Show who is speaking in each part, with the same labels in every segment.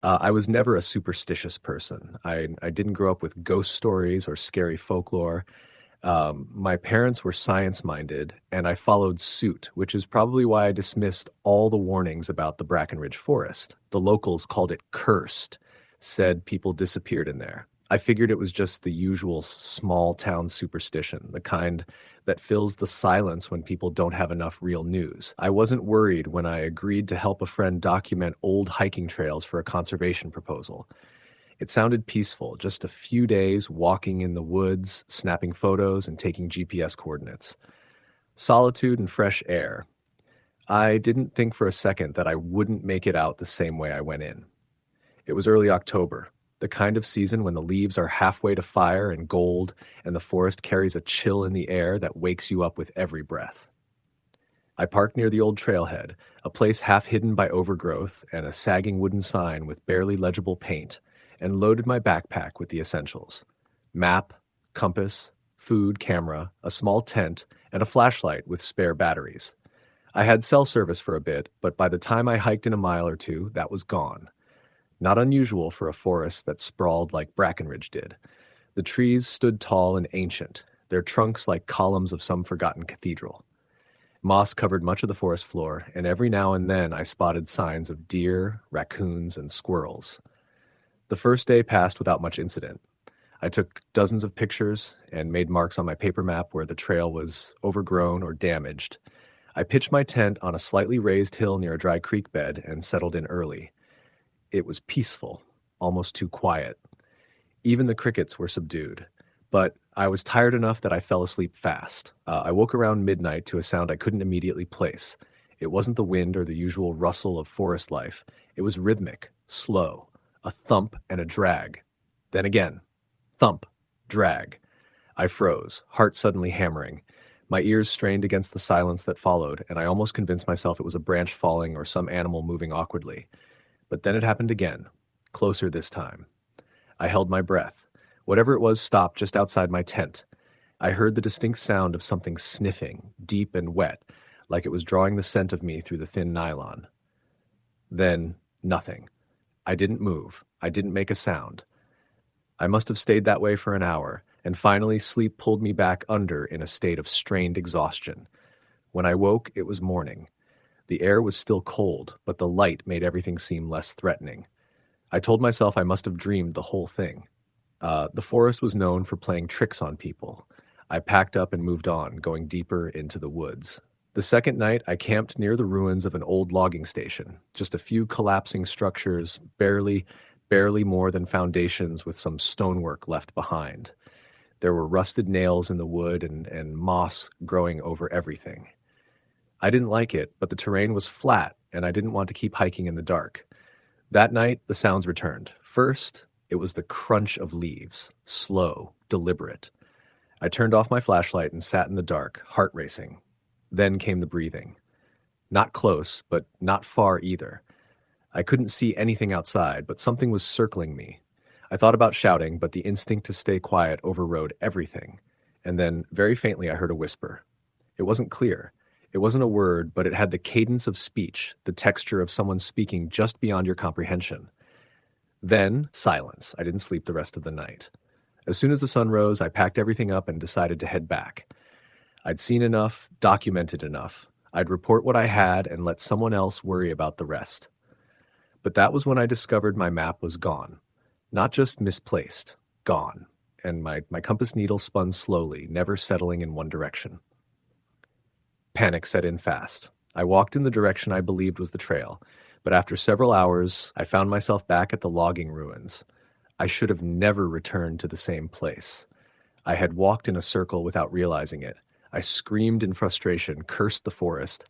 Speaker 1: I was never a superstitious person. I didn't grow up with ghost stories or scary folklore. My parents were science minded, and I followed suit, which is probably why I dismissed all the warnings about the Brackenridge Forest. The locals called it cursed, said people disappeared in there. I figured it was just the usual small town superstition, the kind that fills the silence when people don't have enough real news. I wasn't worried when I agreed to help a friend document old hiking trails for a conservation proposal. It sounded peaceful, just a few days walking in the woods, snapping photos, and taking GPS coordinates. Solitude and fresh air. I didn't think for a second that I wouldn't make it out the same way I went in. It was early October, the kind of season when the leaves are halfway to fire and gold, and the forest carries a chill in the air that wakes you up with every breath. I parked near the old trailhead, a place half hidden by overgrowth and a sagging wooden sign with barely legible paint, and loaded my backpack with the essentials: map, compass, food, camera, a small tent, and a flashlight with spare batteries. I had cell service for a bit, but by the time I hiked in a mile or two, that was gone. Not unusual for a forest that sprawled like Brackenridge did. The trees stood tall and ancient, their trunks like columns of some forgotten cathedral. Moss covered much of the forest floor, and every now and then I spotted signs of deer, raccoons, and squirrels. The first day passed without much incident. I took dozens of pictures and made marks on my paper map where the trail was overgrown or damaged. I pitched my tent on a slightly raised hill near a dry creek bed and settled in early. It was peaceful, almost too quiet. Even the crickets were subdued. But I was tired enough that I fell asleep fast. I woke around midnight to a sound I couldn't immediately place. It wasn't the wind or the usual rustle of forest life. It was rhythmic, slow, a thump and a drag. Then again, thump, drag. I froze, heart suddenly hammering. My ears strained against the silence that followed, and I almost convinced myself it was a branch falling or some animal moving awkwardly. But then it happened again, closer this time. I held my breath. Whatever it was stopped just outside my tent. I heard the distinct sound of something sniffing, deep and wet, like it was drawing the scent of me through the thin nylon. Then, nothing. I didn't move. I didn't make a sound. I must have stayed that way for an hour, and finally sleep pulled me back under in a state of strained exhaustion. When I woke, it was morning. The air was still cold, but the light made everything seem less threatening. I told myself I must have dreamed the whole thing. The forest was known for playing tricks on people. I packed up and moved on, going deeper into the woods. The second night, I camped near the ruins of an old logging station, just a few collapsing structures, barely more than foundations with some stonework left behind. There were rusted nails in the wood and moss growing over everything. I didn't like it, but the terrain was flat, and I didn't want to keep hiking in the dark. That night, the sounds returned. First, it was the crunch of leaves, slow, deliberate. I turned off my flashlight and sat in the dark, heart racing. Then came the breathing. Not close, but not far either. I couldn't see anything outside, but something was circling me. I thought about shouting, but the instinct to stay quiet overrode everything. And then, very faintly, I heard a whisper. It wasn't clear. It wasn't a word, but it had the cadence of speech, the texture of someone speaking just beyond your comprehension. Then, silence. I didn't sleep the rest of the night. As soon as the sun rose, I packed everything up and decided to head back. I'd seen enough, documented enough. I'd report what I had and let someone else worry about the rest. But that was when I discovered my map was gone. Not just misplaced, gone. And my compass needle spun slowly, never settling in one direction. Panic set in fast. I walked in the direction I believed was the trail, but after several hours, I found myself back at the logging ruins. I should have never returned to the same place. I had walked in a circle without realizing it. I screamed in frustration, cursed the forest.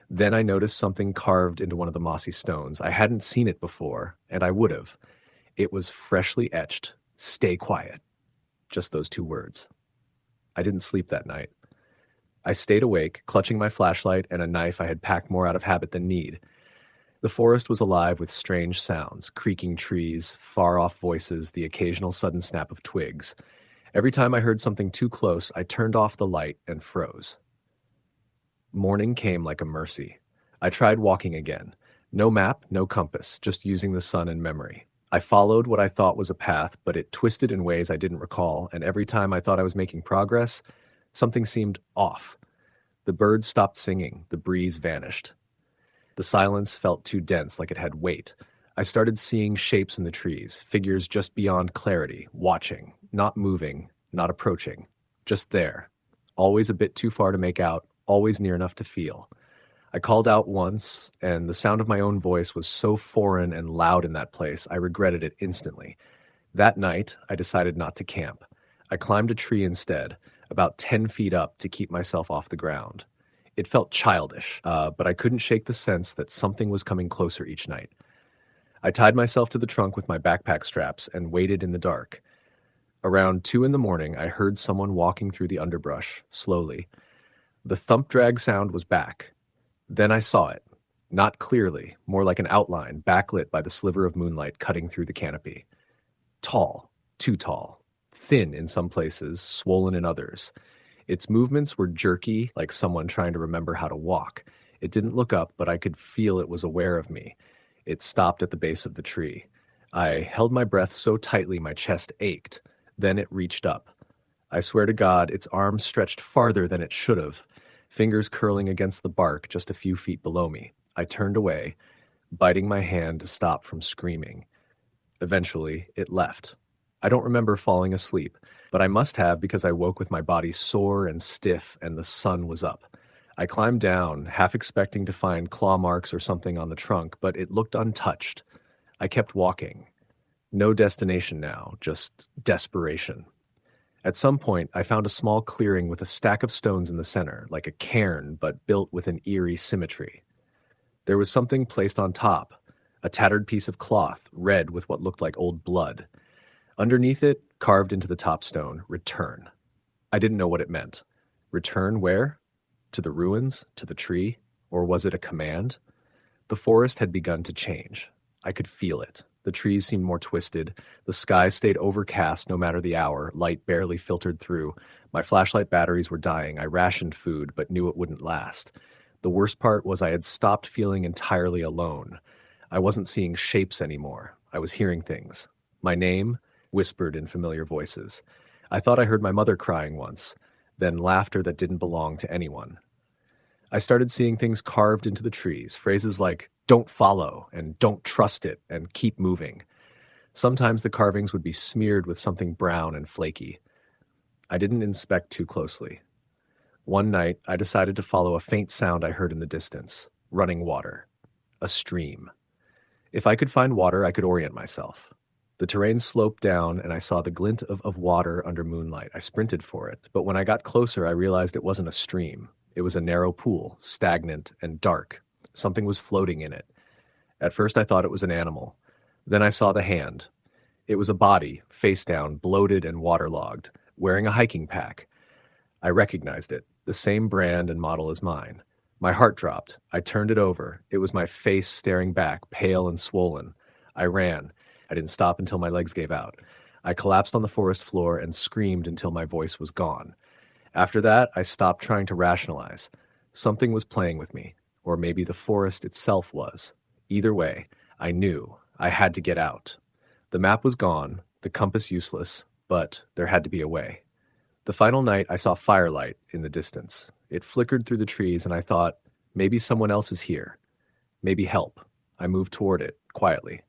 Speaker 1: Then I noticed something carved into one of the mossy stones. I hadn't seen it before, and I would have. It was freshly etched, "Stay quiet." Just those two words. I didn't sleep that night. I stayed awake, clutching my flashlight and a knife I had packed more out of habit than need. The forest was alive with strange sounds, creaking trees, far-off voices, the occasional sudden snap of twigs. Every time I heard something too close, I turned off the light and froze. Morning came like a mercy. I tried walking again. No map, no compass, just using the sun and memory. I followed what I thought was a path, but it twisted in ways I didn't recall, and every time I thought I was making progress, something seemed off. The birds stopped singing, the breeze vanished. The silence felt too dense, like it had weight. I started seeing shapes in the trees, figures just beyond clarity, watching, not moving, not approaching, just there. Always a bit too far to make out, always near enough to feel. I called out once, and the sound of my own voice was so foreign and loud in that place, I regretted it instantly. That night, I decided not to camp. I climbed a tree instead, about 10 feet up to keep myself off the ground. It felt childish, but I couldn't shake the sense that something was coming closer each night. I tied myself to the trunk with my backpack straps and waited in the dark. Around 2 in the morning, I heard someone walking through the underbrush, slowly. The thump drag sound was back. Then I saw it. Not clearly, more like an outline, backlit by the sliver of moonlight cutting through the canopy. Tall, too tall. Thin in some places, swollen in others. Its movements were jerky, like someone trying to remember how to walk. It didn't look up, but I could feel it was aware of me. It stopped at the base of the tree. I held my breath so tightly my chest ached. Then it reached up. I swear to God, its arms stretched farther than it should have, fingers curling against the bark just a few feet below me. I turned away, biting my hand to stop from screaming. Eventually, it left. I don't remember falling asleep, but I must have because I woke with my body sore and stiff and the sun was up. I climbed down, half expecting to find claw marks or something on the trunk, but it looked untouched. I kept walking. No destination now, just desperation. At some point, I found a small clearing with a stack of stones in the center, like a cairn, but built with an eerie symmetry. There was something placed on top, a tattered piece of cloth, red with what looked like old blood. Underneath it, carved into the top stone, return. I didn't know what it meant. Return where? To the ruins? To the tree? Or was it a command? The forest had begun to change. I could feel it. The trees seemed more twisted. The sky stayed overcast no matter the hour. Light barely filtered through. My flashlight batteries were dying. I rationed food, but knew it wouldn't last. The worst part was I had stopped feeling entirely alone. I wasn't seeing shapes anymore. I was hearing things. My name, whispered in familiar voices. I thought I heard my mother crying once, then laughter that didn't belong to anyone. I started seeing things carved into the trees, phrases like, "Don't follow," and "Don't trust it," and "Keep moving." Sometimes the carvings would be smeared with something brown and flaky. I didn't inspect too closely. One night, I decided to follow a faint sound I heard in the distance. Running water. A stream. If I could find water, I could orient myself. The terrain sloped down, and I saw the glint of water under moonlight. I sprinted for it, but when I got closer, I realized it wasn't a stream. It was a narrow pool, stagnant and dark. Something was floating in it. At first, I thought it was an animal. Then I saw the hand. It was a body, face down, bloated and waterlogged, wearing a hiking pack. I recognized it, the same brand and model as mine. My heart dropped. I turned it over. It was my face staring back, pale and swollen. I ran. I didn't stop until my legs gave out. I collapsed on the forest floor and screamed until my voice was gone. After that, I stopped trying to rationalize. Something was playing with me, or maybe the forest itself was. Either way, I knew I had to get out. The map was gone, the compass useless, but there had to be a way. The final night, I saw firelight in the distance. It flickered through the trees, and I thought, maybe someone else is here. Maybe help. I moved toward it, quietly.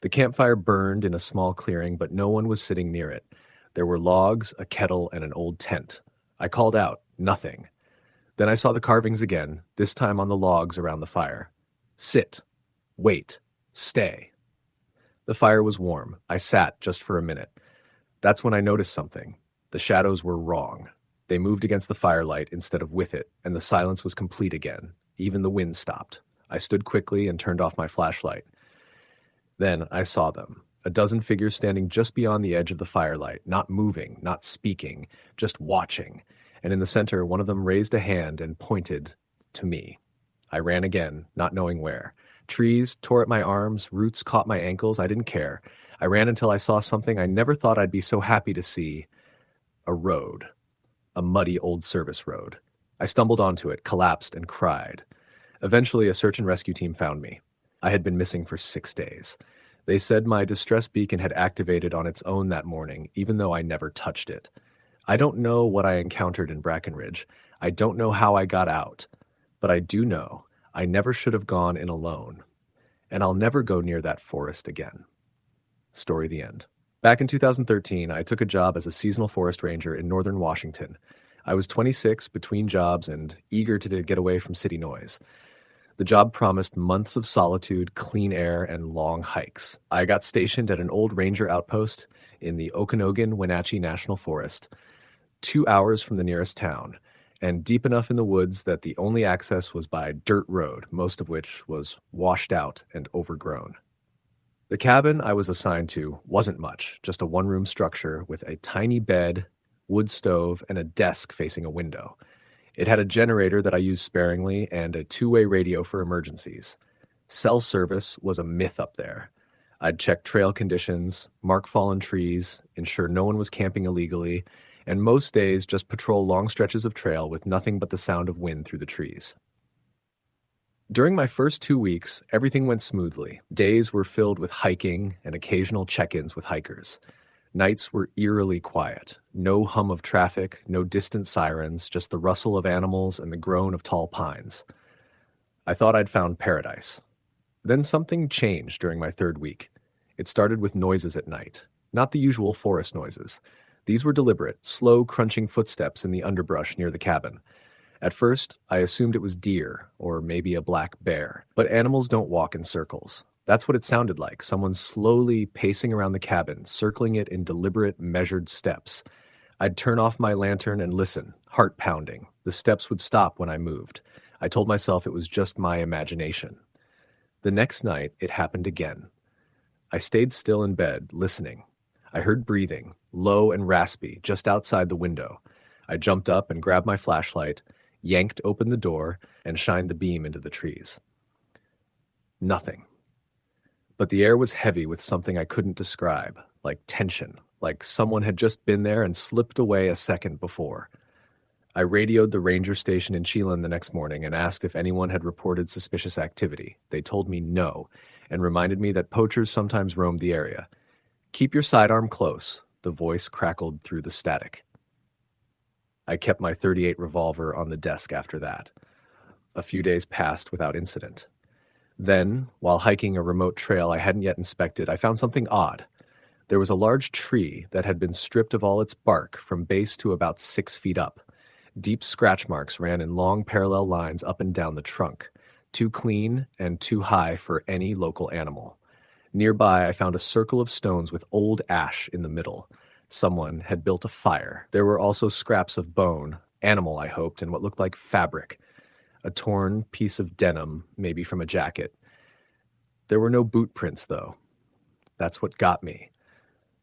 Speaker 1: The campfire burned in a small clearing, but no one was sitting near it. There were logs, a kettle, and an old tent. I called out, nothing. Then I saw the carvings again, this time on the logs around the fire. Sit. Wait. Stay. The fire was warm. I sat just for a minute. That's when I noticed something. The shadows were wrong. They moved against the firelight instead of with it, and the silence was complete again. Even the wind stopped. I stood quickly and turned off my flashlight. Then I saw them. A dozen figures standing just beyond the edge of the firelight, not moving, not speaking, just watching. And in the center, one of them raised a hand and pointed to me. I ran again, not knowing where. Trees tore at my arms, roots caught my ankles. I didn't care. I ran until I saw something I never thought I'd be so happy to see. A road. A muddy old service road. I stumbled onto it, collapsed, and cried. Eventually, a search and rescue team found me. I had been missing for 6 days. They said my distress beacon had activated on its own that morning, even though I never touched it. I don't know what I encountered in Brackenridge. I don't know how I got out. But I do know I never should have gone in alone. And I'll never go near that forest again. Story the end. Back in 2013, I took a job as a seasonal forest ranger in northern Washington. I was 26, between jobs, and eager to get away from city noise. The job promised months of solitude, clean air, and long hikes. I got stationed at an old ranger outpost in the Okanogan-Wenatchee National Forest, 2 hours from the nearest town, and deep enough in the woods that the only access was by dirt road, most of which was washed out and overgrown. The cabin I was assigned to wasn't much, just a one-room structure with a tiny bed, wood stove, and a desk facing a window. It had a generator that I used sparingly and a two-way radio for emergencies. Cell service was a myth up there. I'd check trail conditions, mark fallen trees, ensure no one was camping illegally, and most days just patrol long stretches of trail with nothing but the sound of wind through the trees. During my first 2 weeks, everything went smoothly. Days were filled with hiking and occasional check-ins with hikers. Nights were eerily quiet. No hum of traffic, no distant sirens, just the rustle of animals and the groan of tall pines. I thought I'd found paradise. Then something changed during my third week. It started with noises at night, not the usual forest noises. These were deliberate, slow, crunching footsteps in the underbrush near the cabin. At first, I assumed it was deer, or maybe a black bear. But animals don't walk in circles. That's what it sounded like, someone slowly pacing around the cabin, circling it in deliberate, measured steps. I'd turn off my lantern and listen, heart pounding. The steps would stop when I moved. I told myself it was just my imagination. The next night, it happened again. I stayed still in bed, listening. I heard breathing, low and raspy, just outside the window. I jumped up and grabbed my flashlight, yanked open the door, and shined the beam into the trees. Nothing. But the air was heavy with something I couldn't describe, like tension, like someone had just been there and slipped away a second before. I radioed the ranger station in Chelan the next morning and asked if anyone had reported suspicious activity. They told me no, and reminded me that poachers sometimes roamed the area. "Keep your sidearm close," the voice crackled through the static. I kept my .38 revolver on the desk after that. A few days passed without incident. Then, while hiking a remote trail I hadn't yet inspected, I found something odd. There was a large tree that had been stripped of all its bark from base to about 6 feet up. Deep scratch marks ran in long parallel lines up and down the trunk, too clean and too high for any local animal. Nearby, I found a circle of stones with old ash in the middle. Someone had built a fire. There were also scraps of bone, animal I hoped, and what looked like fabric. A torn piece of denim, maybe from a jacket. There were no boot prints, though. That's what got me.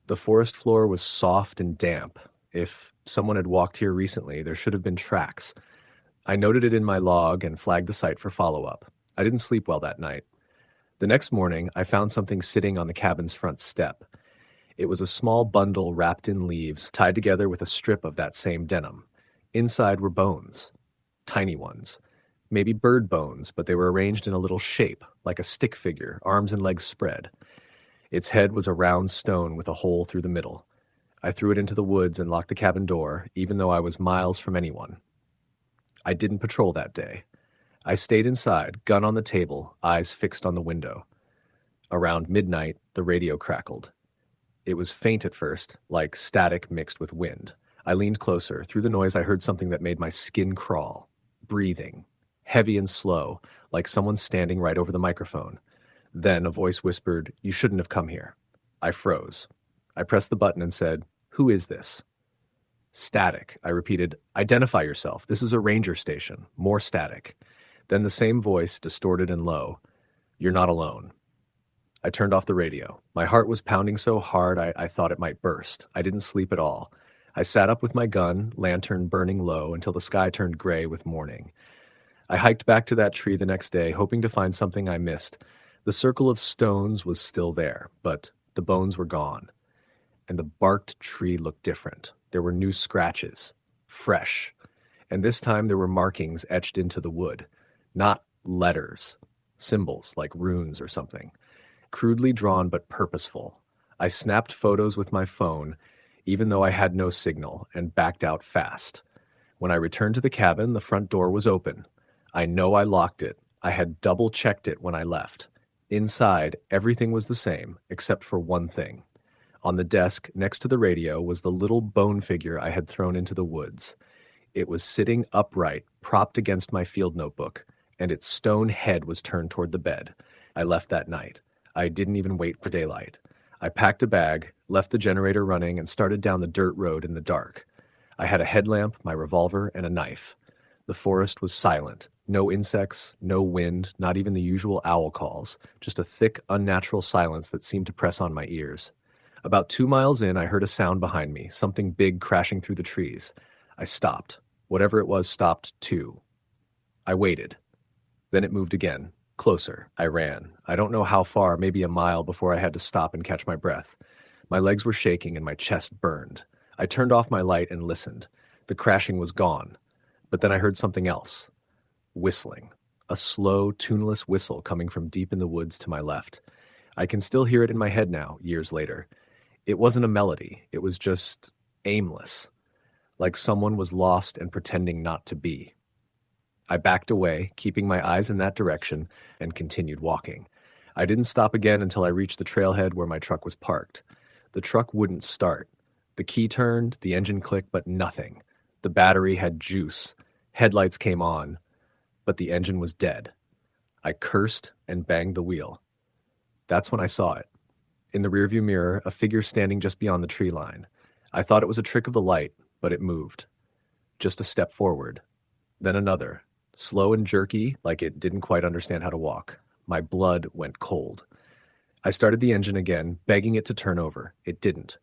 Speaker 1: The forest floor was soft and damp. If someone had walked here recently, there should have been tracks. I noted it in my log and flagged the site for follow-up. I didn't sleep well that night. The next morning, I found something sitting on the cabin's front step. It was a small bundle wrapped in leaves, tied together with a strip of that same denim. Inside were bones. Tiny ones. Maybe bird bones, but they were arranged in a little shape, like a stick figure, arms and legs spread. Its head was a round stone with a hole through the middle. I threw it into the woods and locked the cabin door, even though I was miles from anyone. I didn't patrol that day. I stayed inside, gun on the table, eyes fixed on the window. Around midnight, the radio crackled. It was faint at first, like static mixed with wind. I leaned closer. Through the noise, I heard something that made my skin crawl. Breathing. Heavy and slow, like someone standing right over the microphone. Then a voice whispered, "You shouldn't have come here." I froze. I pressed the button and said, "Who is this?" Static. I repeated, "Identify yourself. This is a ranger station." More static. Then the same voice, distorted and low. "You're not alone." I turned off the radio. My heart was pounding so hard I thought it might burst. I didn't sleep at all. I sat up with my gun, lantern burning low, until the sky turned gray with morning. I hiked back to that tree the next day, hoping to find something I missed. The circle of stones was still there, but the bones were gone. And the barked tree looked different. There were new scratches, fresh. And this time there were markings etched into the wood. Not letters. symbols like runes or something, crudely drawn but purposeful. I snapped photos with my phone, even though I had no signal, and backed out fast. When I returned to the cabin, the front door was open. I know I locked it. I had double-checked it when I left. Inside, everything was the same, except for one thing. On the desk next to the radio was the little bone figure I had thrown into the woods. It was sitting upright, propped against my field notebook, and its stone head was turned toward the bed. I left that night. I didn't even wait for daylight. I packed a bag, left the generator running, and started down the dirt road in the dark. I had a headlamp, my revolver, and a knife. The forest was silent. No insects, no wind, not even the usual owl calls, just a thick, unnatural silence that seemed to press on my ears. About 2 miles in, I heard a sound behind me, something big crashing through the trees. I stopped. Whatever it was stopped too. I waited. Then it moved again. Closer. I ran. I don't know how far, maybe a mile, before I had to stop and catch my breath. My legs were shaking and my chest burned. I turned off my light and listened. The crashing was gone. But then I heard something else. Whistling. A slow, tuneless whistle coming from deep in the woods to my left. I can still hear it in my head now, years later. It wasn't a melody. It was just aimless. Like someone was lost and pretending not to be. I backed away, keeping my eyes in that direction, and continued walking. I didn't stop again until I reached the trailhead where my truck was parked. The truck wouldn't start. The key turned, the engine clicked, but nothing. The battery had juice. Headlights came on, but the engine was dead. I cursed and banged the wheel. That's when I saw it. In the rearview mirror, a figure standing just beyond the tree line. I thought it was a trick of the light, but it moved. Just a step forward. Then another. Slow and jerky, like it didn't quite understand how to walk. My blood went cold. I started the engine again, begging it to turn over. It didn't.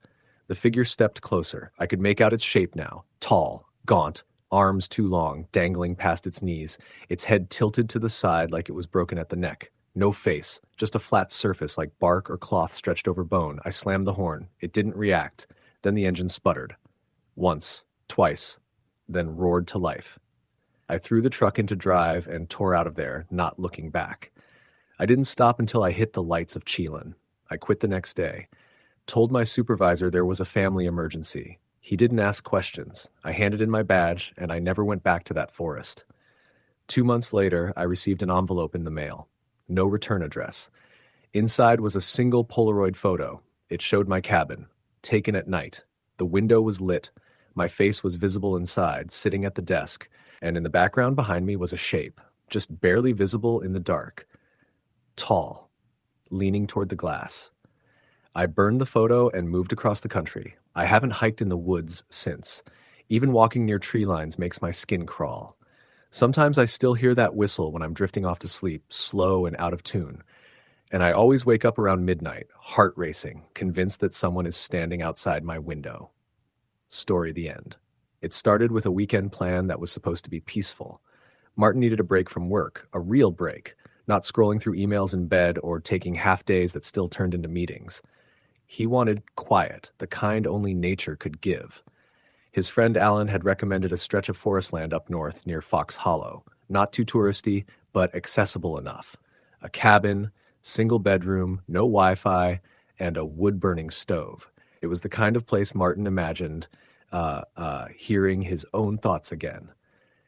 Speaker 1: The figure stepped closer. I could make out its shape now. Tall, gaunt, arms too long, dangling past its knees, its head tilted to the side like it was broken at the neck. No face, just a flat surface like bark or cloth stretched over bone. I slammed the horn. It didn't react. Then the engine sputtered. Once, twice, then roared to life. I threw the truck into drive and tore out of there, not looking back. I didn't stop until I hit the lights of Chelan. I quit the next day. Told my supervisor there was a family emergency. He didn't ask questions. I handed in my badge, and I never went back to that forest. 2 months later, I received an envelope in the mail. No return address. Inside was a single Polaroid photo. It showed my cabin, taken at night. The window was lit. My face was visible inside, sitting at the desk, and in the background behind me was a shape, just barely visible in the dark. Tall, leaning toward the glass. I burned the photo and moved across the country. I haven't hiked in the woods since. Even walking near tree lines makes my skin crawl. Sometimes I still hear that whistle when I'm drifting off to sleep, slow and out of tune. And I always wake up around midnight, heart racing, convinced that someone is standing outside my window. Story the end. It started with a weekend plan that was supposed to be peaceful. Martin needed a break from work, a real break, not scrolling through emails in bed or taking half days that still turned into meetings. He wanted quiet, the kind only nature could give. His friend Alan had recommended a stretch of forest land up north near Fox Hollow, not too touristy, but accessible enough. A cabin, single bedroom, no Wi-Fi, and a wood-burning stove. It was the kind of place Martin imagined hearing his own thoughts again.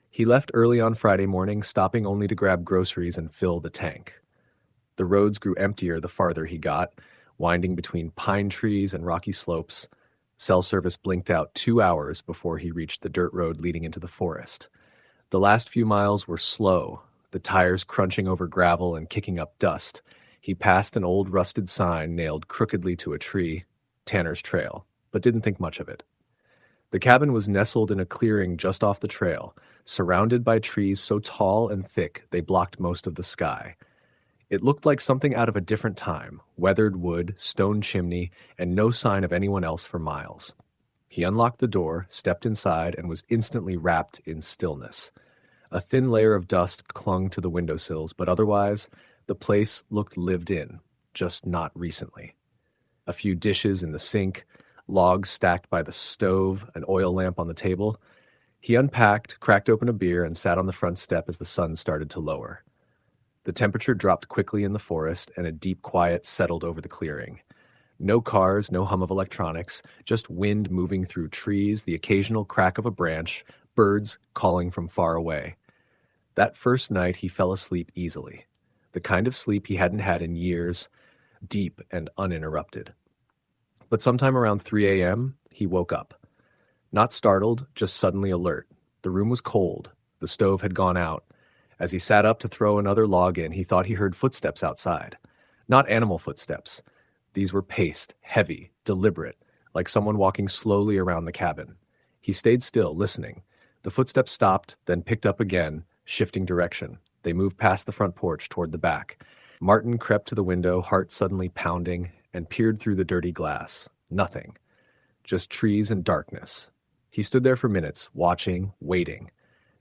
Speaker 1: He left early on Friday morning, stopping only to grab groceries and fill the tank. The roads grew emptier the farther he got, winding between pine trees and rocky slopes. Cell service blinked out 2 hours before he reached the dirt road leading into the forest. The last few miles were slow, the tires crunching over gravel and kicking up dust. He passed an old rusted sign nailed crookedly to a tree, Tanner's Trail, but didn't think much of it. The cabin was nestled in a clearing just off the trail, surrounded by trees so tall and thick they blocked most of the sky. It looked like something out of a different time, weathered wood, stone chimney, and no sign of anyone else for miles. He unlocked the door, stepped inside, and was instantly wrapped in stillness. A thin layer of dust clung to the windowsills, but otherwise, the place looked lived in, just not recently. A few dishes in the sink, logs stacked by the stove, an oil lamp on the table. He unpacked, cracked open a beer, and sat on the front step as the sun started to lower. The temperature dropped quickly in the forest, and a deep quiet settled over the clearing. No cars, no hum of electronics, just wind moving through trees, the occasional crack of a branch, birds calling from far away. That first night, he fell asleep easily. The kind of sleep he hadn't had in years, deep and uninterrupted. But sometime around 3 a.m., he woke up. Not startled, just suddenly alert. The room was cold. The stove had gone out. As he sat up to throw another log in, he thought he heard footsteps outside. Not animal footsteps. These were paced, heavy, deliberate, like someone walking slowly around the cabin. He stayed still, listening. The footsteps stopped, then picked up again, shifting direction. They moved past the front porch toward the back. Martin crept to the window, heart suddenly pounding, and peered through the dirty glass. Nothing. Just trees and darkness. He stood there for minutes, watching, waiting.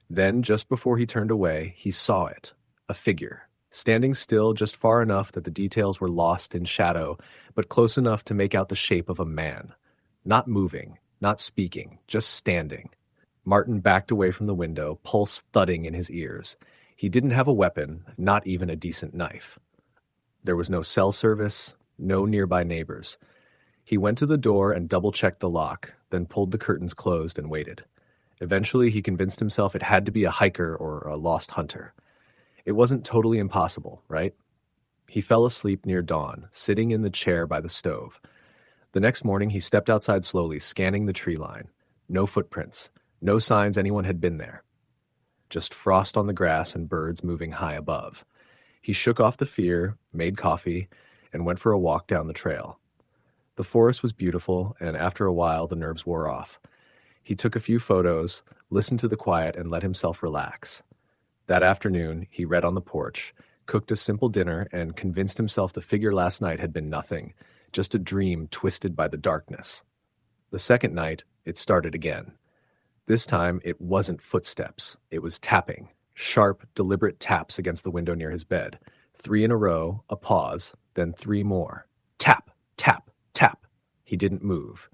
Speaker 1: Then, just before he turned away, he saw it. A figure. Standing still just far enough that the details were lost in shadow, but close enough to make out the shape of a man. Not moving, not speaking, just standing. Martin backed away from the window, pulse thudding in his ears. He didn't have a weapon, not even a decent knife. There was no cell service, no nearby neighbors. He went to the door and double-checked the lock, then pulled the curtains closed and waited. Eventually, he convinced himself it had to be a hiker or a lost hunter. It wasn't totally impossible, right? He fell asleep near dawn, sitting in the chair by the stove. The next morning, he stepped outside slowly, scanning the tree line. No footprints, no signs anyone had been there. Just frost on the grass and birds moving high above. He shook off the fear, made coffee, and went for a walk down the trail. The forest was beautiful, and after a while, the nerves wore off. He took a few photos, listened to the quiet, and let himself relax. That afternoon, he read on the porch, cooked a simple dinner, and convinced himself the figure last night had been nothing, just a dream twisted by the darkness. The second night, it started again. This time, it wasn't footsteps. It was tapping, sharp, deliberate taps against the window near his bed. 3 in a row, a pause, then 3 more. Tap, tap, tap. He didn't move,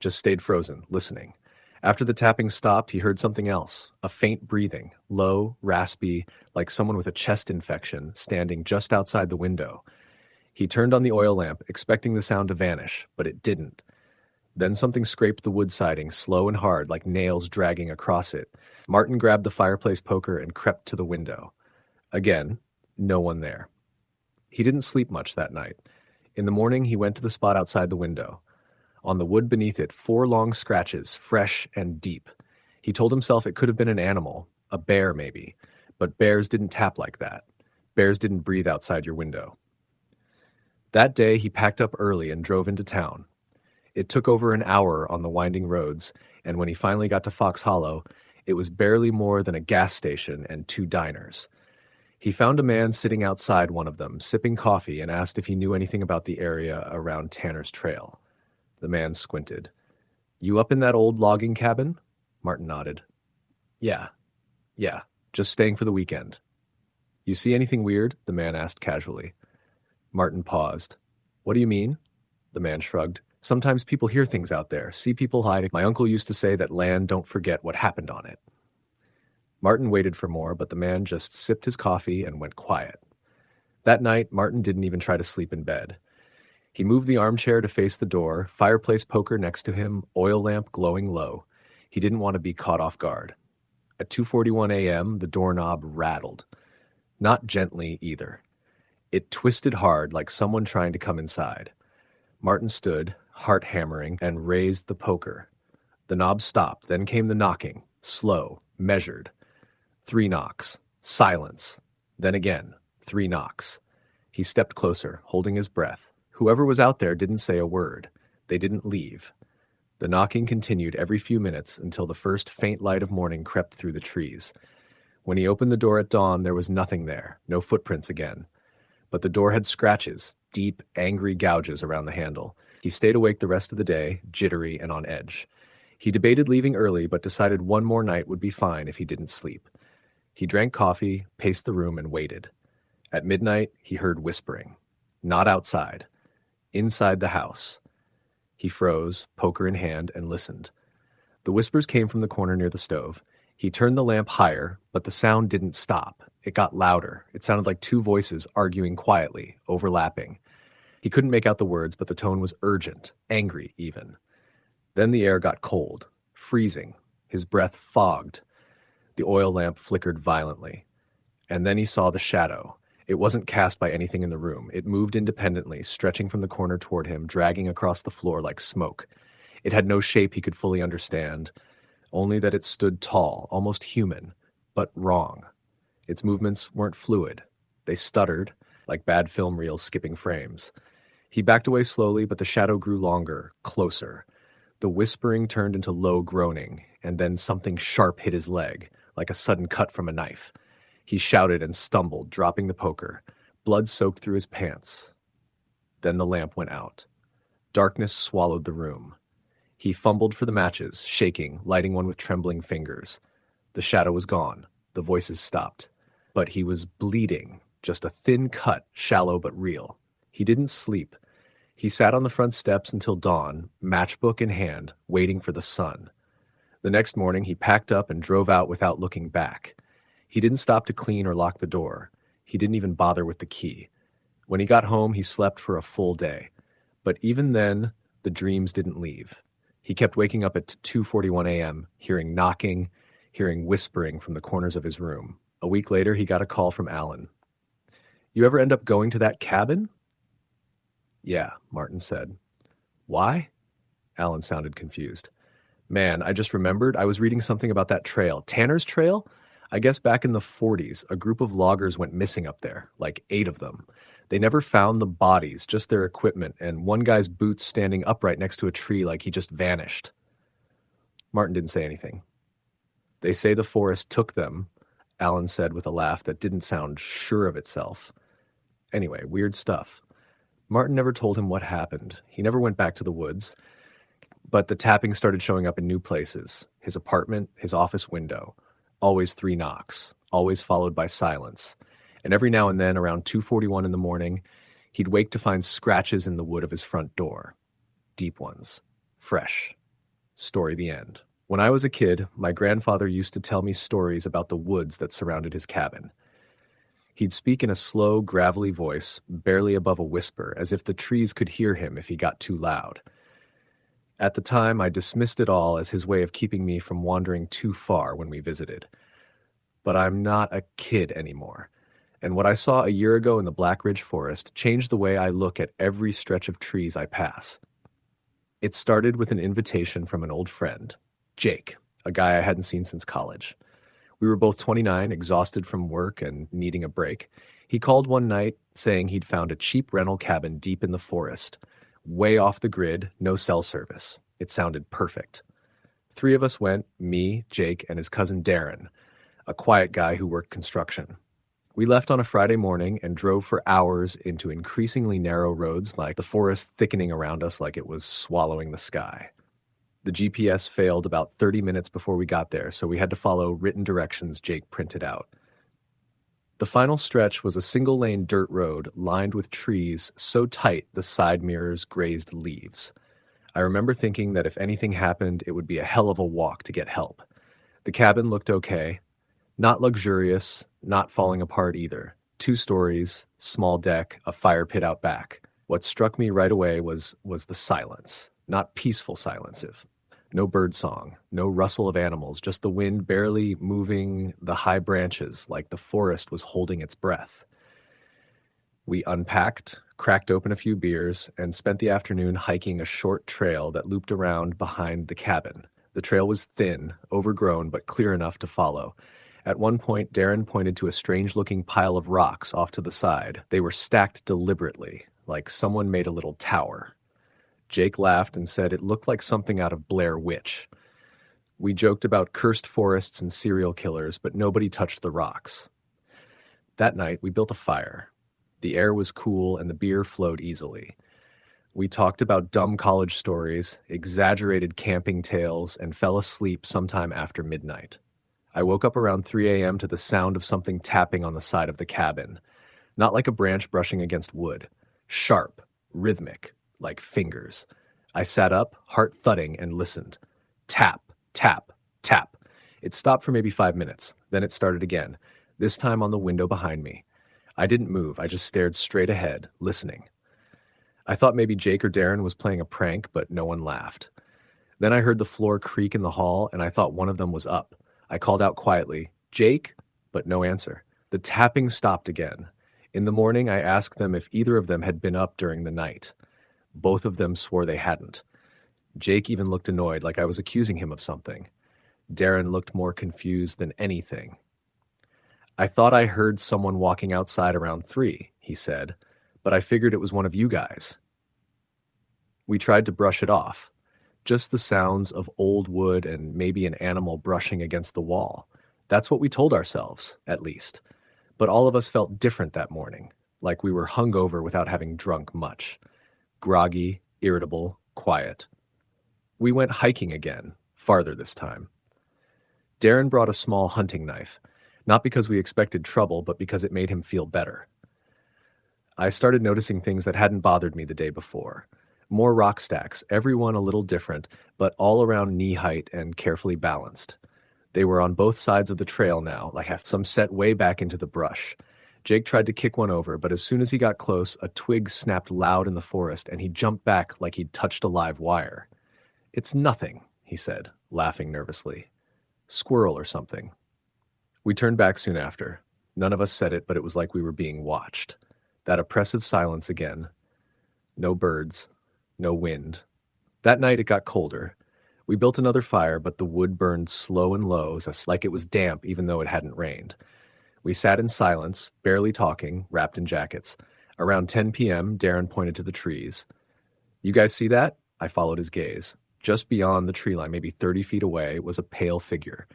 Speaker 1: just stayed frozen, listening. After the tapping stopped, he heard something else, a faint breathing, low, raspy, like someone with a chest infection, standing just outside the window. He turned on the oil lamp, expecting the sound to vanish, but it didn't. Then something scraped the wood siding, slow and hard, like nails dragging across it. Martin grabbed the fireplace poker and crept to the window. Again, no one there. He didn't sleep much that night. In the morning, he went to the spot outside the window. On the wood beneath it, 4 long scratches, fresh and deep. He told himself it could have been an animal, a bear maybe, but bears didn't tap like that. Bears didn't breathe outside your window. That day, he packed up early and drove into town. It took over an hour on the winding roads, and when he finally got to Fox Hollow, it was barely more than a gas station and 2 diners. He found a man sitting outside one of them, sipping coffee, and asked if he knew anything about the area around Tanner's Trail. The man squinted. "You up in that old logging cabin?" Martin nodded. Yeah, just staying for the weekend." "You see anything weird?" the man asked casually. Martin paused. "What do you mean?" The man shrugged. "Sometimes people hear things out there, see people hiding. My uncle used to say that land don't forget what happened on it." Martin waited for more, but the man just sipped his coffee and went quiet. That night, Martin didn't even try to sleep in bed. He moved the armchair to face the door, fireplace poker next to him, oil lamp glowing low. He didn't want to be caught off guard. At 2:41 a.m., the doorknob rattled. Not gently, either. It twisted hard, like someone trying to come inside. Martin stood, heart hammering, and raised the poker. The knob stopped, then came the knocking, slow, measured. 3 knocks. Silence. Then again, 3 knocks. He stepped closer, holding his breath. Whoever was out there didn't say a word. They didn't leave. The knocking continued every few minutes until the first faint light of morning crept through the trees. When he opened the door at dawn, there was nothing there, no footprints again. But the door had scratches, deep, angry gouges around the handle. He stayed awake the rest of the day, jittery and on edge. He debated leaving early, but decided one more night would be fine if he didn't sleep. He drank coffee, paced the room, and waited. At midnight, he heard whispering. Not outside. Inside the house. He froze, poker in hand, and listened. The whispers came from the corner near the stove. He turned the lamp higher, but the sound didn't stop. It got louder. It sounded like two voices arguing quietly, overlapping. He couldn't make out the words, but the tone was urgent, angry even. Then the air got cold, freezing. His breath fogged. The oil lamp flickered violently. And then he saw the shadow. It wasn't cast by anything in the room. It moved independently, stretching from the corner toward him, dragging across the floor like smoke. It had no shape he could fully understand, only that it stood tall, almost human, but wrong. Its movements weren't fluid. They stuttered, like bad film reels skipping frames. He backed away slowly, but the shadow grew longer, closer. The whispering turned into low groaning, and then something sharp hit his leg, like a sudden cut from a knife. He shouted and stumbled, dropping the poker. Blood soaked through his pants. Then the lamp went out. Darkness swallowed the room. He fumbled for the matches, shaking, lighting one with trembling fingers. The shadow was gone. The voices stopped. But he was bleeding, just a thin cut, shallow but real. He didn't sleep. He sat on the front steps until dawn, matchbook in hand, waiting for the sun. The next morning, he packed up and drove out without looking back. He didn't stop to clean or lock the door. He didn't even bother with the key. When he got home, he slept for a full day. But even then, the dreams didn't leave. He kept waking up at 2:41 a.m., hearing knocking, hearing whispering from the corners of his room. A week later, he got a call from Alan. "You ever end up going to that cabin?" "Yeah," Martin said. "Why?" Alan sounded confused. "Man, I just remembered I was reading something about that trail. Tanner's Trail? I guess back in the 40s, a group of loggers went missing up there, like 8 of them. They never found the bodies, just their equipment, and one guy's boots standing upright next to a tree like he just vanished." Martin didn't say anything. "They say the forest took them," Alan said with a laugh that didn't sound sure of itself. Anyway, weird stuff. Martin never told him what happened. He never went back to the woods. But the tapping started showing up in new places. His apartment, his office window. Always 3 knocks, always followed by silence. And every now and then, around 2:41 in the morning, he'd wake to find scratches in the wood of his front door. Deep ones. Fresh. Story the end. When I was a kid, my grandfather used to tell me stories about the woods that surrounded his cabin. He'd speak in a slow, gravelly voice, barely above a whisper, as if the trees could hear him if he got too loud. At the time, I dismissed it all as his way of keeping me from wandering too far when we visited. But I'm not a kid anymore, and what I saw a year ago in the Black Ridge Forest changed the way I look at every stretch of trees I pass. It started with an invitation from an old friend, Jake, a guy I hadn't seen since college. We were both 29, exhausted from work and needing a break. He called one night saying he'd found a cheap rental cabin deep in the forest, way off the grid, no cell service. It sounded perfect. 3 of us went, me, Jake, and his cousin Darren, a quiet guy who worked construction. We left on a Friday morning and drove for hours into increasingly narrow roads, like the forest thickening around us like it was swallowing the sky. The GPS failed about 30 minutes before we got there, so we had to follow written directions Jake printed out. The final stretch was a single-lane dirt road lined with trees so tight the side mirrors grazed leaves. I remember thinking that if anything happened, it would be a hell of a walk to get help. The cabin looked okay. Not luxurious, not falling apart either. 2 stories, small deck, a fire pit out back. What struck me right away was the silence. Not peaceful silence. No bird song, no rustle of animals, just the wind barely moving the high branches like the forest was holding its breath. We unpacked, cracked open a few beers, and spent the afternoon hiking a short trail that looped around behind the cabin. The trail was thin, overgrown, but clear enough to follow. At one point, Darren pointed to a strange-looking pile of rocks off to the side. They were stacked deliberately, like someone made a little tower. Jake laughed and said it looked like something out of Blair Witch. We joked about cursed forests and serial killers, but nobody touched the rocks. That night, we built a fire. The air was cool and the beer flowed easily. We talked about dumb college stories, exaggerated camping tales, and fell asleep sometime after midnight. I woke up around 3 a.m. to the sound of something tapping on the side of the cabin. Not like a branch brushing against wood. Sharp, rhythmic, like fingers. I sat up, heart thudding, and listened. Tap, tap, tap. It stopped for maybe 5 minutes. Then it started again, this time on the window behind me. I didn't move. I just stared straight ahead, listening. I thought maybe Jake or Darren was playing a prank, but no one laughed. Then I heard the floor creak in the hall, and I thought one of them was up. I called out quietly, "Jake?" But no answer. The tapping stopped again. In the morning, I asked them if either of them had been up during the night. Both of them swore they hadn't. Jake even looked annoyed, like I was accusing him of something. Darren looked more confused than anything. "I thought I heard someone walking outside around 3, he said, "but I figured it was one of you guys." We tried to brush it off. Just the sounds of old wood and maybe an animal brushing against the wall. That's what we told ourselves, at least. But all of us felt different that morning, like we were hungover without having drunk much. Groggy, irritable, quiet. We went hiking again, farther this time. Darren brought a small hunting knife, not because we expected trouble, but because it made him feel better. I started noticing things that hadn't bothered me the day before. More rock stacks, every one a little different, but all around knee height and carefully balanced. They were on both sides of the trail now, like some set way back into the brush. Jake tried to kick one over, but as soon as he got close, a twig snapped loud in the forest, and he jumped back like he'd touched a live wire. "It's nothing," he said, laughing nervously. "Squirrel or something." We turned back soon after. None of us said it, but it was like we were being watched. That oppressive silence again. No birds. No wind. That night it got colder. We built another fire, but the wood burned slow and low, like it was damp even though it hadn't rained. We sat in silence, barely talking, wrapped in jackets. Around 10 p.m., Darren pointed to the trees. "You guys see that?" I followed his gaze. Just beyond the tree line, maybe 30 feet away, was a pale figure.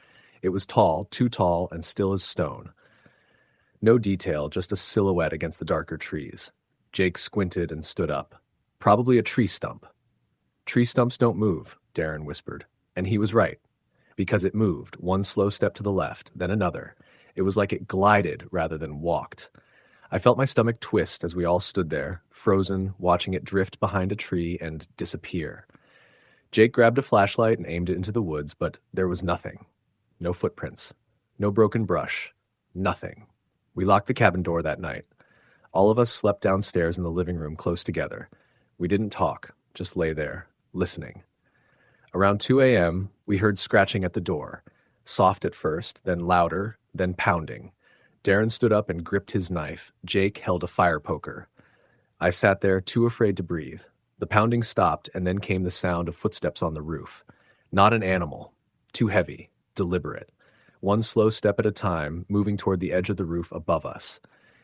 Speaker 1: It was tall, too tall, and still as stone. No detail, just a silhouette against the darker trees. Jake squinted and stood up. "Probably a tree stump." "Tree stumps don't move," Darren whispered. And he was right. Because it moved, one slow step to the left, then another. It was like it glided rather than walked. I felt my stomach twist as we all stood there, frozen, watching it drift behind a tree and disappear. Jake grabbed a flashlight and aimed it into the woods, but there was nothing. No footprints. No broken brush. Nothing. We locked the cabin door that night. All of us slept downstairs in the living room close together. We didn't talk, just lay there, listening. Around 2 a.m., we heard scratching at the door. Soft at first, then louder, then pounding. Darren stood up and gripped his knife. Jake held a fire poker. I sat there, too afraid to breathe. The pounding stopped, and then came the sound of footsteps on the roof. Not an animal. Too heavy. Deliberate. One slow step at a time, moving toward the edge of the roof above us.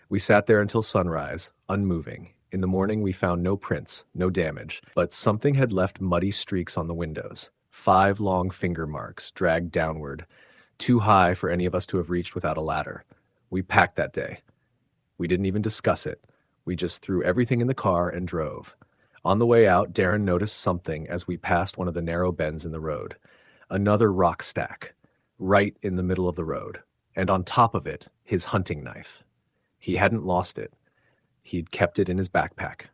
Speaker 1: We sat there until sunrise, unmoving. In the morning, we found no prints, no damage, but something had left muddy streaks on the windows. 5 long finger marks, dragged downward, too high for any of us to have reached without a ladder. We packed that day. We didn't even discuss it. We just threw everything in the car and drove. On the way out, Darren noticed something as we passed one of the narrow bends in the road. Another rock stack, right in the middle of the road, and on top of it, his hunting knife. He hadn't lost it. He'd kept it in his backpack.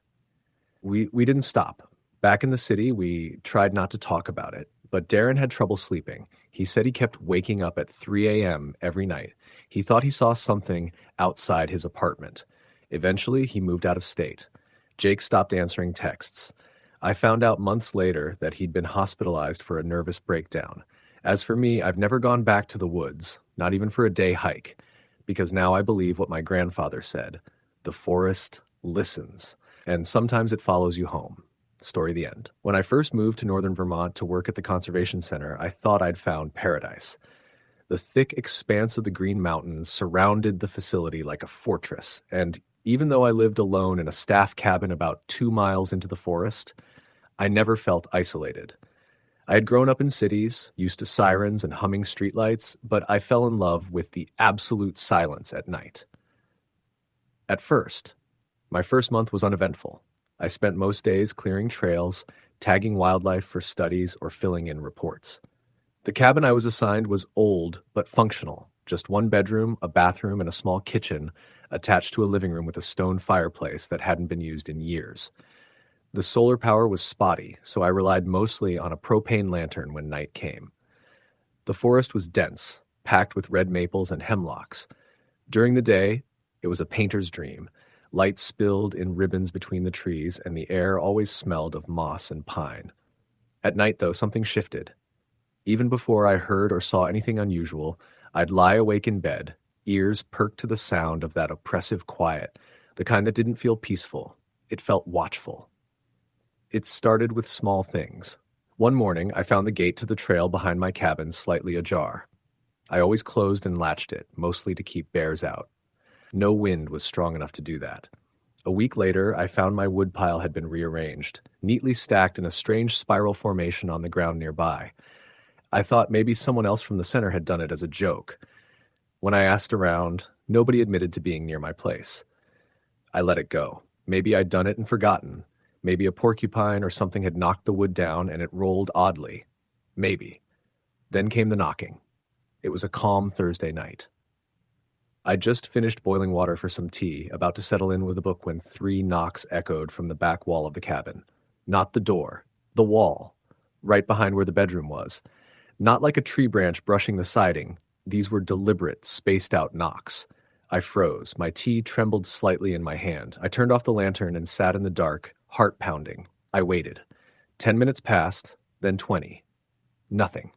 Speaker 1: We didn't stop. Back in the city, we tried not to talk about it, but Darren had trouble sleeping. He said he kept waking up at 3 a.m. every night. He thought he saw something outside his apartment. Eventually, he moved out of state. Jake stopped answering texts. I found out months later that he'd been hospitalized for a nervous breakdown. As for me, I've never gone back to the woods, not even for a day hike, because now I believe what my grandfather said. The forest listens, and sometimes it follows you home. Story the end. When I first moved to northern Vermont to work at the Conservation Center, I thought I'd found paradise. The thick expanse of the Green Mountains surrounded the facility like a fortress, and even though I lived alone in a staff cabin about 2 miles into the forest, I never felt isolated. I had grown up in cities, used to sirens and humming streetlights, but I fell in love with the absolute silence at night. At first, my first month was uneventful. I spent most days clearing trails, tagging wildlife for studies, or filling in reports. The cabin I was assigned was old but functional, just 1 bedroom, a bathroom, and a small kitchen attached to a living room with a stone fireplace that hadn't been used in years. The solar power was spotty, so I relied mostly on a propane lantern when night came. The forest was dense, packed with red maples and hemlocks. During the day, it was a painter's dream. Light spilled in ribbons between the trees, and the air always smelled of moss and pine. At night, though, something shifted. Even before I heard or saw anything unusual, I'd lie awake in bed, ears perked to the sound of that oppressive quiet, the kind that didn't feel peaceful. It felt watchful. It started with small things. One morning, I found the gate to the trail behind my cabin slightly ajar. I always closed and latched it, mostly to keep bears out. No wind was strong enough to do that. A week later, I found my woodpile had been rearranged, neatly stacked in a strange spiral formation on the ground nearby. I thought maybe someone else from the center had done it as a joke. When I asked around, nobody admitted to being near my place. I let it go. Maybe I'd done it and forgotten. Maybe a porcupine or something had knocked the wood down and it rolled oddly. Maybe. Then came the knocking. It was a calm Thursday night. I'd just finished boiling water for some tea, about to settle in with a book when 3 knocks echoed from the back wall of the cabin. Not the door. The wall. Right behind where the bedroom was. Not like a tree branch brushing the siding. These were deliberate, spaced-out knocks. I froze. My tea trembled slightly in my hand. I turned off the lantern and sat in the dark, heart pounding. I waited. 10 minutes passed, then 20. Nothing.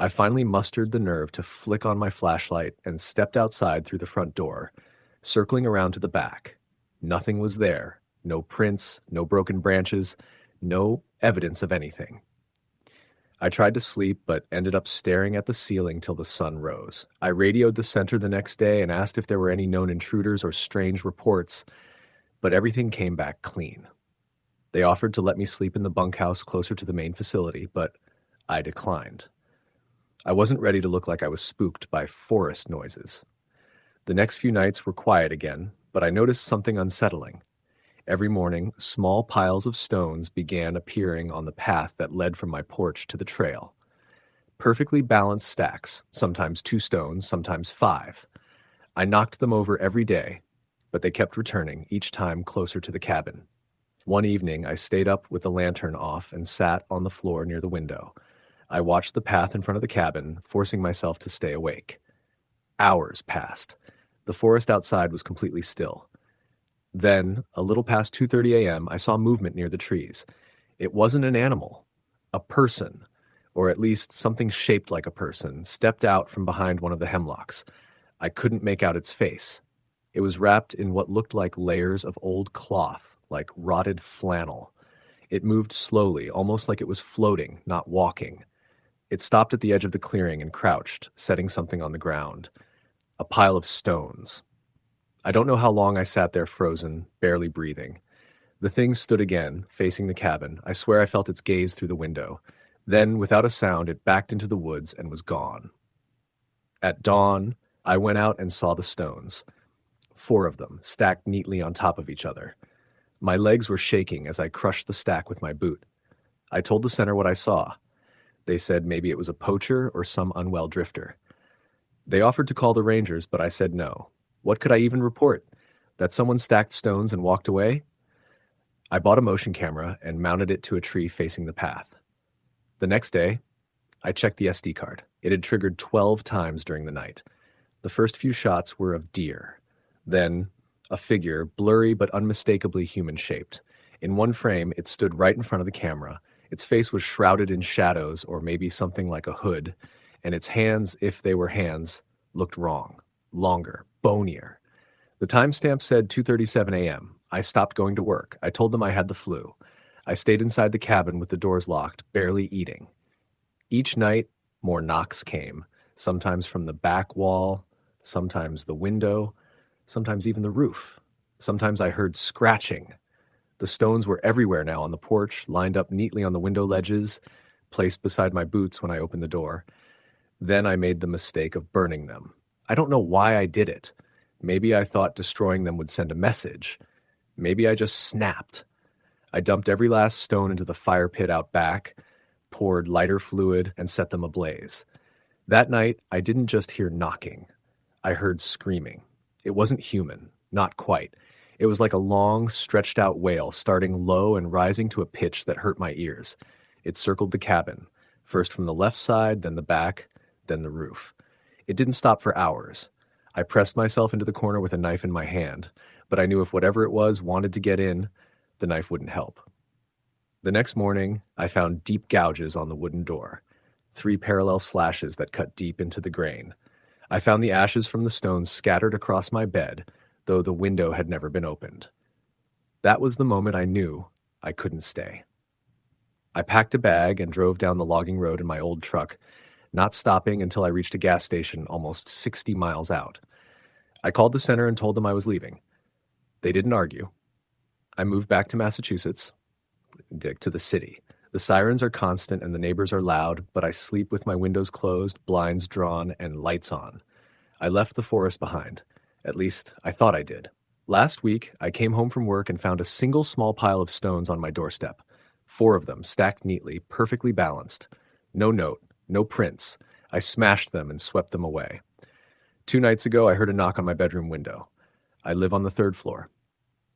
Speaker 1: I finally mustered the nerve to flick on my flashlight and stepped outside through the front door, circling around to the back. Nothing was there. No prints, no broken branches, no evidence of anything. I tried to sleep, but ended up staring at the ceiling till the sun rose. I radioed the center the next day and asked if there were any known intruders or strange reports, but everything came back clean. They offered to let me sleep in the bunkhouse closer to the main facility, but I declined. I wasn't ready to look like I was spooked by forest noises. The next few nights were quiet again, but I noticed something unsettling. Every morning, small piles of stones began appearing on the path that led from my porch to the trail. Perfectly balanced stacks, sometimes 2 stones, sometimes 5. I knocked them over every day, but they kept returning, each time closer to the cabin. One evening, I stayed up with the lantern off and sat on the floor near the window. I watched the path in front of the cabin, forcing myself to stay awake. Hours passed. The forest outside was completely still. Then, a little past 2:30 a.m., I saw movement near the trees. It wasn't an animal. A person, or at least something shaped like a person, stepped out from behind one of the hemlocks. I couldn't make out its face. It was wrapped in what looked like layers of old cloth, like rotted flannel. It moved slowly, almost like it was floating, not walking. It stopped at the edge of the clearing and crouched, setting something on the ground. A pile of stones. I don't know how long I sat there frozen, barely breathing. The thing stood again, facing the cabin. I swear I felt its gaze through the window. Then, without a sound, it backed into the woods and was gone. At dawn, I went out and saw the stones. 4 of them, stacked neatly on top of each other. My legs were shaking as I crushed the stack with my boot. I told the center what I saw. They said maybe it was a poacher or some unwell drifter. They offered to call the rangers, but I said no. What could I even report? That someone stacked stones and walked away? I bought a motion camera and mounted it to a tree facing the path. The next day, I checked the SD card. It had triggered 12 times during the night. The first few shots were of deer. Then, a figure, blurry but unmistakably human-shaped. In one frame, it stood right in front of the camera. Its face was shrouded in shadows or maybe something like a hood, and its hands, if they were hands, looked wrong. Longer, bonier. The timestamp said 2:37 a.m. I stopped going to work. I told them I had the flu. I stayed inside the cabin with the doors locked, barely eating. Each night, more knocks came, sometimes from the back wall, sometimes the window, sometimes even the roof. Sometimes I heard scratching. The stones were everywhere now on the porch, lined up neatly on the window ledges, placed beside my boots when I opened the door. Then I made the mistake of burning them. I don't know why I did it. Maybe I thought destroying them would send a message. Maybe I just snapped. I dumped every last stone into the fire pit out back, poured lighter fluid, and set them ablaze. That night, I didn't just hear knocking. I heard screaming. It wasn't human, not quite. It was like a long, stretched-out wail, starting low and rising to a pitch that hurt my ears. It circled the cabin, first from the left side, then the back, then the roof. It didn't stop for hours. I pressed myself into the corner with a knife in my hand, but I knew if whatever it was wanted to get in, the knife wouldn't help. The next morning, I found deep gouges on the wooden door, 3 parallel slashes that cut deep into the grain. I found the ashes from the stones scattered across my bed, though the window had never been opened. That was the moment I knew I couldn't stay. I packed a bag and drove down the logging road in my old truck, not stopping until I reached a gas station almost 60 miles out. I called the center and told them I was leaving. They didn't argue. I moved back to Massachusetts, to the city. The sirens are constant and the neighbors are loud, but I sleep with my windows closed, blinds drawn, and lights on. I left the forest behind. At least, I thought I did. Last week, I came home from work and found a single small pile of stones on my doorstep. 4 of them, stacked neatly, perfectly balanced. No note, no prints. I smashed them and swept them away. 2 nights ago, I heard a knock on my bedroom window. I live on the 3rd floor.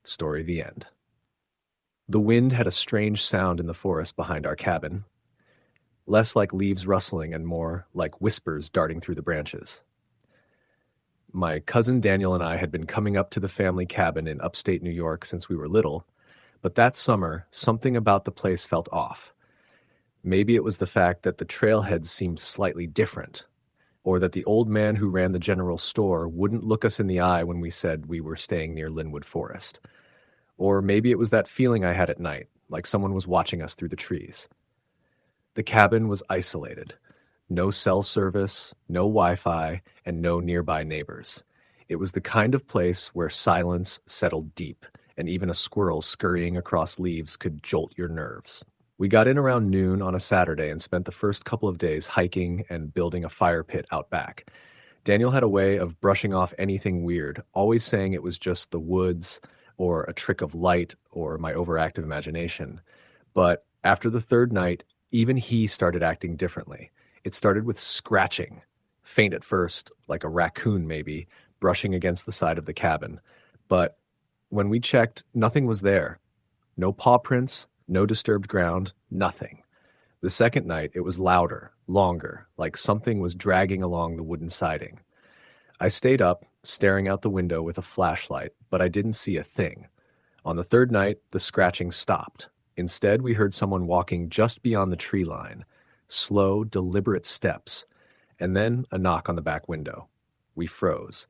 Speaker 1: Story the end. The wind had a strange sound in the forest behind our cabin, less like leaves rustling and more like whispers darting through the branches. My cousin Daniel and I had been coming up to the family cabin in upstate New York since we were little, but that summer, something about the place felt off. Maybe it was the fact that the trailheads seemed slightly different, or that the old man who ran the general store wouldn't look us in the eye when we said we were staying near Linwood Forest. Or maybe it was that feeling I had at night, like someone was watching us through the trees. The cabin was isolated. No cell service, no Wi-Fi, and no nearby neighbors. It was the kind of place where silence settled deep, and even a squirrel scurrying across leaves could jolt your nerves. We got in around noon on a Saturday and spent the first couple of days hiking and building a fire pit out back. Daniel had a way of brushing off anything weird, always saying it was just the woods or a trick of light or my overactive imagination. But after the 3rd night, even he started acting differently. It started with scratching, faint at first, like a raccoon maybe, brushing against the side of the cabin. But when we checked, nothing was there. No paw prints, no disturbed ground, nothing. The 2nd night, it was louder, longer, like something was dragging along the wooden siding. I stayed up, staring out the window with a flashlight, but I didn't see a thing. On the 3rd night, the scratching stopped. Instead, we heard someone walking just beyond the tree line, slow, deliberate steps, and then a knock on the back window. We froze.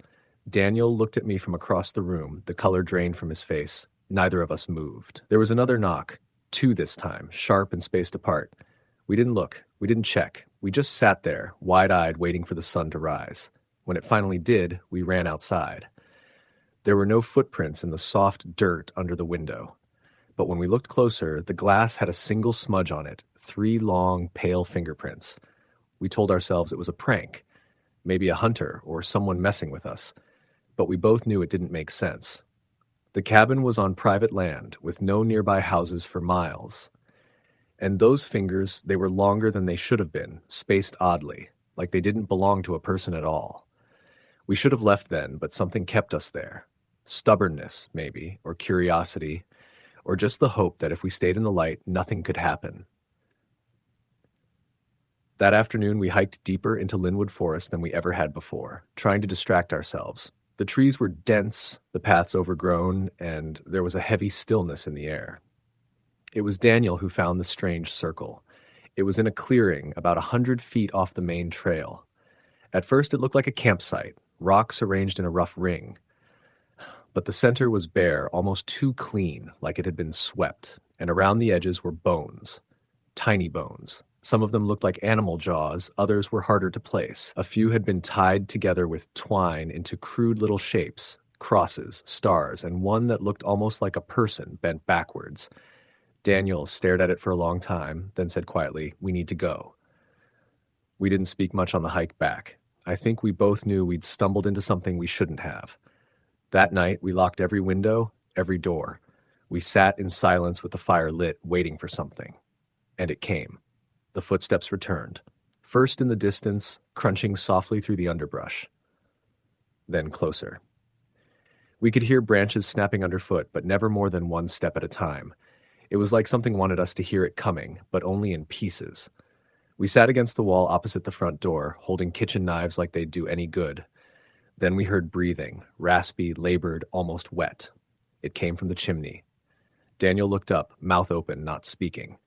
Speaker 1: Daniel looked at me from across the room, the color drained from his face. Neither of us moved. There was another knock, 2 this time, sharp and spaced apart. We didn't look. We didn't check. We just sat there, wide-eyed, waiting for the sun to rise. When it finally did, we ran outside. There were no footprints in the soft dirt under the window. But when we looked closer, the glass had a single smudge on it, 3 long, pale fingerprints. We told ourselves it was a prank, maybe a hunter or someone messing with us. But we both knew it didn't make sense. The cabin was on private land, with no nearby houses for miles. And those fingers, they were longer than they should have been, spaced oddly, like they didn't belong to a person at all. We should have left then, but something kept us there. Stubbornness, maybe, or curiosity, or just the hope that if we stayed in the light, nothing could happen. That afternoon, we hiked deeper into Linwood Forest than we ever had before, trying to distract ourselves. The trees were dense, the paths overgrown, and there was a heavy stillness in the air. It was Daniel who found the strange circle. It was in a clearing about 100 feet off the main trail. At first, it looked like a campsite, rocks arranged in a rough ring. But the center was bare, almost too clean, like it had been swept, and around the edges were bones. Tiny bones. Some of them looked like animal jaws, others were harder to place. A few had been tied together with twine into crude little shapes, crosses, stars, and one that looked almost like a person bent backwards. Daniel stared at it for a long time, then said quietly, "We need to go." We didn't speak much on the hike back. I think we both knew we'd stumbled into something we shouldn't have. That night, we locked every window, every door. We sat in silence with the fire lit, waiting for something. And it came. The footsteps returned. First in the distance, crunching softly through the underbrush. Then closer. We could hear branches snapping underfoot, but never more than 1 step at a time. It was like something wanted us to hear it coming, but only in pieces. We sat against the wall opposite the front door, holding kitchen knives like they'd do any good. Then we heard breathing, raspy, labored, almost wet. It came from the chimney. Daniel looked up, mouth open, not speaking.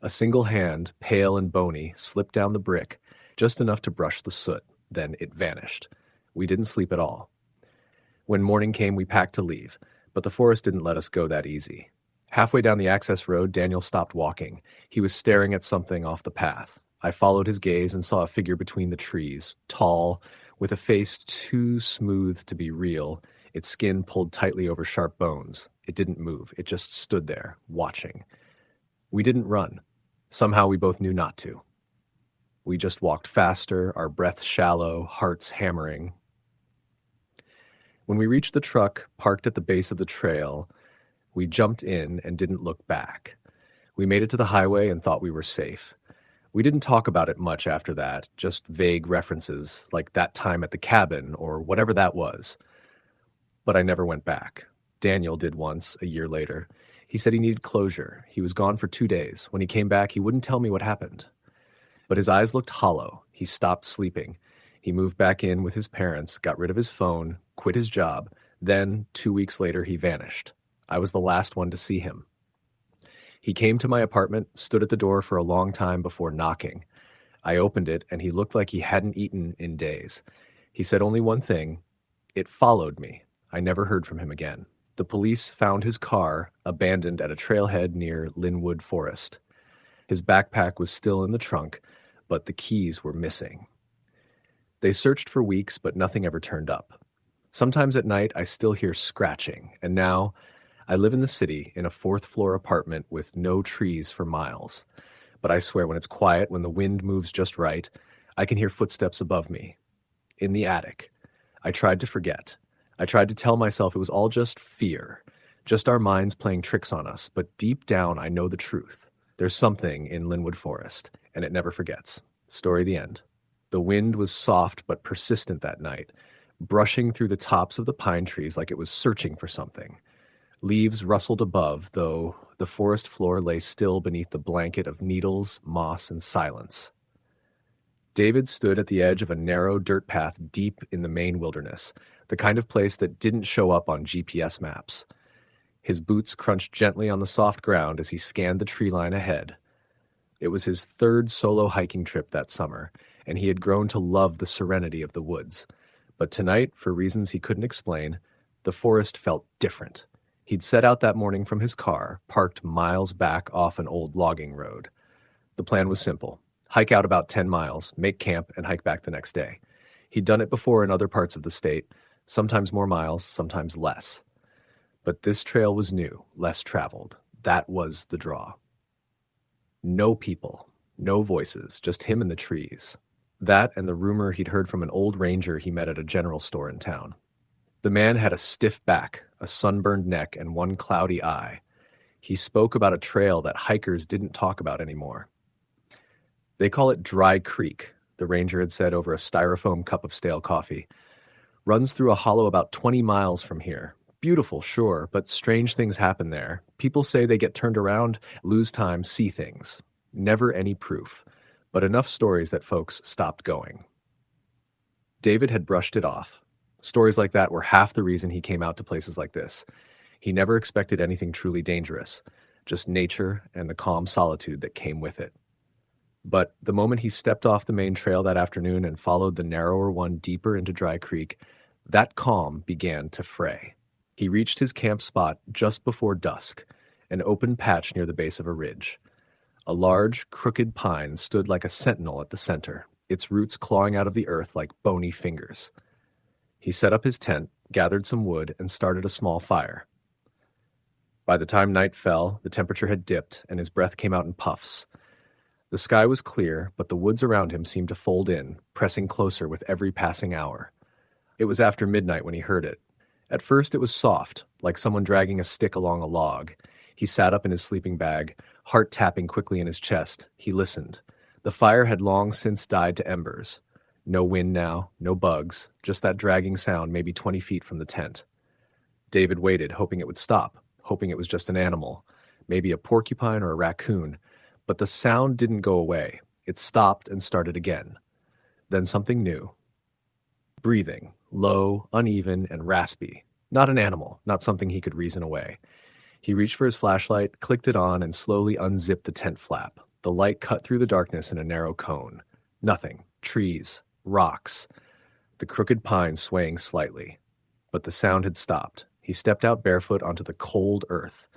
Speaker 1: A single hand, pale and bony, slipped down the brick, just enough to brush the soot. Then it vanished. We didn't sleep at all. When morning came, we packed to leave, but the forest didn't let us go that easy. Halfway down the access road, Daniel stopped walking. He was staring at something off the path. I followed his gaze and saw a figure between the trees, tall, with a face too smooth to be real, its skin pulled tightly over sharp bones. It didn't move. It just stood there, watching. We didn't run. Somehow we both knew not to. We just walked faster, our breath shallow, hearts hammering. When we reached the truck parked at the base of the trail, we jumped in and didn't look back. We made it to the highway and thought we were safe. We didn't talk about it much after that, just vague references, like that time at the cabin or whatever that was. But I never went back. Daniel did once, a year later. He said he needed closure. He was gone for 2 days. When he came back, he wouldn't tell me what happened. But his eyes looked hollow. He stopped sleeping. He moved back in with his parents, got rid of his phone, quit his job. Then, 2 weeks later, he vanished. I was the last one to see him. He came to my apartment, stood at the door for a long time before knocking. I opened it, and he looked like he hadn't eaten in days. He said only one thing. It followed me. I never heard from him again. The police found his car abandoned at a trailhead near Linwood Forest. His backpack was still in the trunk, but the keys were missing. They searched for weeks, but nothing ever turned up. Sometimes at night, I still hear scratching, and now I live in the city in a 4th-floor apartment with no trees for miles. But I swear when it's quiet, when the wind moves just right, I can hear footsteps above me. In the attic. I tried to forget. I tried to tell myself it was all just fear, just our minds playing tricks on us, but deep down I know the truth. There's something in Linwood Forest, and it never forgets. Story the end. The wind was soft but persistent that night, brushing through the tops of the pine trees like it was searching for something. Leaves rustled above, though the forest floor lay still beneath the blanket of needles, moss, and silence. David stood at the edge of a narrow dirt path deep in the Maine wilderness, the kind of place that didn't show up on GPS maps. His boots crunched gently on the soft ground as he scanned the tree line ahead. It was his 3rd solo hiking trip that summer, and he had grown to love the serenity of the woods. But tonight, for reasons he couldn't explain, the forest felt different. He'd set out that morning from his car, parked miles back off an old logging road. The plan was simple. Hike out about 10 miles, make camp, and hike back the next day. He'd done it before in other parts of the state, sometimes more miles, sometimes less. But this trail was new, less traveled. That was the draw. No people, no voices, just him and the trees. That and the rumor he'd heard from an old ranger he met at a general store in town. The man had a stiff back, a sunburned neck, and one cloudy eye. He spoke about a trail that hikers didn't talk about anymore. They call it Dry Creek, the ranger had said over a styrofoam cup of stale coffee. Runs through a hollow about 20 miles from here. Beautiful, sure, but strange things happen there. People say they get turned around, lose time, see things. Never any proof, but enough stories that folks stopped going. David had brushed it off. Stories like that were half the reason he came out to places like this. He never expected anything truly dangerous, just nature and the calm solitude that came with it. But the moment he stepped off the main trail that afternoon and followed the narrower one deeper into Dry Creek, that calm began to fray. He reached his camp spot just before dusk, an open patch near the base of a ridge. A large, crooked pine stood like a sentinel at the center, its roots clawing out of the earth like bony fingers. He set up his tent, gathered some wood, and started a small fire. By the time night fell, the temperature had dipped, and his breath came out in puffs. The sky was clear, but the woods around him seemed to fold in, pressing closer with every passing hour. It was after midnight when he heard it. At first it was soft, like someone dragging a stick along a log. He sat up in his sleeping bag, heart tapping quickly in his chest. He listened. The fire had long since died to embers. No wind now, no bugs, just that dragging sound maybe 20 feet from the tent. David waited, hoping it would stop, hoping it was just an animal, maybe a porcupine or a raccoon. But the sound didn't go away. It stopped and started again. Then something new. Breathing, low, uneven, and raspy. Not an animal, not something he could reason away. He reached for his flashlight, clicked it on, and slowly unzipped the tent flap. The light cut through the darkness in a narrow cone. Nothing. Trees. Rocks. The crooked pine swaying slightly. But the sound had stopped. He stepped out barefoot onto the cold earth.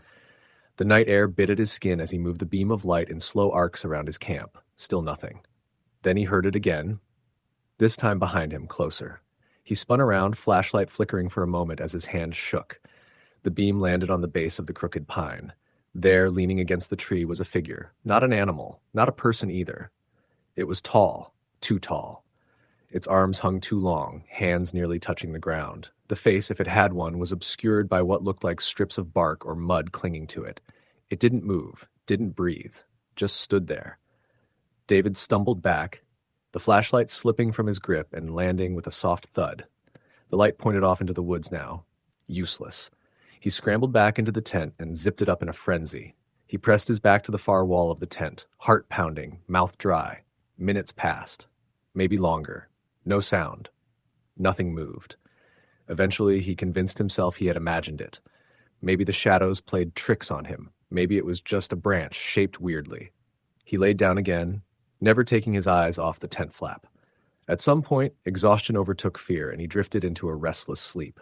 Speaker 1: The night air bit at his skin as he moved the beam of light in slow arcs around his camp. Still nothing. Then he heard it again, this time behind him, closer. He spun around, flashlight flickering for a moment as his hand shook. The beam landed on the base of the crooked pine. There, leaning against the tree, was a figure. Not an animal, not a person either. It was tall, too tall. Its arms hung too long, hands nearly touching the ground. The face, if it had one, was obscured by what looked like strips of bark or mud clinging to it. It didn't move, didn't breathe, just stood there. David stumbled back, the flashlight slipping from his grip and landing with a soft thud. The light pointed off into the woods now. Useless. He scrambled back into the tent and zipped it up in a frenzy. He pressed his back to the far wall of the tent, heart pounding, mouth dry. Minutes passed. Maybe longer. No sound. Nothing moved. Eventually, he convinced himself he had imagined it. Maybe the shadows played tricks on him. Maybe it was just a branch shaped weirdly. He laid down again, never taking his eyes off the tent flap. At some point, exhaustion overtook fear, and he drifted into a restless sleep.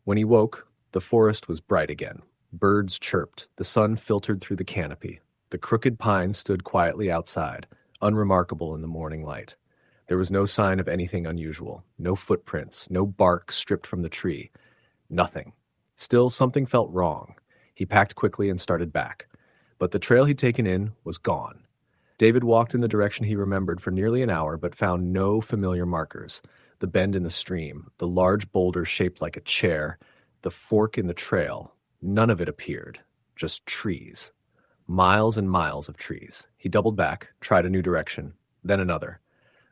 Speaker 1: When he woke, the forest was bright again. Birds chirped. The sun filtered through the canopy. The crooked pine stood quietly outside, unremarkable in the morning light. There was no sign of anything unusual. No footprints, no bark stripped from the tree. Nothing. Still, something felt wrong. He packed quickly and started back. But the trail he'd taken in was gone. David walked in the direction he remembered for nearly an hour, but found no familiar markers. The bend in the stream, the large boulder shaped like a chair, the fork in the trail, none of it appeared. Just trees. Miles and miles of trees. He doubled back, tried a new direction, then another.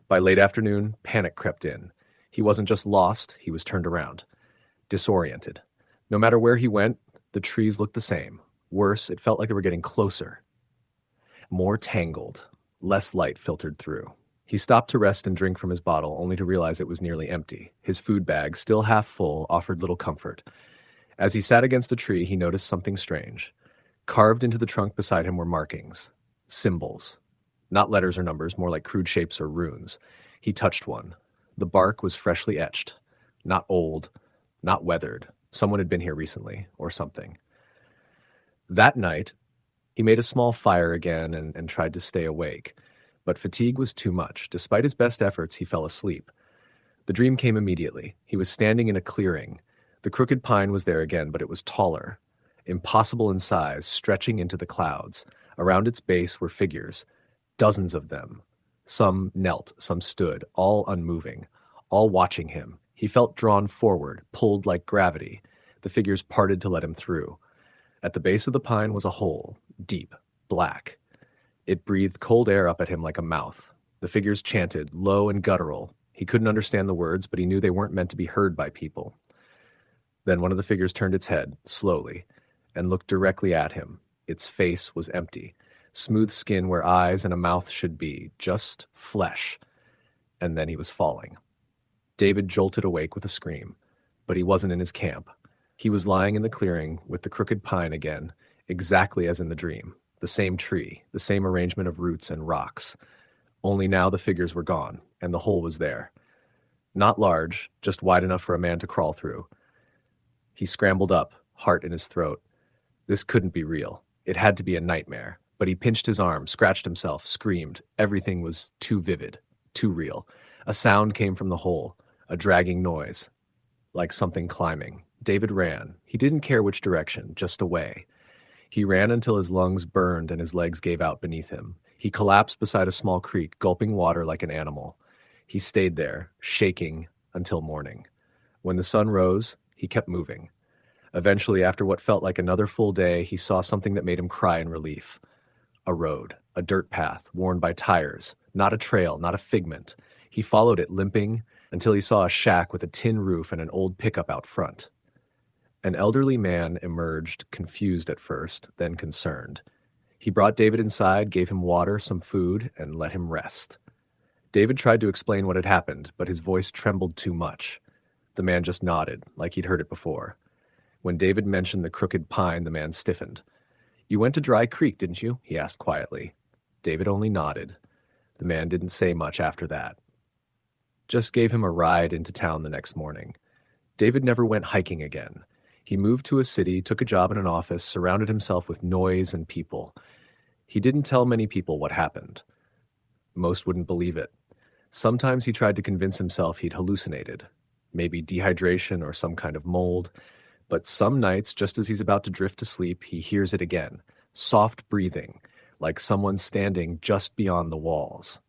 Speaker 1: By late afternoon, panic crept in. He wasn't just lost, he was turned around. Disoriented. No matter where he went, the trees looked the same. Worse, it felt like they were getting closer. More tangled. Less light filtered through. He stopped to rest and drink from his bottle, only to realize it was nearly empty. His food bag, still half full, offered little comfort. As he sat against a tree, he noticed something strange. Carved into the trunk beside him were markings. Symbols. Not letters or numbers, more like crude shapes or runes. He touched one. The bark was freshly etched. Not old. Not weathered. Someone had been here recently, or something. That night, he made a small fire again and tried to stay awake. But fatigue was too much. Despite his best efforts, he fell asleep. The dream came immediately. He was standing in a clearing. The crooked pine was there again, but it was taller. Impossible in size, stretching into the clouds. Around its base were figures. Dozens of them. Some knelt, some stood, all unmoving, all watching him. He felt drawn forward, pulled like gravity. The figures parted to let him through. At the base of the pine was a hole, deep, black. It breathed cold air up at him like a mouth. The figures chanted, low and guttural. He couldn't understand the words, but he knew they weren't meant to be heard by people. Then one of the figures turned its head, slowly, and looked directly at him. Its face was empty. Smooth skin where eyes and a mouth should be, just flesh. And then he was falling. David jolted awake with a scream, but he wasn't in his camp. He was lying in the clearing with the crooked pine again, exactly as in the dream. The same tree, the same arrangement of roots and rocks. Only now the figures were gone, and the hole was there. Not large, just wide enough for a man to crawl through. He scrambled up, heart in his throat. This couldn't be real. It had to be a nightmare. But he pinched his arm, scratched himself, screamed. Everything was too vivid, too real. A sound came from the hole, a dragging noise, like something climbing. David ran. He didn't care which direction, just away. He ran until his lungs burned and his legs gave out beneath him. He collapsed beside a small creek, gulping water like an animal. He stayed there, shaking, until morning. When the sun rose, he kept moving. Eventually, after what felt like another full day, he saw something that made him cry in relief. A road, a dirt path, worn by tires, not a trail, not a figment. He followed it, limping, until he saw a shack with a tin roof and an old pickup out front. An elderly man emerged, confused at first, then concerned. He brought David inside, gave him water, some food, and let him rest. David tried to explain what had happened, but his voice trembled too much. The man just nodded, like he'd heard it before. When David mentioned the crooked pine, the man stiffened. "You went to Dry Creek, didn't you?" he asked quietly. David only nodded. The man didn't say much after that. Just gave him a ride into town the next morning. David never went hiking again. He moved to a city, took a job in an office, surrounded himself with noise and people. He didn't tell many people what happened. Most wouldn't believe it. Sometimes he tried to convince himself he'd hallucinated, maybe dehydration or some kind of mold. But some nights, just as he's about to drift to sleep, he hears it again, soft breathing, like someone standing just beyond the walls.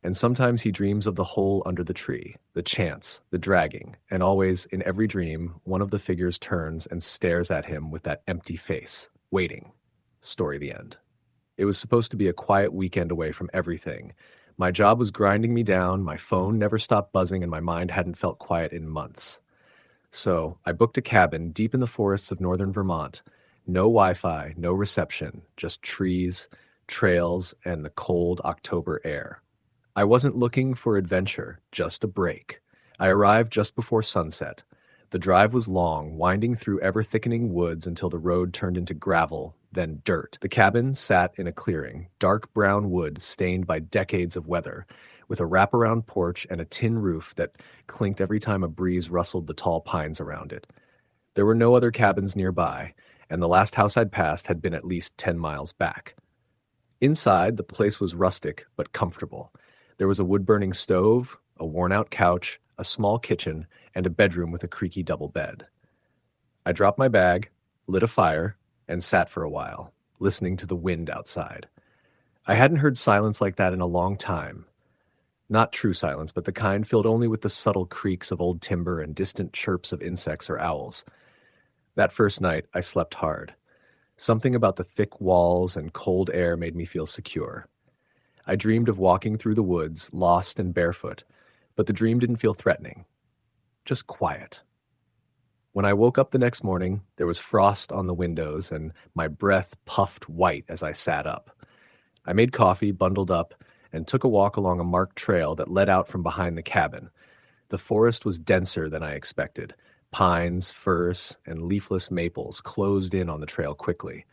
Speaker 1: And sometimes he dreams of the hole under the tree, the chance, the dragging, and always, in every dream, one of the figures turns and stares at him with that empty face, waiting. Story the end. It was supposed to be a quiet weekend away from everything. My job was grinding me down, my phone never stopped buzzing, and my mind hadn't felt quiet in months. So I booked a cabin deep in the forests of northern Vermont. No Wi-Fi, no reception, just trees, trails, and the cold October air. I wasn't looking for adventure, just a break. I arrived just before sunset. The drive was long, winding through ever-thickening woods until the road turned into gravel, then dirt. The cabin sat in a clearing, dark brown wood stained by decades of weather, with a wraparound porch and a tin roof that clinked every time a breeze rustled the tall pines around it. There were no other cabins nearby, and the last house I'd passed had been at least 10 miles back. Inside, the place was rustic but comfortable. There was a wood-burning stove, a worn-out couch, a small kitchen, and a bedroom with a creaky double bed. I dropped my bag, lit a fire, and sat for a while, listening to the wind outside. I hadn't heard silence like that in a long time. Not true silence, but the kind filled only with the subtle creaks of old timber and distant chirps of insects or owls. That first night, I slept hard. Something about the thick walls and cold air made me feel secure. I dreamed of walking through the woods, lost and barefoot, but the dream didn't feel threatening. Just quiet. When I woke up the next morning, there was frost on the windows, and my breath puffed white as I sat up. I made coffee, bundled up, and took a walk along a marked trail that led out from behind the cabin. The forest was denser than I expected. Pines, firs, and leafless maples closed in on the trail quickly.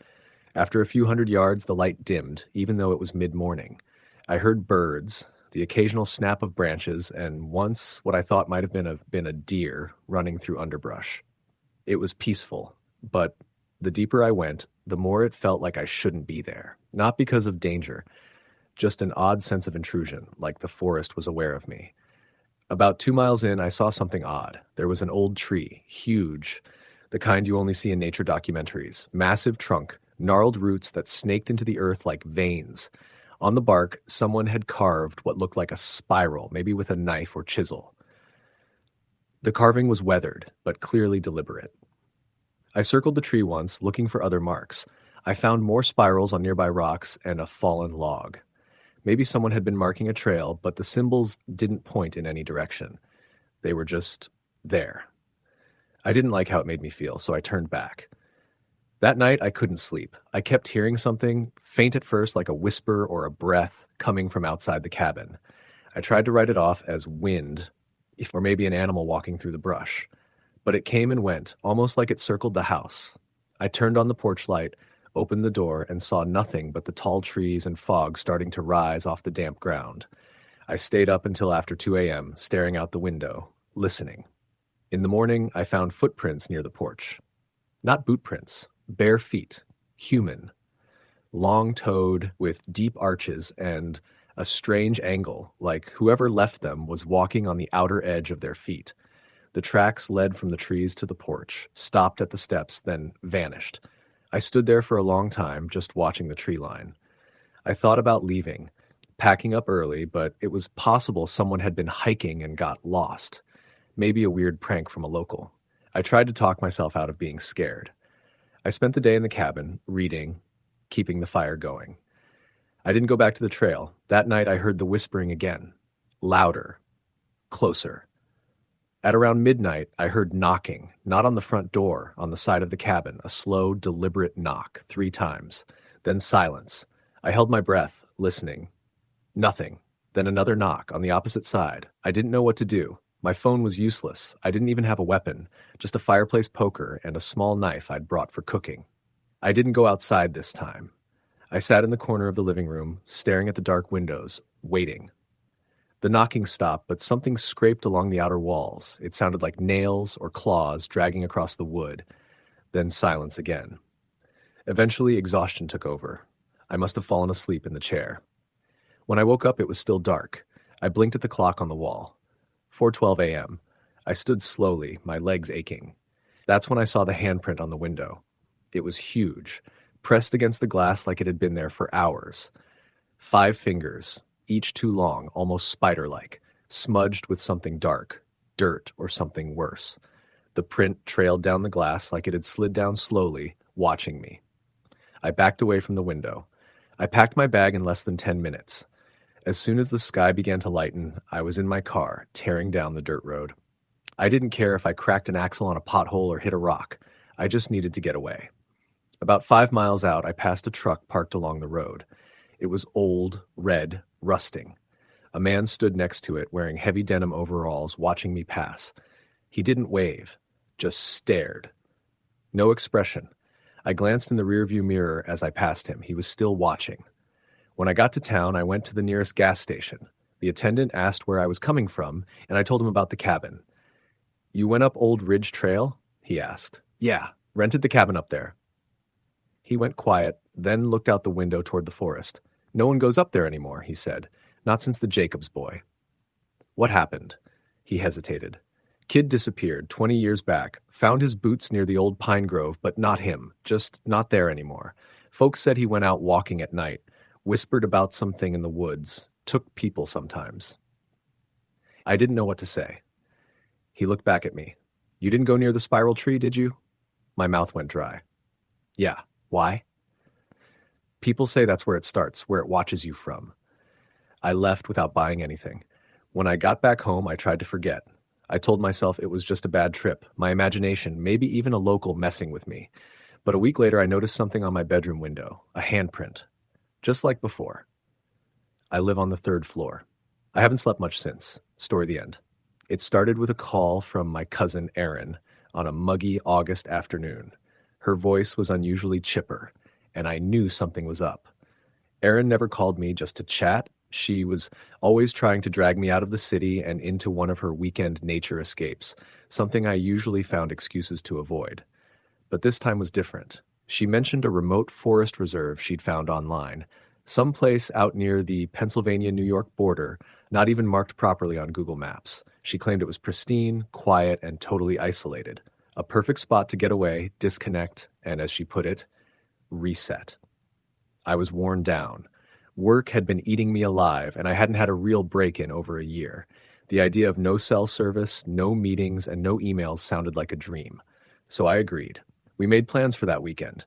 Speaker 1: After a few hundred yards, the light dimmed, even though it was mid-morning. I heard birds, the occasional snap of branches, and once what I thought might have been a deer running through underbrush. It was peaceful, but the deeper I went, the more it felt like I shouldn't be there. Not because of danger, just an odd sense of intrusion, like the forest was aware of me. About 2 miles in, I saw something odd. There was an old tree, huge, the kind you only see in nature documentaries. Massive trunk, gnarled roots that snaked into the earth like veins. On the bark, someone had carved what looked like a spiral, maybe with a knife or chisel. The carving was weathered, but clearly deliberate. I circled the tree once, looking for other marks. I found more spirals on nearby rocks and a fallen log. Maybe someone had been marking a trail, but the symbols didn't point in any direction. They were just there. I didn't like how it made me feel, so I turned back. That night, I couldn't sleep. I kept hearing something, faint at first like a whisper or a breath, coming from outside the cabin. I tried to write it off as wind, or maybe an animal walking through the brush. But it came and went, almost like it circled the house. I turned on the porch light, opened the door, and saw nothing but the tall trees and fog starting to rise off the damp ground. I stayed up until after 2 a.m., staring out the window, listening. In the morning, I found footprints near the porch. Not boot prints. Bare feet, human, long-toed with deep arches and a strange angle, like whoever left them was walking on the outer edge of their feet. The tracks led from the trees to the porch, stopped at the steps, then vanished. I stood there for a long time, just watching the tree line. I thought about leaving, packing up early, but it was possible someone had been hiking and got lost. Maybe a weird prank from a local. I tried to talk myself out of being scared. I spent the day in the cabin, reading, keeping the fire going. I didn't go back to the trail. That night I heard the whispering again. Louder. Closer. At around midnight, I heard knocking, not on the front door, on the side of the cabin, a slow, deliberate knock, 3 times. Then silence. I held my breath, listening. Nothing. Then another knock on the opposite side. I didn't know what to do. My phone was useless. I didn't even have a weapon, just a fireplace poker and a small knife I'd brought for cooking. I didn't go outside this time. I sat in the corner of the living room, staring at the dark windows, waiting. The knocking stopped, but something scraped along the outer walls. It sounded like nails or claws dragging across the wood. Then silence again. Eventually, exhaustion took over. I must have fallen asleep in the chair. When I woke up, it was still dark. I blinked at the clock on the wall. 4:12 a.m. I stood slowly, my legs aching. That's when I saw the handprint on the window. It was huge, pressed against the glass like it had been there for hours. 5 fingers, each too long, almost spider-like, smudged with something dark, dirt or something worse. The print trailed down the glass like it had slid down slowly, watching me. I backed away from the window. I packed my bag in less than 10 minutes. As soon as the sky began to lighten, I was in my car, tearing down the dirt road. I didn't care if I cracked an axle on a pothole or hit a rock. I just needed to get away. About 5 miles out, I passed a truck parked along the road. It was old, red, rusting. A man stood next to it, wearing heavy denim overalls, watching me pass. He didn't wave, just stared. No expression. I glanced in the rearview mirror as I passed him. He was still watching. When I got to town, I went to the nearest gas station. The attendant asked where I was coming from, and I told him about the cabin. "You went up Old Ridge Trail?" he asked. "Yeah, rented the cabin up there." He went quiet, then looked out the window toward the forest. "No one goes up there anymore," he said. "Not since the Jacobs boy." "What happened?" He hesitated. "Kid disappeared 20 years back. Found his boots near the old pine grove, but not him. Just not there anymore. Folks said he went out walking at night. Whispered about something in the woods. Took people sometimes." I didn't know what to say. He looked back at me. "You didn't go near the spiral tree, did you?" My mouth went dry. "Yeah. Why?" "People say that's where it starts, where it watches you from." I left without buying anything. When I got back home, I tried to forget. I told myself it was just a bad trip, my imagination, maybe even a local messing with me. But a week later, I noticed something on my bedroom window, a handprint. Just like before. I live on the 3rd floor. I haven't slept much since. Story the end. It started with a call from my cousin Erin on a muggy August afternoon. Her voice was unusually chipper, and I knew something was up. Erin never called me just to chat. She was always trying to drag me out of the city and into one of her weekend nature escapes, something I usually found excuses to avoid. But this time was different. She mentioned a remote forest reserve she'd found online, someplace out near the Pennsylvania-New York border, not even marked properly on Google Maps. She claimed it was pristine, quiet, and totally isolated. A perfect spot to get away, disconnect, and, as she put it, reset. I was worn down. Work had been eating me alive, and I hadn't had a real break in over a year. The idea of no cell service, no meetings, and no emails sounded like a dream. So I agreed. We made plans for that weekend.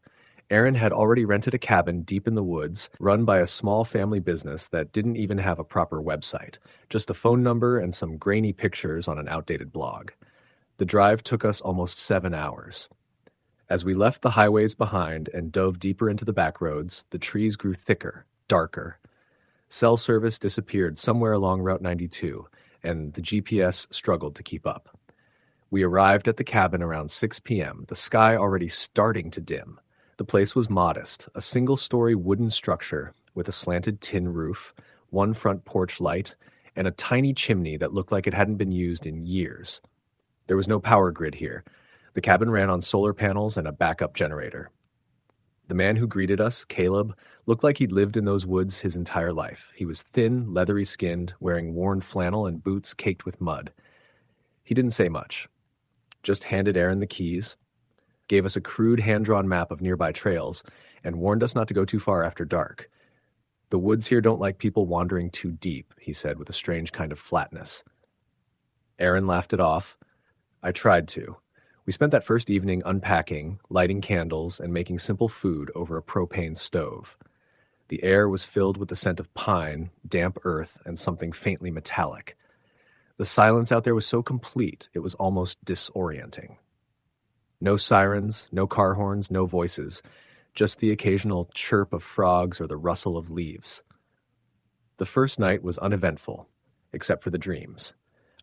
Speaker 1: Erin had already rented a cabin deep in the woods, run by a small family business that didn't even have a proper website, just a phone number and some grainy pictures on an outdated blog. The drive took us almost 7 hours. As we left the highways behind and dove deeper into the back roads, the trees grew thicker, darker. Cell service disappeared somewhere along Route 92, and the GPS struggled to keep up. We arrived at the cabin around 6 p.m., the sky already starting to dim. The place was modest, a single-story wooden structure with a slanted tin roof, one front porch light, and a tiny chimney that looked like it hadn't been used in years. There was no power grid here. The cabin ran on solar panels and a backup generator. The man who greeted us, Caleb, looked like he'd lived in those woods his entire life. He was thin, leathery-skinned, wearing worn flannel and boots caked with mud. He didn't say much. Just handed Erin the keys, gave us a crude hand-drawn map of nearby trails, and warned us not to go too far after dark. "The woods here don't like people wandering too deep," he said with a strange kind of flatness. Erin laughed it off. I tried to. We spent that first evening unpacking, lighting candles, and making simple food over a propane stove. The air was filled with the scent of pine, damp earth, and something faintly metallic. The silence out there was so complete, it was almost disorienting. No sirens, no car horns, no voices. just the occasional chirp of frogs or the rustle of leaves. The first night was uneventful, except for the dreams.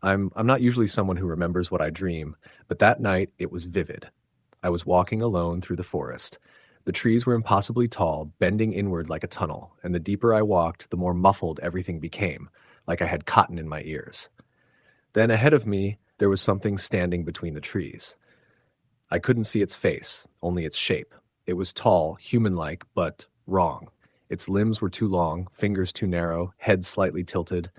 Speaker 1: I'm not usually someone who remembers what I dream, but that night it was vivid. I was walking alone through the forest. The trees were impossibly tall, bending inward like a tunnel, and the deeper I walked, the more muffled everything became, like I had cotton in my ears. Then ahead of me, there was something standing between the trees. I couldn't see its face, only its shape. It was tall, human-like, but wrong. Its limbs were too long, fingers too narrow, head slightly tilted.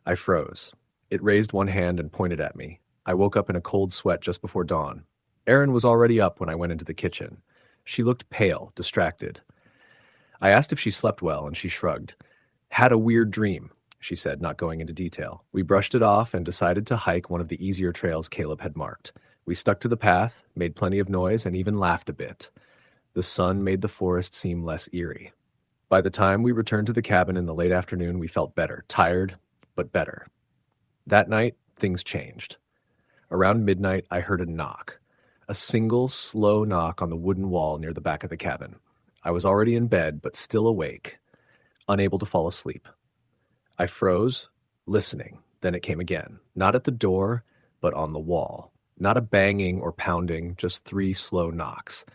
Speaker 1: I froze. It raised one hand and pointed at me. I woke up in a cold sweat just before dawn. Erin was already up when I went into the kitchen. She looked pale, distracted. I asked if she slept well, and she shrugged. Had a weird dream, she said, not going into detail. We brushed it off and decided to hike one of the easier trails Caleb had marked. We stuck to the path, made plenty of noise, and even laughed a bit. The sun made the forest seem less eerie. By the time we returned to the cabin in the late afternoon, we felt better, tired, but better. That night, things changed. Around midnight, I heard a knock. A single, slow knock on the wooden wall near the back of the cabin. I was already in bed, but still awake, unable to fall asleep. I froze, listening. Then it came again. Not at the door, but on the wall. Not a banging or pounding, just 3 slow knocks.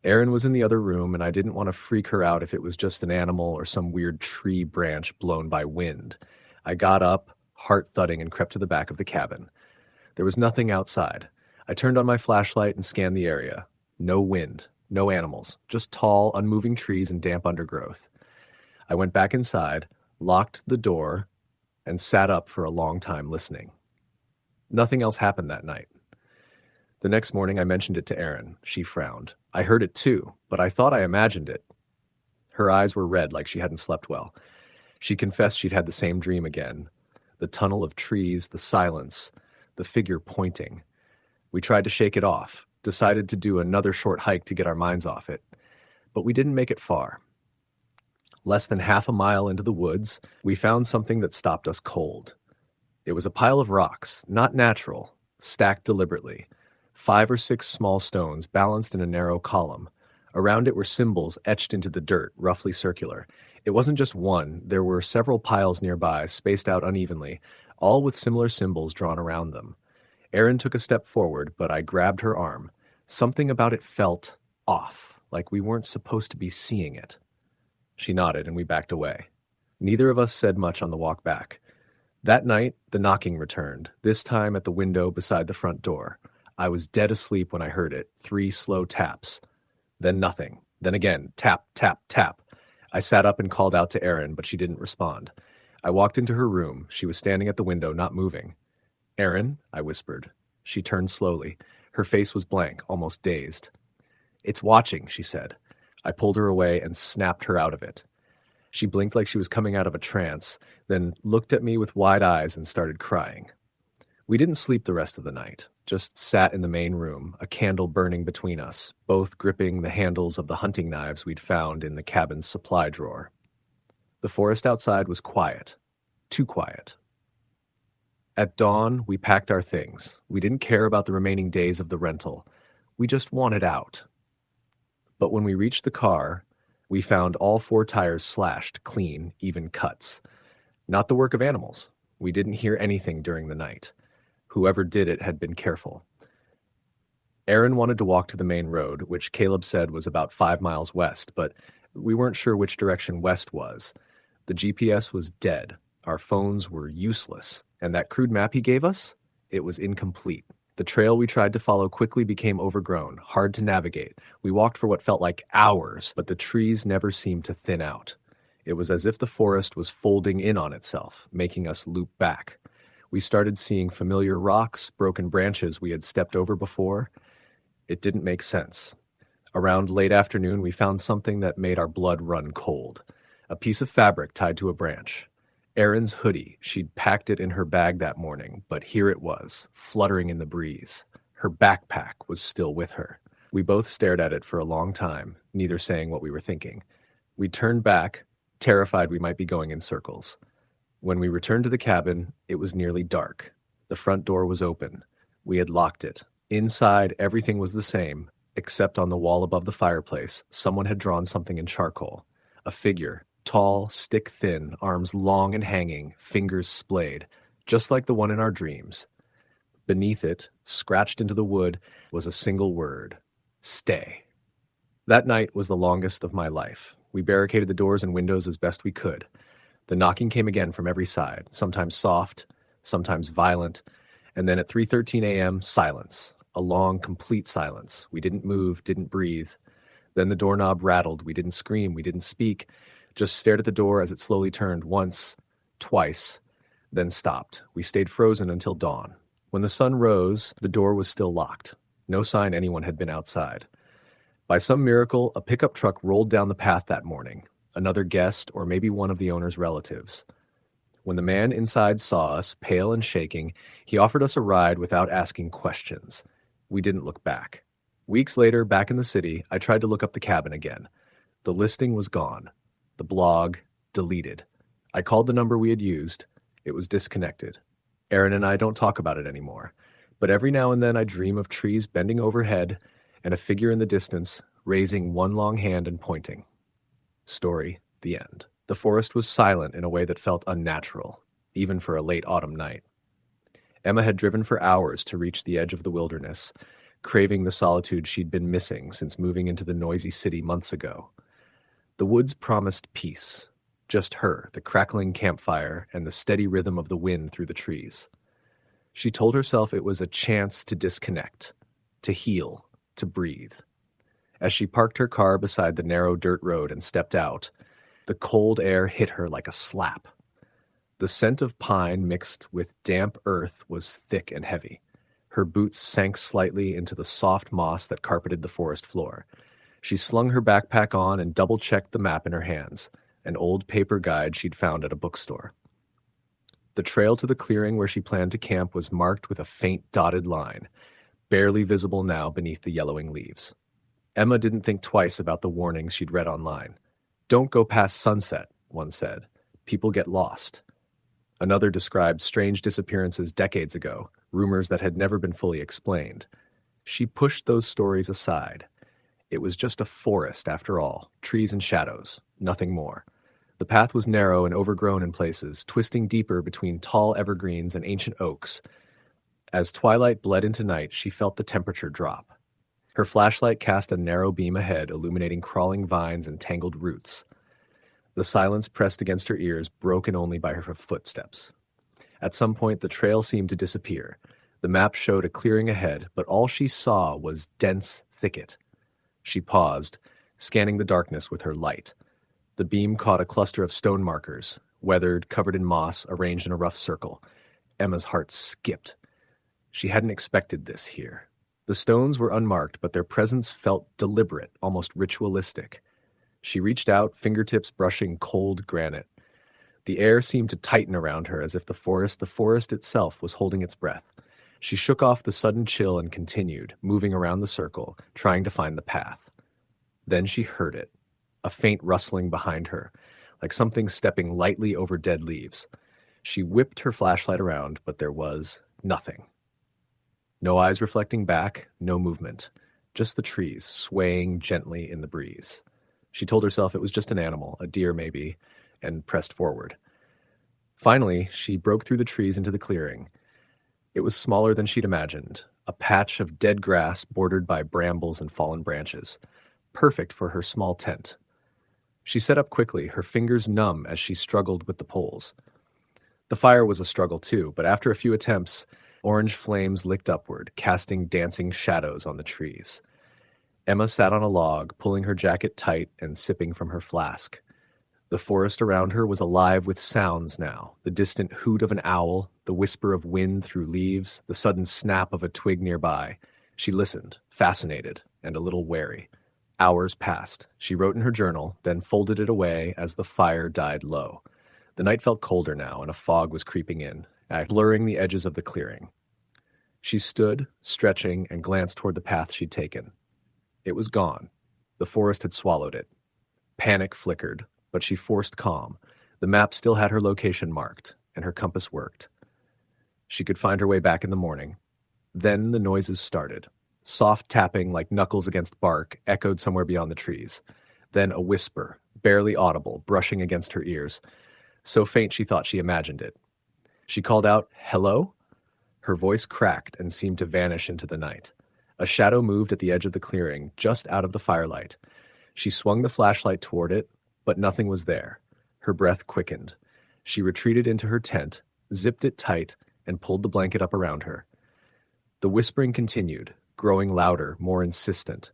Speaker 1: Erin was in the other room, and I didn't want to freak her out if it was just an animal or some weird tree branch blown by wind. I got up, heart thudding, and crept to the back of the cabin. There was nothing outside. I turned on my flashlight and scanned the area. No wind, no animals, just tall, unmoving trees and damp undergrowth. I went back inside, locked the door, and sat up for a long time listening. Nothing else happened that night. The next morning I mentioned it to Erin. She frowned. I heard it too, but I thought I imagined it. Her eyes were red like she hadn't slept well. She confessed she'd had the same dream again. The tunnel of trees, the silence, the figure pointing. We tried to shake it off, decided to do another short hike to get our minds off it. But we didn't make it far. Less than half a mile into the woods, we found something that stopped us cold. It was a pile of rocks, not natural, stacked deliberately. 5 or 6 small stones balanced in a narrow column. Around it were symbols etched into the dirt, roughly circular. It wasn't just one, there were several piles nearby, spaced out unevenly, all with similar symbols drawn around them. Erin took a step forward, but I grabbed her arm. Something about it felt off, like we weren't supposed to be seeing it. She nodded, and we backed away. Neither of us said much on the walk back. That night, the knocking returned, this time at the window beside the front door. I was dead asleep when I heard it, 3 slow taps. Then nothing. Then again, tap, tap, tap. I sat up and called out to Erin, but she didn't respond. I walked into her room. She was standing at the window, not moving. "Erin," I whispered. She turned slowly. Her face was blank, almost dazed. "It's watching," she said. I pulled her away and snapped her out of it. She blinked like she was coming out of a trance, then looked at me with wide eyes and started crying. We didn't sleep the rest of the night, just sat in the main room, a candle burning between us, both gripping the handles of the hunting knives we'd found in the cabin's supply drawer. The forest outside was quiet, too quiet. At dawn, we packed our things. We didn't care about the remaining days of the rental. We just wanted out. But when we reached the car, we found all 4 tires slashed, clean, even cuts. Not the work of animals. We didn't hear anything during the night. Whoever did it had been careful. Erin wanted to walk to the main road, which Caleb said was about 5 miles west, but we weren't sure which direction west was. The GPS was dead. Our phones were useless. And that crude map he gave us? It was incomplete. The trail we tried to follow quickly became overgrown, hard to navigate. We walked for what felt like hours, but the trees never seemed to thin out. It was as if the forest was folding in on itself, making us loop back. We started seeing familiar rocks, broken branches we had stepped over before. It didn't make sense. Around late afternoon, we found something that made our blood run cold. A piece of fabric tied to a branch. Erin's hoodie. She'd packed it in her bag that morning, but here it was, fluttering in the breeze. Her backpack was still with her. We both stared at it for a long time, neither saying what we were thinking. We turned back, terrified we might be going in circles. When we returned to the cabin, it was nearly dark. The front door was open. We had locked it. Inside, everything was the same, except on the wall above the fireplace, someone had drawn something in charcoal. A figure, tall, stick-thin, arms long and hanging, fingers splayed, just like the one in our dreams. Beneath it, scratched into the wood, was a single word: stay. That night was the longest of my life. We barricaded the doors and windows as best we could. The knocking came again from every side, sometimes soft, sometimes violent, and then at 3:13 a.m., silence. A long, complete silence. We didn't move, didn't breathe. Then the doorknob rattled. We didn't scream, we didn't speak, just stared at the door as it slowly turned once, twice, then stopped. We stayed frozen until dawn. When the sun rose, the door was still locked. No sign anyone had been outside. By some miracle, a pickup truck rolled down the path that morning. Another guest, or maybe one of the owner's relatives. When the man inside saw us, pale and shaking, he offered us a ride without asking questions. We didn't look back. Weeks later, back in the city, I tried to look up the cabin again. The listing was gone. The blog, deleted. I called the number we had used. It was disconnected. Erin and I don't talk about it anymore. But every now and then I dream of trees bending overhead and a figure in the distance, raising one long hand and pointing. Story, the end. The forest was silent in a way that felt unnatural, even for a late autumn night. Emma had driven for hours to reach the edge of the wilderness, craving the solitude she'd been missing since moving into the noisy city months ago. The woods promised peace, just her, the crackling campfire, and the steady rhythm of the wind through the trees. She told herself it was a chance to disconnect, to heal, to breathe. As she parked her car beside the narrow dirt road and stepped out, the cold air hit her like a slap. The scent of pine mixed with damp earth was thick and heavy. Her boots sank slightly into the soft moss that carpeted the forest floor. She slung her backpack on and double-checked the map in her hands, an old paper guide she'd found at a bookstore. The trail to the clearing where she planned to camp was marked with a faint dotted line, barely visible now beneath the yellowing leaves. Emma didn't think twice about the warnings she'd read online. "Don't go past sunset," one said. "People get lost." Another described strange disappearances decades ago, rumors that had never been fully explained. She pushed those stories aside. It was just a forest, after all, trees and shadows, nothing more. The path was narrow and overgrown in places, twisting deeper between tall evergreens and ancient oaks. As twilight bled into night, she felt the temperature drop. Her flashlight cast a narrow beam ahead, illuminating crawling vines and tangled roots. The silence pressed against her ears, broken only by her footsteps. At some point, the trail seemed to disappear. The map showed a clearing ahead, but all she saw was dense thicket. She paused, scanning the darkness with her light. The beam caught a cluster of stone markers, weathered, covered in moss, arranged in a rough circle. Emma's heart skipped. She hadn't expected this here. The stones were unmarked, but their presence felt deliberate, almost ritualistic. She reached out, fingertips brushing cold granite. The air seemed to tighten around her as if the forest itself, was holding its breath. She shook off the sudden chill and continued, moving around the circle, trying to find the path. Then she heard it, a faint rustling behind her, like something stepping lightly over dead leaves. She whipped her flashlight around, but there was nothing. No eyes reflecting back, no movement, just the trees swaying gently in the breeze. She told herself it was just an animal, a deer maybe, and pressed forward. Finally, she broke through the trees into the clearing. It was smaller than she'd imagined, a patch of dead grass bordered by brambles and fallen branches, perfect for her small tent. She set up quickly, her fingers numb as she struggled with the poles. The fire was a struggle too, but after a few attempts, orange flames licked upward, casting dancing shadows on the trees. Emma sat on a log, pulling her jacket tight and sipping from her flask. The forest around her was alive with sounds now, the distant hoot of an owl, the whisper of wind through leaves, the sudden snap of a twig nearby. She listened, fascinated and a little wary. Hours passed. She wrote in her journal, then folded it away as the fire died low. The night felt colder now, and a fog was creeping in, blurring the edges of the clearing. She stood, stretching, and glanced toward the path she'd taken. It was gone. The forest had swallowed it. Panic flickered, but she forced calm. The map still had her location marked, and her compass worked. She could find her way back in the morning. Then the noises started. Soft tapping like knuckles against bark echoed somewhere beyond the trees. Then a whisper, barely audible, brushing against her ears, so faint she thought she imagined it. She called out, "Hello?" Her voice cracked and seemed to vanish into the night. A shadow moved at the edge of the clearing, just out of the firelight. She swung the flashlight toward it, but nothing was there. Her breath quickened. She retreated into her tent, zipped it tight, and pulled the blanket up around her. The whispering continued, growing louder, more insistent.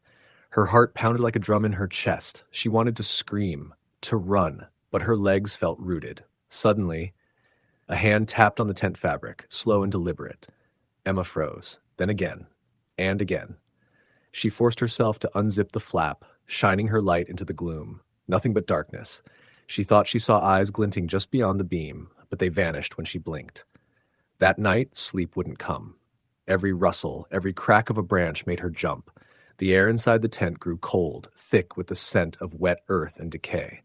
Speaker 1: Her heart pounded like a drum in her chest. She wanted to scream, to run, but her legs felt rooted. Suddenly, a hand tapped on the tent fabric, slow and deliberate. Emma froze, then again, and again. She forced herself to unzip the flap, shining her light into the gloom. Nothing but darkness. She thought she saw eyes glinting just beyond the beam, but they vanished when she blinked. That night, sleep wouldn't come. Every rustle, every crack of a branch made her jump. The air inside the tent grew cold, thick with the scent of wet earth and decay.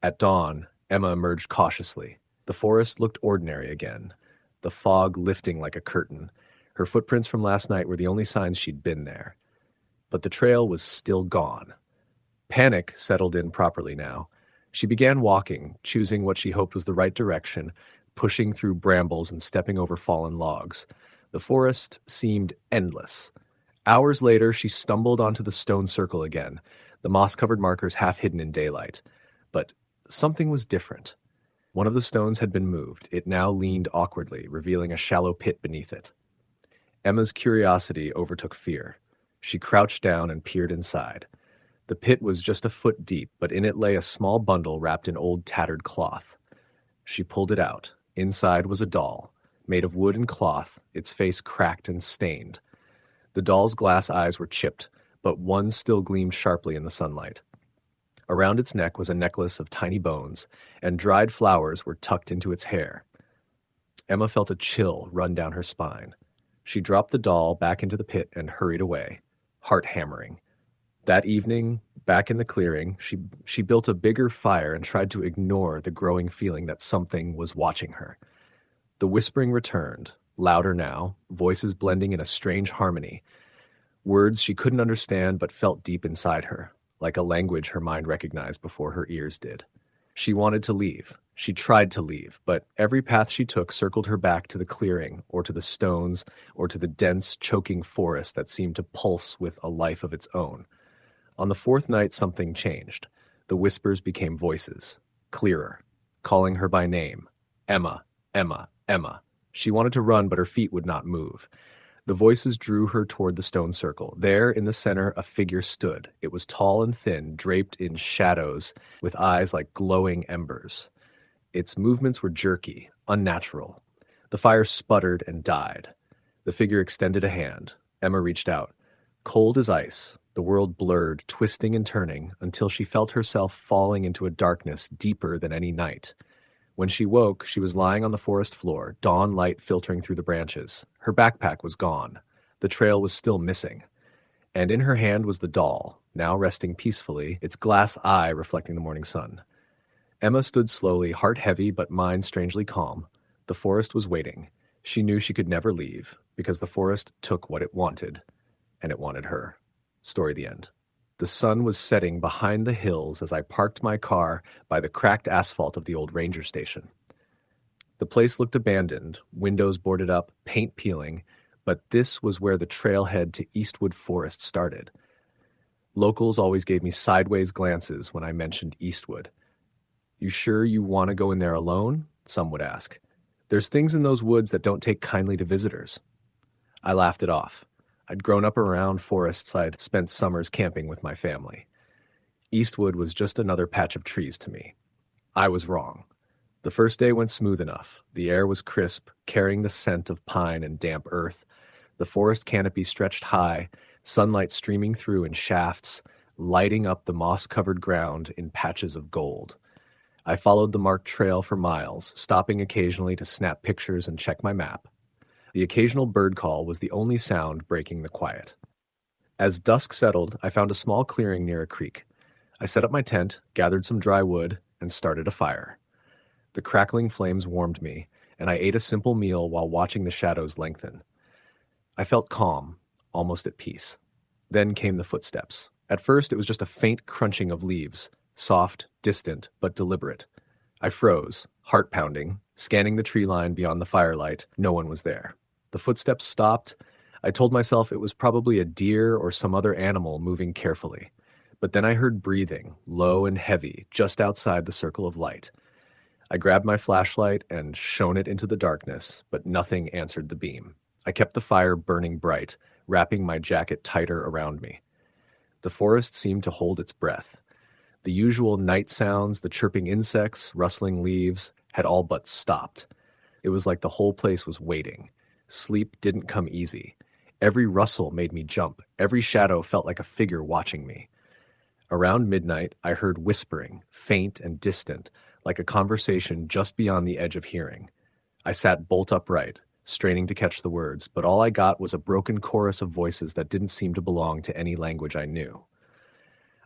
Speaker 1: At dawn, Emma emerged cautiously. The forest looked ordinary again, the fog lifting like a curtain. Her footprints from last night were the only signs she'd been there. But the trail was still gone. Panic settled in properly now. She began walking, choosing what she hoped was the right direction, pushing through brambles and stepping over fallen logs. The forest seemed endless. Hours later, she stumbled onto the stone circle again, the moss-covered markers half hidden in daylight. But something was different. One of the stones had been moved. It now leaned awkwardly, revealing a shallow pit beneath it. Emma's curiosity overtook fear. She crouched down and peered inside. The pit was just a foot deep, but in it lay a small bundle wrapped in old tattered cloth. She pulled it out. Inside was a doll, made of wood and cloth, its face cracked and stained. The doll's glass eyes were chipped, but one still gleamed sharply in the sunlight. Around its neck was a necklace of tiny bones, and dried flowers were tucked into its hair. Emma felt a chill run down her spine. She dropped the doll back into the pit and hurried away, heart hammering. That evening, back in the clearing, she built a bigger fire and tried to ignore the growing feeling that something was watching her. The whispering returned, louder now, voices blending in a strange harmony. Words she couldn't understand but felt deep inside her, like a language her mind recognized before her ears did. She wanted to leave. She tried to leave, but every path she took circled her back to the clearing, or to the stones, or to the dense, choking forest that seemed to pulse with a life of its own. On the fourth night, something changed. The whispers became voices, clearer, calling her by name. Emma, Emma, Emma. She wanted to run, but her feet would not move. The voices drew her toward the stone circle. There, in the center, a figure stood. It was tall and thin, draped in shadows, with eyes like glowing embers. Its movements were jerky, unnatural. The fire sputtered and died. The figure extended a hand. Emma reached out. Cold as ice, the world blurred, twisting and turning, until she felt herself falling into a darkness deeper than any night. When she woke, she was lying on the forest floor, dawn light filtering through the branches. Her backpack was gone. The trail was still missing. And in her hand was the doll, now resting peacefully, its glass eye reflecting the morning sun. Emma stood slowly, heart heavy but mind strangely calm. The forest was waiting. She knew she could never leave, because the forest took what it wanted, and it wanted her. Story the end. The sun was setting behind the hills as I parked my car by the cracked asphalt of the old ranger station. The place looked abandoned, windows boarded up, paint peeling, but this was where the trailhead to Eastwood Forest started. Locals always gave me sideways glances when I mentioned Eastwood. "You sure you want to go in there alone?" some would ask. "There's things in those woods that don't take kindly to visitors." I laughed it off. I'd grown up around forests. I'd spent summers camping with my family. Eastwood was just another patch of trees to me. I was wrong. The first day went smooth enough. The air was crisp, carrying the scent of pine and damp earth. The forest canopy stretched high, sunlight streaming through in shafts, lighting up the moss-covered ground in patches of gold. I followed the marked trail for miles, stopping occasionally to snap pictures and check my map. The occasional bird call was the only sound breaking the quiet. As dusk settled, I found a small clearing near a creek. I set up my tent, gathered some dry wood, and started a fire. The crackling flames warmed me, and I ate a simple meal while watching the shadows lengthen. I felt calm, almost at peace. Then came the footsteps. At first, it was just a faint crunching of leaves, soft, distant, but deliberate. I froze, heart pounding, scanning the tree line beyond the firelight. No one was there. The footsteps stopped. I told myself it was probably a deer or some other animal moving carefully. But then I heard breathing, low and heavy, just outside the circle of light. I grabbed my flashlight and shone it into the darkness, but nothing answered the beam. I kept the fire burning bright, wrapping my jacket tighter around me. The forest seemed to hold its breath. The usual night sounds, the chirping insects, rustling leaves, had all but stopped. It was like the whole place was waiting. Sleep didn't come easy. Every rustle made me jump. Every shadow felt like a figure watching me. Around midnight, I heard whispering, faint and distant, like a conversation just beyond the edge of hearing. I sat bolt upright, straining to catch the words, but all I got was a broken chorus of voices that didn't seem to belong to any language I knew.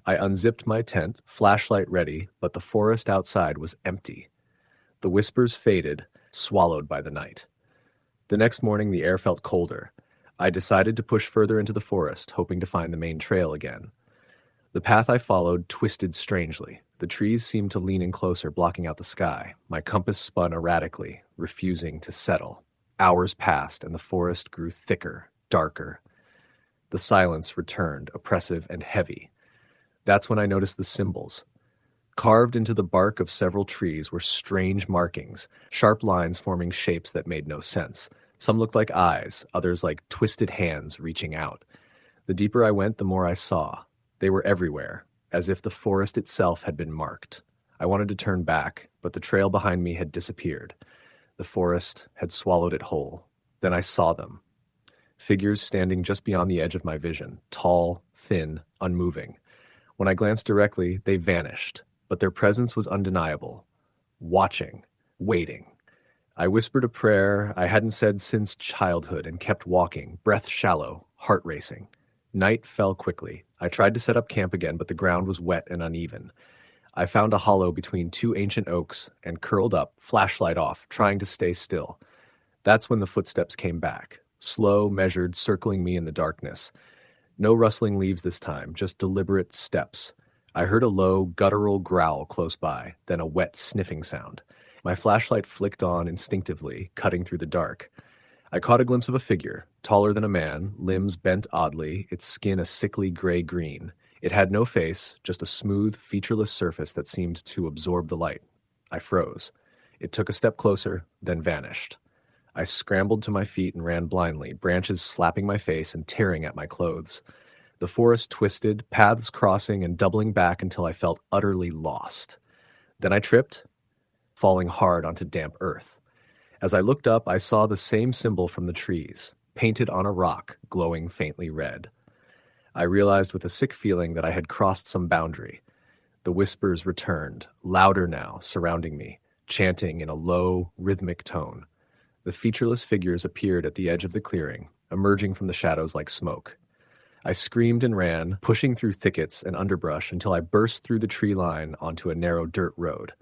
Speaker 1: I unzipped my tent, flashlight ready, but the forest outside was empty. The whispers faded, swallowed by the night. The next morning, the air felt colder. I decided to push further into the forest, hoping to find the main trail again. The path I followed twisted strangely. The trees seemed to lean in closer, blocking out the sky. My compass spun erratically, refusing to settle. Hours passed, and the forest grew thicker, darker. The silence returned, oppressive and heavy. That's when I noticed the symbols. Carved into the bark of several trees were strange markings, sharp lines forming shapes that made no sense. Some looked like eyes, others like twisted hands reaching out. The deeper I went, the more I saw. They were everywhere, as if the forest itself had been marked. I wanted to turn back, but the trail behind me had disappeared. The forest had swallowed it whole. Then I saw them. Figures standing just beyond the edge of my vision, tall, thin, unmoving. When I glanced directly, they vanished, but their presence was undeniable. Watching, waiting. I whispered a prayer I hadn't said since childhood and kept walking, breath shallow, heart racing. Night fell quickly. I tried to set up camp again, but the ground was wet and uneven. I found a hollow between two ancient oaks and curled up, flashlight off, trying to stay still. That's when the footsteps came back, slow, measured, circling me in the darkness. No rustling leaves this time, just deliberate steps. I heard a low, guttural growl close by, then a wet sniffing sound. My flashlight flicked on instinctively, cutting through the dark. I caught a glimpse of a figure, taller than a man, limbs bent oddly, its skin a sickly gray-green. It had no face, just a smooth, featureless surface that seemed to absorb the light. I froze. It took a step closer, then vanished. I scrambled to my feet and ran blindly, branches slapping my face and tearing at my clothes. The forest twisted, paths crossing and doubling back until I felt utterly lost. Then I tripped, falling hard onto damp earth. As I looked up, I saw the same symbol from the trees, painted on a rock, glowing faintly red. I realized with a sick feeling that I had crossed some boundary. The whispers returned, louder now, surrounding me, chanting in a low, rhythmic tone. The featureless figures appeared at the edge of the clearing, emerging from the shadows like smoke. I screamed and ran, pushing through thickets and underbrush until I burst through the tree line onto a narrow dirt road.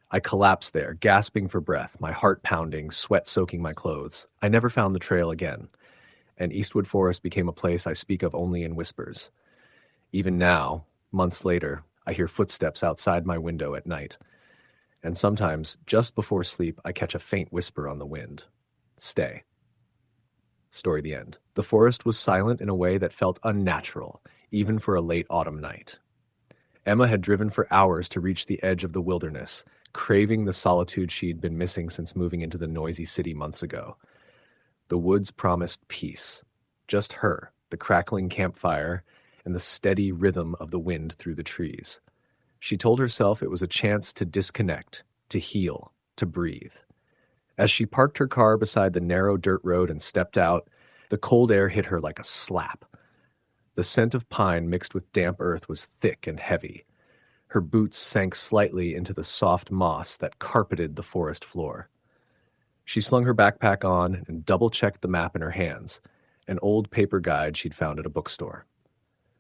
Speaker 1: I collapsed there, gasping for breath, my heart pounding, sweat soaking my clothes. I never found the trail again, and Eastwood Forest became a place I speak of only in whispers. Even now, months later, I hear footsteps outside my window at night. And sometimes, just before sleep, I catch a faint whisper on the wind. Stay. Story the end. The forest was silent in a way that felt unnatural, even for a late autumn night. Emma had driven for hours to reach the edge of the wilderness, craving the solitude she'd been missing since moving into the noisy city months ago. The woods promised peace. Just her, the crackling campfire, and the steady rhythm of the wind through the trees. She told herself it was a chance to disconnect, to heal, to breathe. As she parked her car beside the narrow dirt road and stepped out, the cold air hit her like a slap. The scent of pine mixed with damp earth was thick and heavy. Her boots sank slightly into the soft moss that carpeted the forest floor. She slung her backpack on and double-checked the map in her hands, an old paper guide she'd found at a bookstore.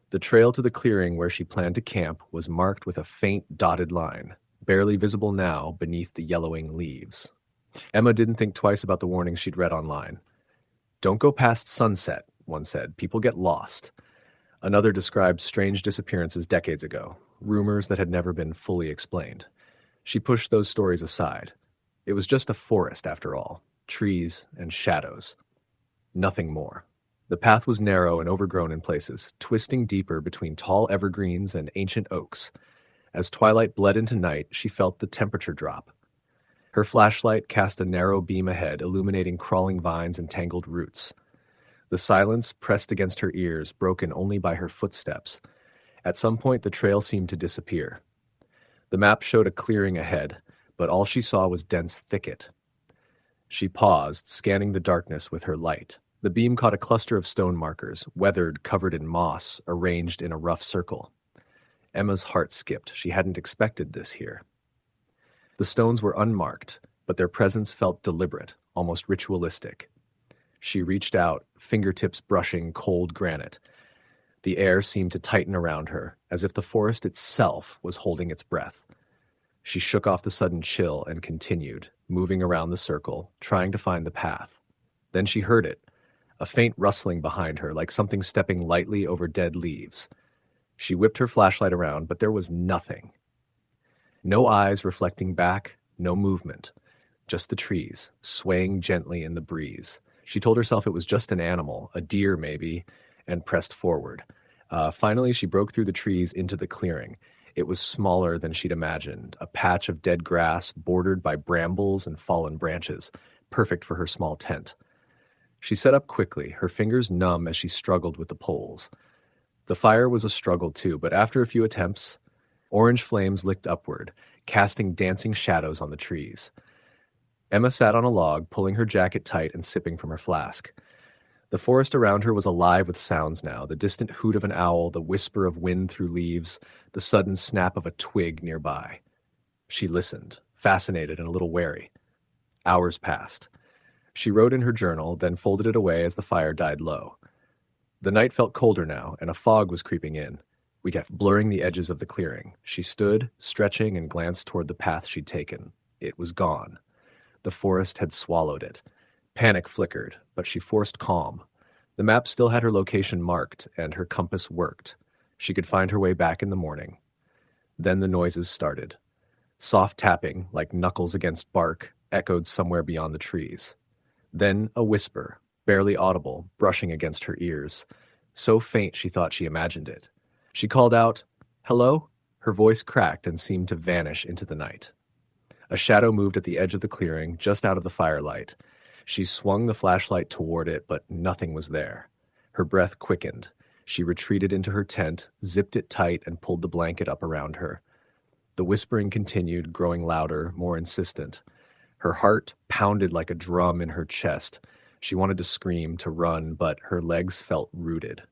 Speaker 1: The trail to the clearing where she planned to camp was marked with a faint dotted line, barely visible now beneath the yellowing leaves. Emma didn't think twice about the warnings she'd read online. Don't go past sunset, one said. People get lost. Another described strange disappearances decades ago, rumors that had never been fully explained. She pushed those stories aside. It was just a forest, after all, trees and shadows. Nothing more. The path was narrow and overgrown in places, twisting deeper between tall evergreens and ancient oaks. As twilight bled into night, she felt the temperature drop. Her flashlight cast a narrow beam ahead, illuminating crawling vines and tangled roots. The silence pressed against her ears, broken only by her footsteps. At some point, the trail seemed to disappear. The map showed a clearing ahead, but all she saw was dense thicket. She paused, scanning the darkness with her light. The beam caught a cluster of stone markers, weathered, covered in moss, arranged in a rough circle. Emma's heart skipped. She hadn't expected this here. The stones were unmarked, but their presence felt deliberate, almost ritualistic. She reached out, fingertips brushing cold granite. The air seemed to tighten around her, as if the forest itself was holding its breath. She shook off the sudden chill and continued, moving around the circle, trying to find the path. Then she heard it, a faint rustling behind her, like something stepping lightly over dead leaves. She whipped her flashlight around, but there was nothing. No eyes reflecting back, no movement, just the trees, swaying gently in the breeze. She told herself it was just an animal, a deer maybe, and pressed forward. Finally, she broke through the trees into the clearing. It was smaller than she'd imagined, a patch of dead grass bordered by brambles and fallen branches, perfect for her small tent. She set up quickly, her fingers numb as she struggled with the poles. The fire was a struggle too, but after a few attempts, orange flames licked upward, casting dancing shadows on the trees. Emma sat on a log, pulling her jacket tight and sipping from her flask. The forest around her was alive with sounds now, the distant hoot of an owl, the whisper of wind through leaves, the sudden snap of a twig nearby. She listened, fascinated and a little wary. Hours passed. She wrote in her journal, then folded it away as the fire died low. The night felt colder now, and a fog was creeping in. We kept blurring the edges of the clearing. She stood, stretching, and glanced toward the path she'd taken. It was gone. The forest had swallowed it. Panic flickered, but she forced calm. The map still had her location marked, and her compass worked. She could find her way back in the morning. Then the noises started. Soft tapping, like knuckles against bark, echoed somewhere beyond the trees. Then a whisper, barely audible, brushing against her ears. So faint she thought she imagined it. She called out, "Hello?" Her voice cracked and seemed to vanish into the night. A shadow moved at the edge of the clearing, just out of the firelight. She swung the flashlight toward it, but nothing was there. Her breath quickened. She retreated into her tent, zipped it tight, and pulled the blanket up around her. The whispering continued, growing louder, more insistent. Her heart pounded like a drum in her chest. She wanted to scream, to run, but her legs felt rooted.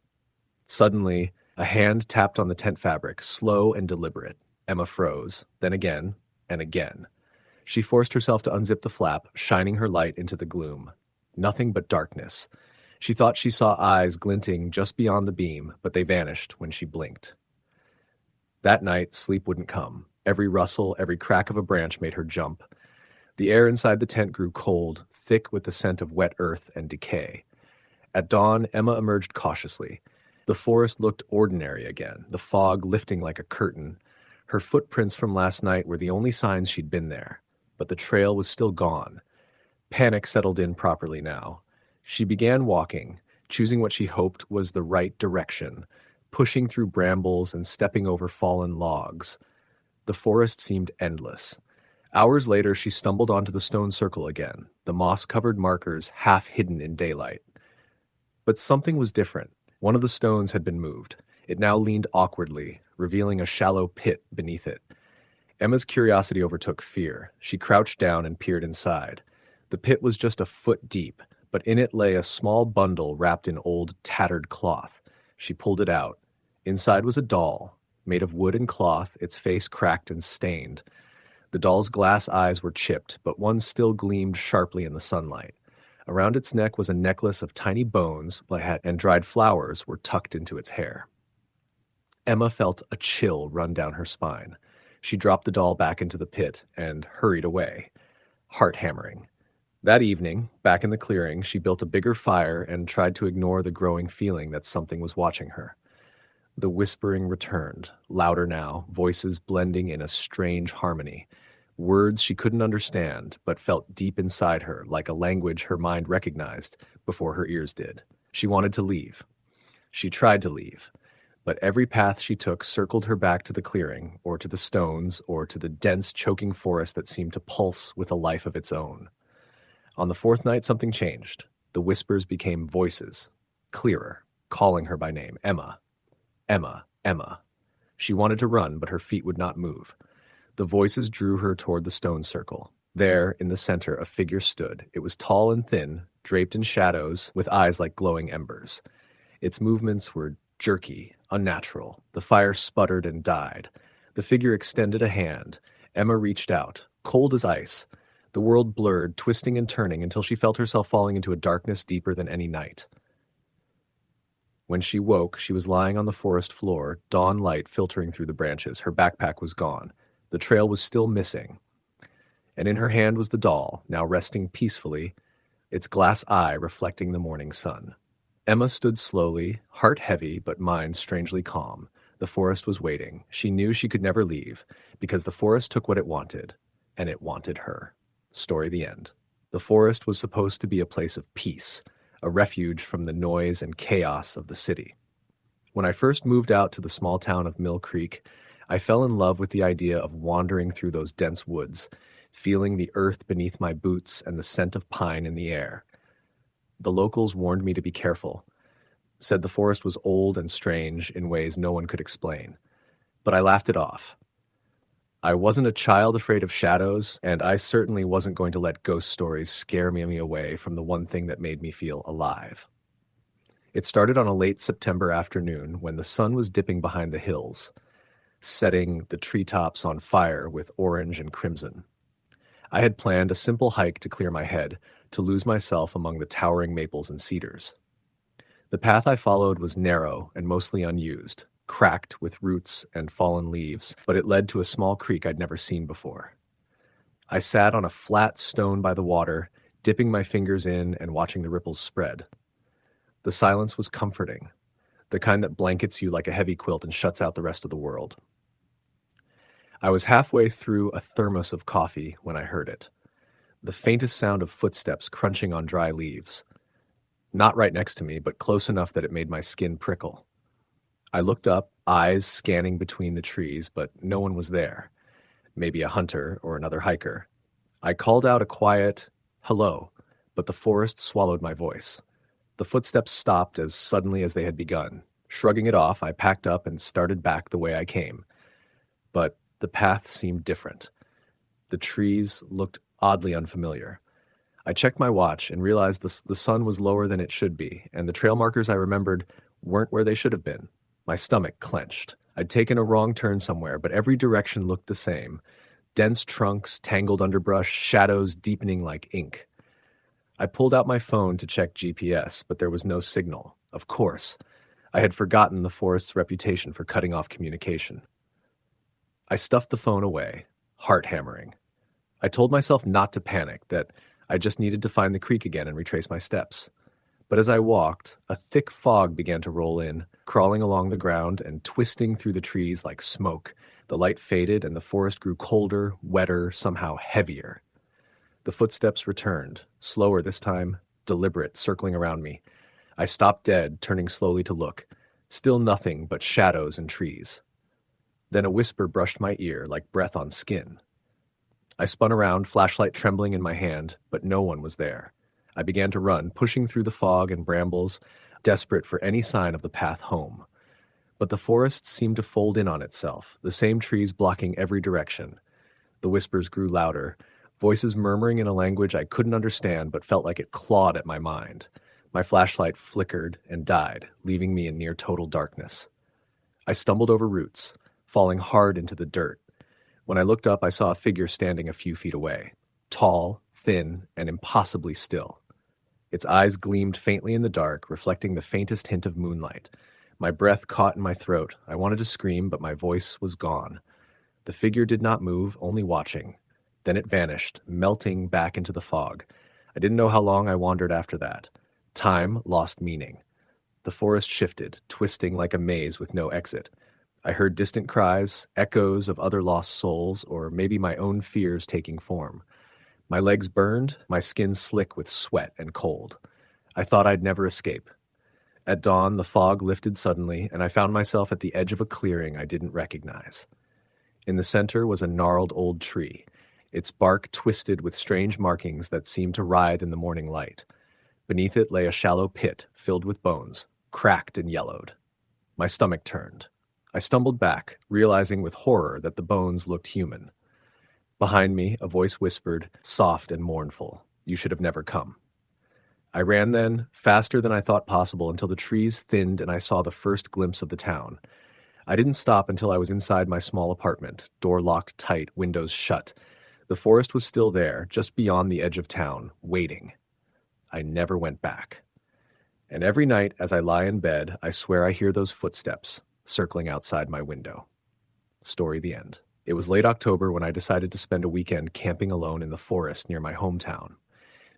Speaker 1: Suddenly, a hand tapped on the tent fabric, slow and deliberate. Emma froze, then again, and again. She forced herself to unzip the flap, shining her light into the gloom. Nothing but darkness. She thought she saw eyes glinting just beyond the beam, but they vanished when she blinked. That night, sleep wouldn't come. Every rustle, every crack of a branch made her jump. The air inside the tent grew cold, thick with the scent of wet earth and decay. At dawn, Emma emerged cautiously. The forest looked ordinary again, the fog lifting like a curtain. Her footprints from last night were the only signs she'd been there, but the trail was still gone. Panic settled in properly now. She began walking, choosing what she hoped was the right direction, pushing through brambles and stepping over fallen logs. The forest seemed endless. Hours later, she stumbled onto the stone circle again, the moss-covered markers half hidden in daylight. But something was different. One of the stones had been moved. It now leaned awkwardly, revealing a shallow pit beneath it. Emma's curiosity overtook fear. She crouched down and peered inside. The pit was just a foot deep, but in it lay a small bundle wrapped in old, tattered cloth. She pulled it out. Inside was a doll, made of wood and cloth, its face cracked and stained. The doll's glass eyes were chipped, but one still gleamed sharply in the sunlight. Around its neck was a necklace of tiny bones, and dried flowers were tucked into its hair. Emma felt a chill run down her spine. She dropped the doll back into the pit and hurried away, heart hammering. That evening, back in the clearing, she built a bigger fire and tried to ignore the growing feeling that something was watching her. The whispering returned, louder now, voices blending in a strange harmony. Words she couldn't understand, but felt deep inside her, like a language her mind recognized before her ears did. She wanted to leave. She tried to leave, but every path she took circled her back to the clearing, or to the stones, or to the dense, choking forest that seemed to pulse with a life of its own. On the fourth night, something changed. The whispers became voices, clearer, calling her by name. Emma. Emma. Emma. She wanted to run, but her feet would not move. The voices drew her toward the stone circle. There, in the center, a figure stood. It was tall and thin, draped in shadows, with eyes like glowing embers. Its movements were jerky, unnatural. The fire sputtered and died. The figure extended a hand. Emma reached out, cold as ice. The world blurred, twisting and turning until she felt herself falling into a darkness deeper than any night. When she woke, she was lying on the forest floor, dawn light filtering through the branches. Her backpack was gone. The trail was still missing. And in her hand was the doll, now resting peacefully, its glass eye reflecting the morning sun. Emma stood slowly, heart heavy, but mind strangely calm. The forest was waiting. She knew she could never leave, because the forest took what it wanted, and it wanted her. Story the end. The forest was supposed to be a place of peace, a refuge from the noise and chaos of the city. When I first moved out to the small town of Mill Creek, I fell in love with the idea of wandering through those dense woods, feeling the earth beneath my boots and the scent of pine in the air. The locals warned me to be careful, said the forest was old and strange in ways no one could explain. But I laughed it off. I wasn't a child afraid of shadows, and I certainly wasn't going to let ghost stories scare me away from the one thing that made me feel alive. It started on a late September afternoon when the sun was dipping behind the hills, setting the treetops on fire with orange and crimson. I had planned a simple hike to clear my head, to lose myself among the towering maples and cedars. The path I followed was narrow and mostly unused, cracked with roots and fallen leaves, but it led to a small creek I'd never seen before. I sat on a flat stone by the water, dipping my fingers in and watching the ripples spread. The silence was comforting, the kind that blankets you like a heavy quilt and shuts out the rest of the world. I was halfway through a thermos of coffee when I heard it. The faintest sound of footsteps crunching on dry leaves. Not right next to me, but close enough that it made my skin prickle. I looked up, eyes scanning between the trees, but no one was there. Maybe a hunter or another hiker. I called out a quiet, "Hello," but the forest swallowed my voice. The footsteps stopped as suddenly as they had begun. Shrugging it off, I packed up and started back the way I came. But the path seemed different. The trees looked oddly unfamiliar. I checked my watch and realized the sun was lower than it should be, and the trail markers I remembered weren't where they should have been. My stomach clenched. I'd taken a wrong turn somewhere, but every direction looked the same. Dense trunks, tangled underbrush, shadows deepening like ink. I pulled out my phone to check GPS, but there was no signal. Of course. I had forgotten the forest's reputation for cutting off communication. I stuffed the phone away, heart hammering. I told myself not to panic, that I just needed to find the creek again and retrace my steps. But as I walked, a thick fog began to roll in, crawling along the ground and twisting through the trees like smoke. The light faded and the forest grew colder, wetter, somehow heavier. The footsteps returned, slower this time, deliberate, circling around me. I stopped dead, turning slowly to look. Still nothing but shadows and trees. Then a whisper brushed my ear like breath on skin. I spun around, flashlight trembling in my hand, but no one was there. I began to run, pushing through the fog and brambles, desperate for any sign of the path home. But the forest seemed to fold in on itself, the same trees blocking every direction. The whispers grew louder, voices murmuring in a language I couldn't understand but felt like it clawed at my mind. My flashlight flickered and died, leaving me in near total darkness. I stumbled over roots, falling hard into the dirt. When I looked up, I saw a figure standing a few feet away, tall, thin, and impossibly still. Its eyes gleamed faintly in the dark, reflecting the faintest hint of moonlight. My breath caught in my throat. I wanted to scream, but my voice was gone. The figure did not move, only watching. Then it vanished, melting back into the fog. I didn't know how long I wandered after that. Time lost meaning. The forest shifted, twisting like a maze with no exit. I heard distant cries, echoes of other lost souls, or maybe my own fears taking form. My legs burned, my skin slick with sweat and cold. I thought I'd never escape. At dawn, the fog lifted suddenly, and I found myself at the edge of a clearing I didn't recognize. In the center was a gnarled old tree, its bark twisted with strange markings that seemed to writhe in the morning light. Beneath it lay a shallow pit filled with bones, cracked and yellowed. My stomach turned. I stumbled back, realizing with horror that the bones looked human. Behind me, a voice whispered, soft and mournful, "You should have never come." I ran then, faster than I thought possible, until the trees thinned and I saw the first glimpse of the town. I didn't stop until I was inside my small apartment, door locked tight, windows shut. The forest was still there, just beyond the edge of town, waiting. I never went back. And every night, as I lie in bed, I swear I hear those footsteps circling outside my window. Story the end. It was late October when I decided to spend a weekend camping alone in the forest near my hometown.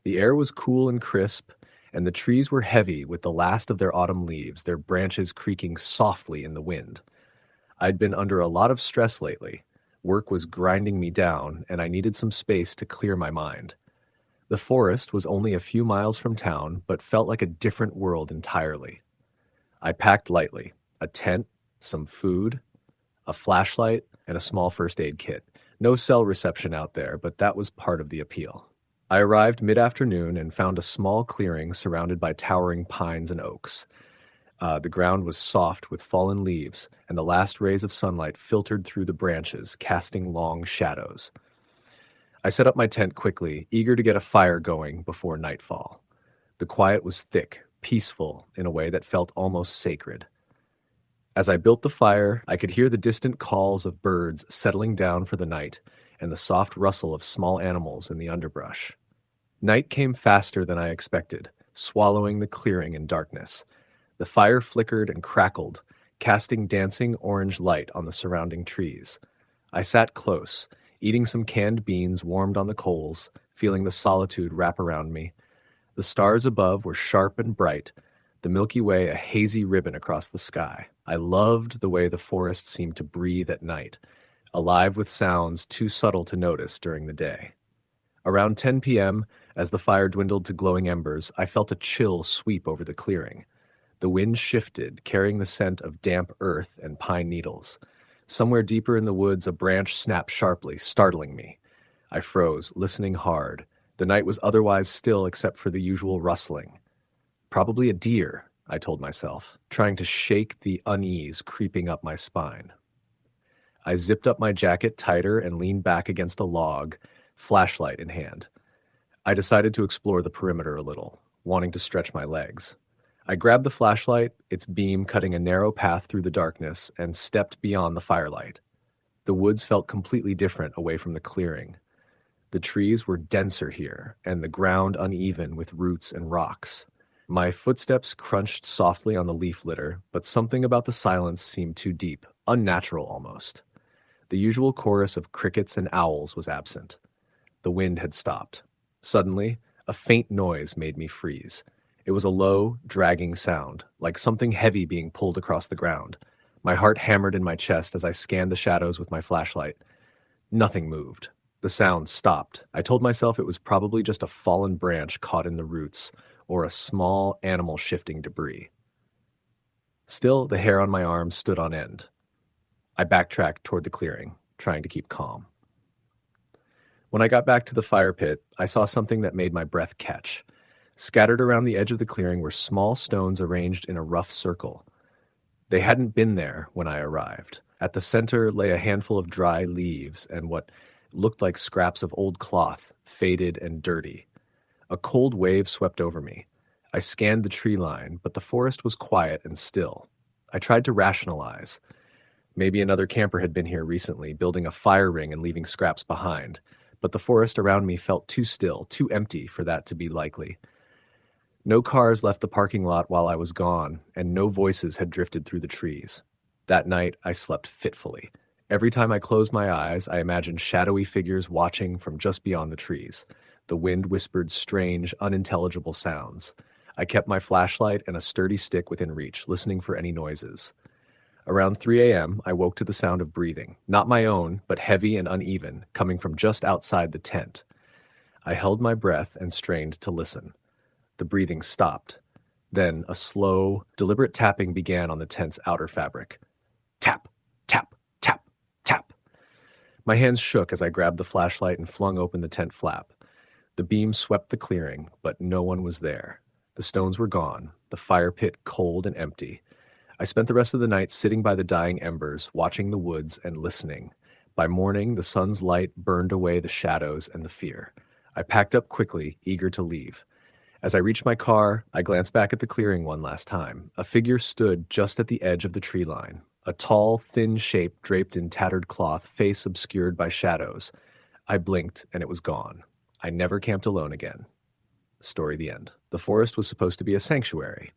Speaker 1: The air was cool and crisp, and the trees were heavy with the last of their autumn leaves, their branches creaking softly in the wind. I'd been under a lot of stress lately. Work was grinding me down, and I needed some space to clear my mind. The forest was only a few miles from town, but felt like a different world entirely. I packed lightly: a tent, some food, a flashlight, and a small first aid kit. No cell reception out there, but that was part of the appeal. I arrived mid-afternoon and found a small clearing surrounded by towering pines and oaks. The ground was soft with fallen leaves, and the last rays of sunlight filtered through the branches, casting long shadows. I set up my tent quickly, eager to get a fire going before nightfall. The quiet was thick, peaceful in a way that felt almost sacred. As I built the fire, I could hear the distant calls of birds settling down for the night and the soft rustle of small animals in the underbrush. Night came faster than I expected, swallowing the clearing in darkness. The fire flickered and crackled, casting dancing orange light on the surrounding trees. I sat close, eating some canned beans warmed on the coals, feeling the solitude wrap around me. The stars above were sharp and bright, the Milky Way a hazy ribbon across the sky. I loved the way the forest seemed to breathe at night, alive with sounds too subtle to notice during the day. Around 10 p.m., as the fire dwindled to glowing embers, I felt a chill sweep over the clearing. The wind shifted, carrying the scent of damp earth and pine needles. Somewhere deeper in the woods, a branch snapped sharply, startling me. I froze, listening hard. The night was otherwise still except for the usual rustling. Probably a deer, I told myself, trying to shake the unease creeping up my spine. I zipped up my jacket tighter and leaned back against a log, flashlight in hand. I decided to explore the perimeter a little, wanting to stretch my legs. I grabbed the flashlight, its beam cutting a narrow path through the darkness, and stepped beyond the firelight. The woods felt completely different away from the clearing. The trees were denser here, and the ground uneven with roots and rocks. My footsteps crunched softly on the leaf litter, but something about the silence seemed too deep, unnatural almost. The usual chorus of crickets and owls was absent. The wind had stopped. Suddenly, a faint noise made me freeze. It was a low, dragging sound, like something heavy being pulled across the ground. My heart hammered in my chest as I scanned the shadows with my flashlight. Nothing moved. The sound stopped. I told myself it was probably just a fallen branch caught in the roots, or a small animal shifting debris. Still, the hair on my arm stood on end. I backtracked toward the clearing, trying to keep calm. When I got back to the fire pit, I saw something that made my breath catch. Scattered around the edge of the clearing were small stones arranged in a rough circle. They hadn't been there when I arrived. At the center lay a handful of dry leaves and what looked like scraps of old cloth, faded and dirty. A cold wave swept over me. I scanned the tree line, but the forest was quiet and still. I tried to rationalize. Maybe another camper had been here recently, building a fire ring and leaving scraps behind. But the forest around me felt too still, too empty for that to be likely. No cars left the parking lot while I was gone, and no voices had drifted through the trees. That night, I slept fitfully. Every time I closed my eyes, I imagined shadowy figures watching from just beyond the trees. The wind whispered strange, unintelligible sounds. I kept my flashlight and a sturdy stick within reach, listening for any noises. Around 3 a.m., I woke to the sound of breathing, not my own, but heavy and uneven, coming from just outside the tent. I held my breath and strained to listen. The breathing stopped. Then a slow, deliberate tapping began on the tent's outer fabric. Tap, tap, tap, tap. My hands shook as I grabbed the flashlight and flung open the tent flap. The beam swept the clearing, but no one was there. The stones were gone, the fire pit cold and empty. I spent the rest of the night sitting by the dying embers, watching the woods and listening. By morning, the sun's light burned away the shadows and the fear. I packed up quickly, eager to leave. As I reached my car, I glanced back at the clearing one last time. A figure stood just at the edge of the tree line. A tall, thin shape draped in tattered cloth, face obscured by shadows. I blinked, and it was gone. I never camped alone again. Story the end. The forest was supposed to be a sanctuary.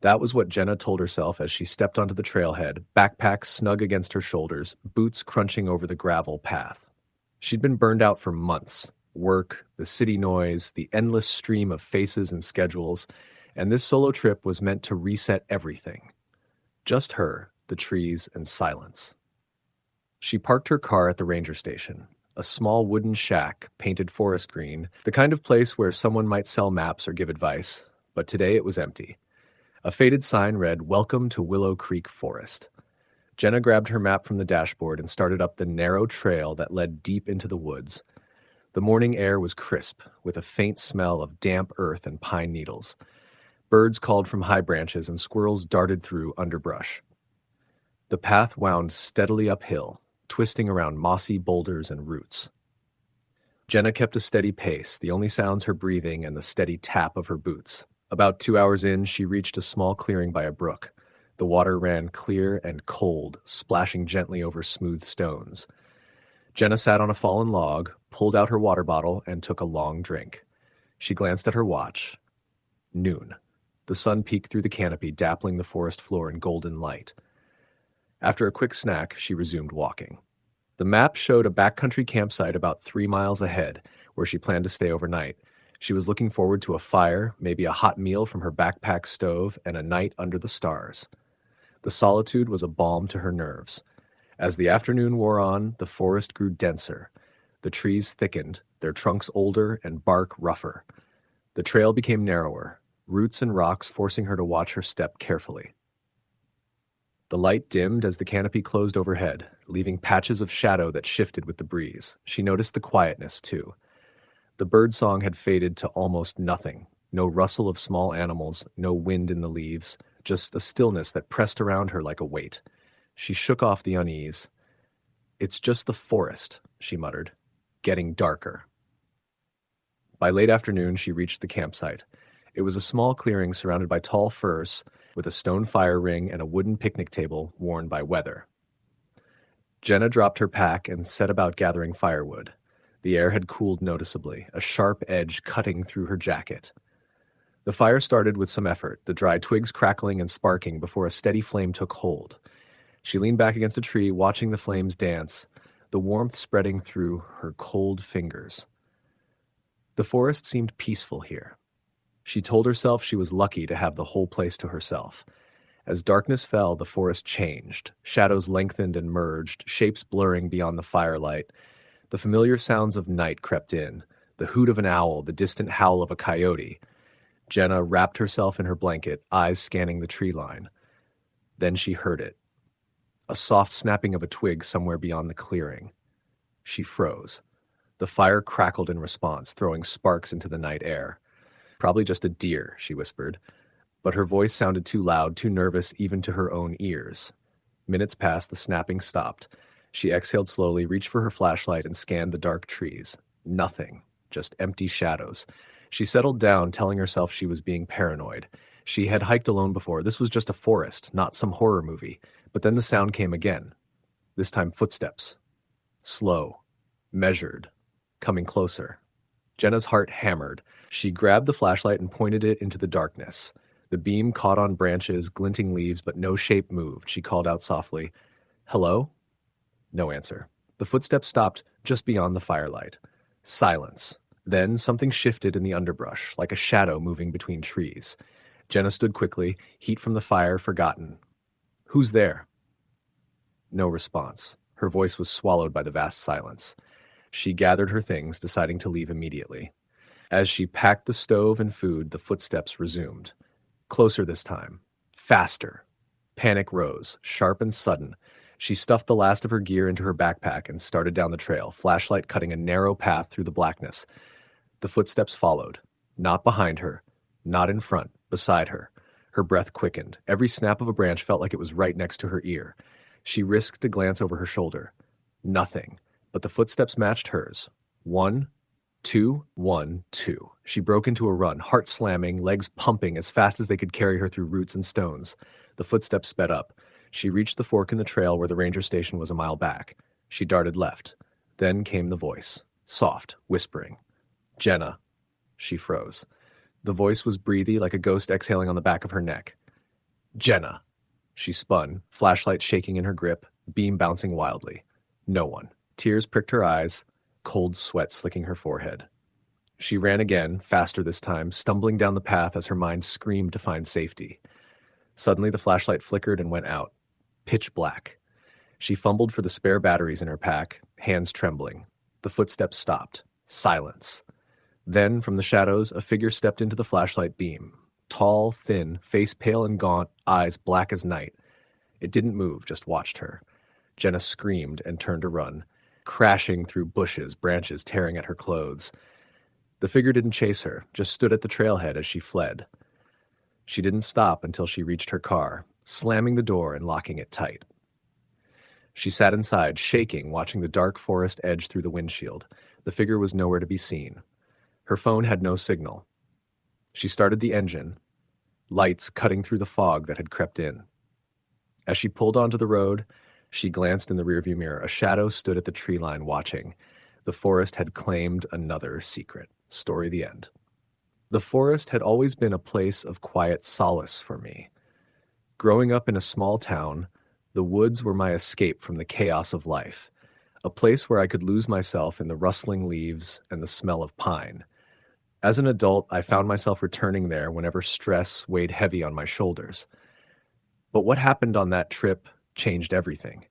Speaker 1: That was what Jenna told herself as she stepped onto the trailhead, backpack snug against her shoulders, boots crunching over the gravel path. She'd been burned out for months. Work, the city noise, the endless stream of faces and schedules, and this solo trip was meant to reset everything. Just her, the trees, and silence. She parked her car at the ranger station, a small wooden shack painted forest green, the kind of place where someone might sell maps or give advice, but today it was empty. A faded sign read, "Welcome to Willow Creek Forest." Jenna grabbed her map from the dashboard and started up the narrow trail that led deep into the woods. The morning air was crisp, with a faint smell of damp earth and pine needles. Birds called from high branches and squirrels darted through underbrush. The path wound steadily uphill, twisting around mossy boulders and roots. Jenna kept a steady pace, the only sounds her breathing and the steady tap of her boots. About 2 hours in, she reached a small clearing by a brook. The water ran clear and cold, splashing gently over smooth stones. Jenna sat on a fallen log, pulled out her water bottle, and took a long drink. She glanced at her watch. Noon. The sun peeked through the canopy, dappling the forest floor in golden light. After a quick snack, she resumed walking. The map showed a backcountry campsite about 3 miles ahead, where she planned to stay overnight. She was looking forward to a fire, maybe a hot meal from her backpack stove, and a night under the stars. The solitude was a balm to her nerves. As the afternoon wore on, the forest grew denser. The trees thickened, their trunks older and bark rougher. The trail became narrower, roots and rocks forcing her to watch her step carefully. The light dimmed as the canopy closed overhead, leaving patches of shadow that shifted with the breeze. She noticed the quietness, too. The birdsong had faded to almost nothing. No rustle of small animals, no wind in the leaves, just a stillness that pressed around her like a weight. She shook off the unease. "It's just the forest," she muttered, "getting darker." By late afternoon, she reached the campsite. It was a small clearing surrounded by tall firs, with a stone fire ring and a wooden picnic table worn by weather. Jenna dropped her pack and set about gathering firewood. The air had cooled noticeably, a sharp edge cutting through her jacket. The fire started with some effort, the dry twigs crackling and sparking before a steady flame took hold. She leaned back against a tree, watching the flames dance, the warmth spreading through her cold fingers. The forest seemed peaceful here. She told herself she was lucky to have the whole place to herself. As darkness fell, the forest changed. Shadows lengthened and merged, shapes blurring beyond the firelight. The familiar sounds of night crept in, the hoot of an owl, the distant howl of a coyote. Jenna wrapped herself in her blanket, eyes scanning the tree line. Then she heard it. A soft snapping of a twig somewhere beyond the clearing. She froze. The fire crackled in response, throwing sparks into the night air. "Probably just a deer," she whispered. But her voice sounded too loud, too nervous even to her own ears. Minutes passed, the snapping stopped. She exhaled slowly, reached for her flashlight, and scanned the dark trees. Nothing, just empty shadows. She settled down, telling herself she was being paranoid. She had hiked alone before. This was just a forest, not some horror movie. But then the sound came again. This time footsteps. Slow, measured, coming closer. Jenna's heart hammered. She grabbed the flashlight and pointed it into the darkness. The beam caught on branches, glinting leaves, but no shape moved. She called out softly, "Hello?" No answer. The footsteps stopped just beyond the firelight. Silence. Then something shifted in the underbrush, like a shadow moving between trees. Jenna stood quickly, heat from the fire forgotten. "Who's there?" No response. Her voice was swallowed by the vast silence. She gathered her things, deciding to leave immediately. As she packed the stove and food, the footsteps resumed. Closer this time. Faster. Panic rose, sharp and sudden. She stuffed the last of her gear into her backpack and started down the trail, flashlight cutting a narrow path through the blackness. The footsteps followed. Not behind her, not in front, beside her. Her breath quickened. Every snap of a branch felt like it was right next to her ear. She risked a glance over her shoulder. Nothing, but the footsteps matched hers. 1, 2, 1, 2. She broke into a run, heart slamming, legs pumping as fast as they could carry her through roots and stones. The footsteps sped up. She reached the fork in the trail where the ranger station was a mile back. She darted left. Then came the voice, soft, whispering. "Jenna." She froze. The voice was breathy, like a ghost exhaling on the back of her neck. "Jenna." She spun, flashlight shaking in her grip, beam bouncing wildly. No one. Tears pricked her eyes, cold sweat slicking her forehead. She ran again, faster this time, stumbling down the path as her mind screamed to find safety. Suddenly the flashlight flickered and went out. Pitch black. She fumbled for the spare batteries in her pack, hands trembling. The footsteps stopped. Silence. Then, from the shadows, a figure stepped into the flashlight beam. Tall, thin, face pale and gaunt, eyes black as night. It didn't move, just watched her. Jenna screamed and turned to run, crashing through bushes, branches tearing at her clothes. The figure didn't chase her, just stood at the trailhead as she fled. She didn't stop until she reached her car, slamming the door and locking it tight. She sat inside, shaking, watching the dark forest edge through the windshield. The figure was nowhere to be seen. Her phone had no signal. She started the engine, lights cutting through the fog that had crept in. As she pulled onto the road, she glanced in the rearview mirror. A shadow stood at the tree line watching. The forest had claimed another secret. Story the end. The forest had always been a place of quiet solace for me. Growing up in a small town, the woods were my escape from the chaos of life, a place where I could lose myself in the rustling leaves and the smell of pine. As an adult, I found myself returning there whenever stress weighed heavy on my shoulders. But what happened on that trip changed everything.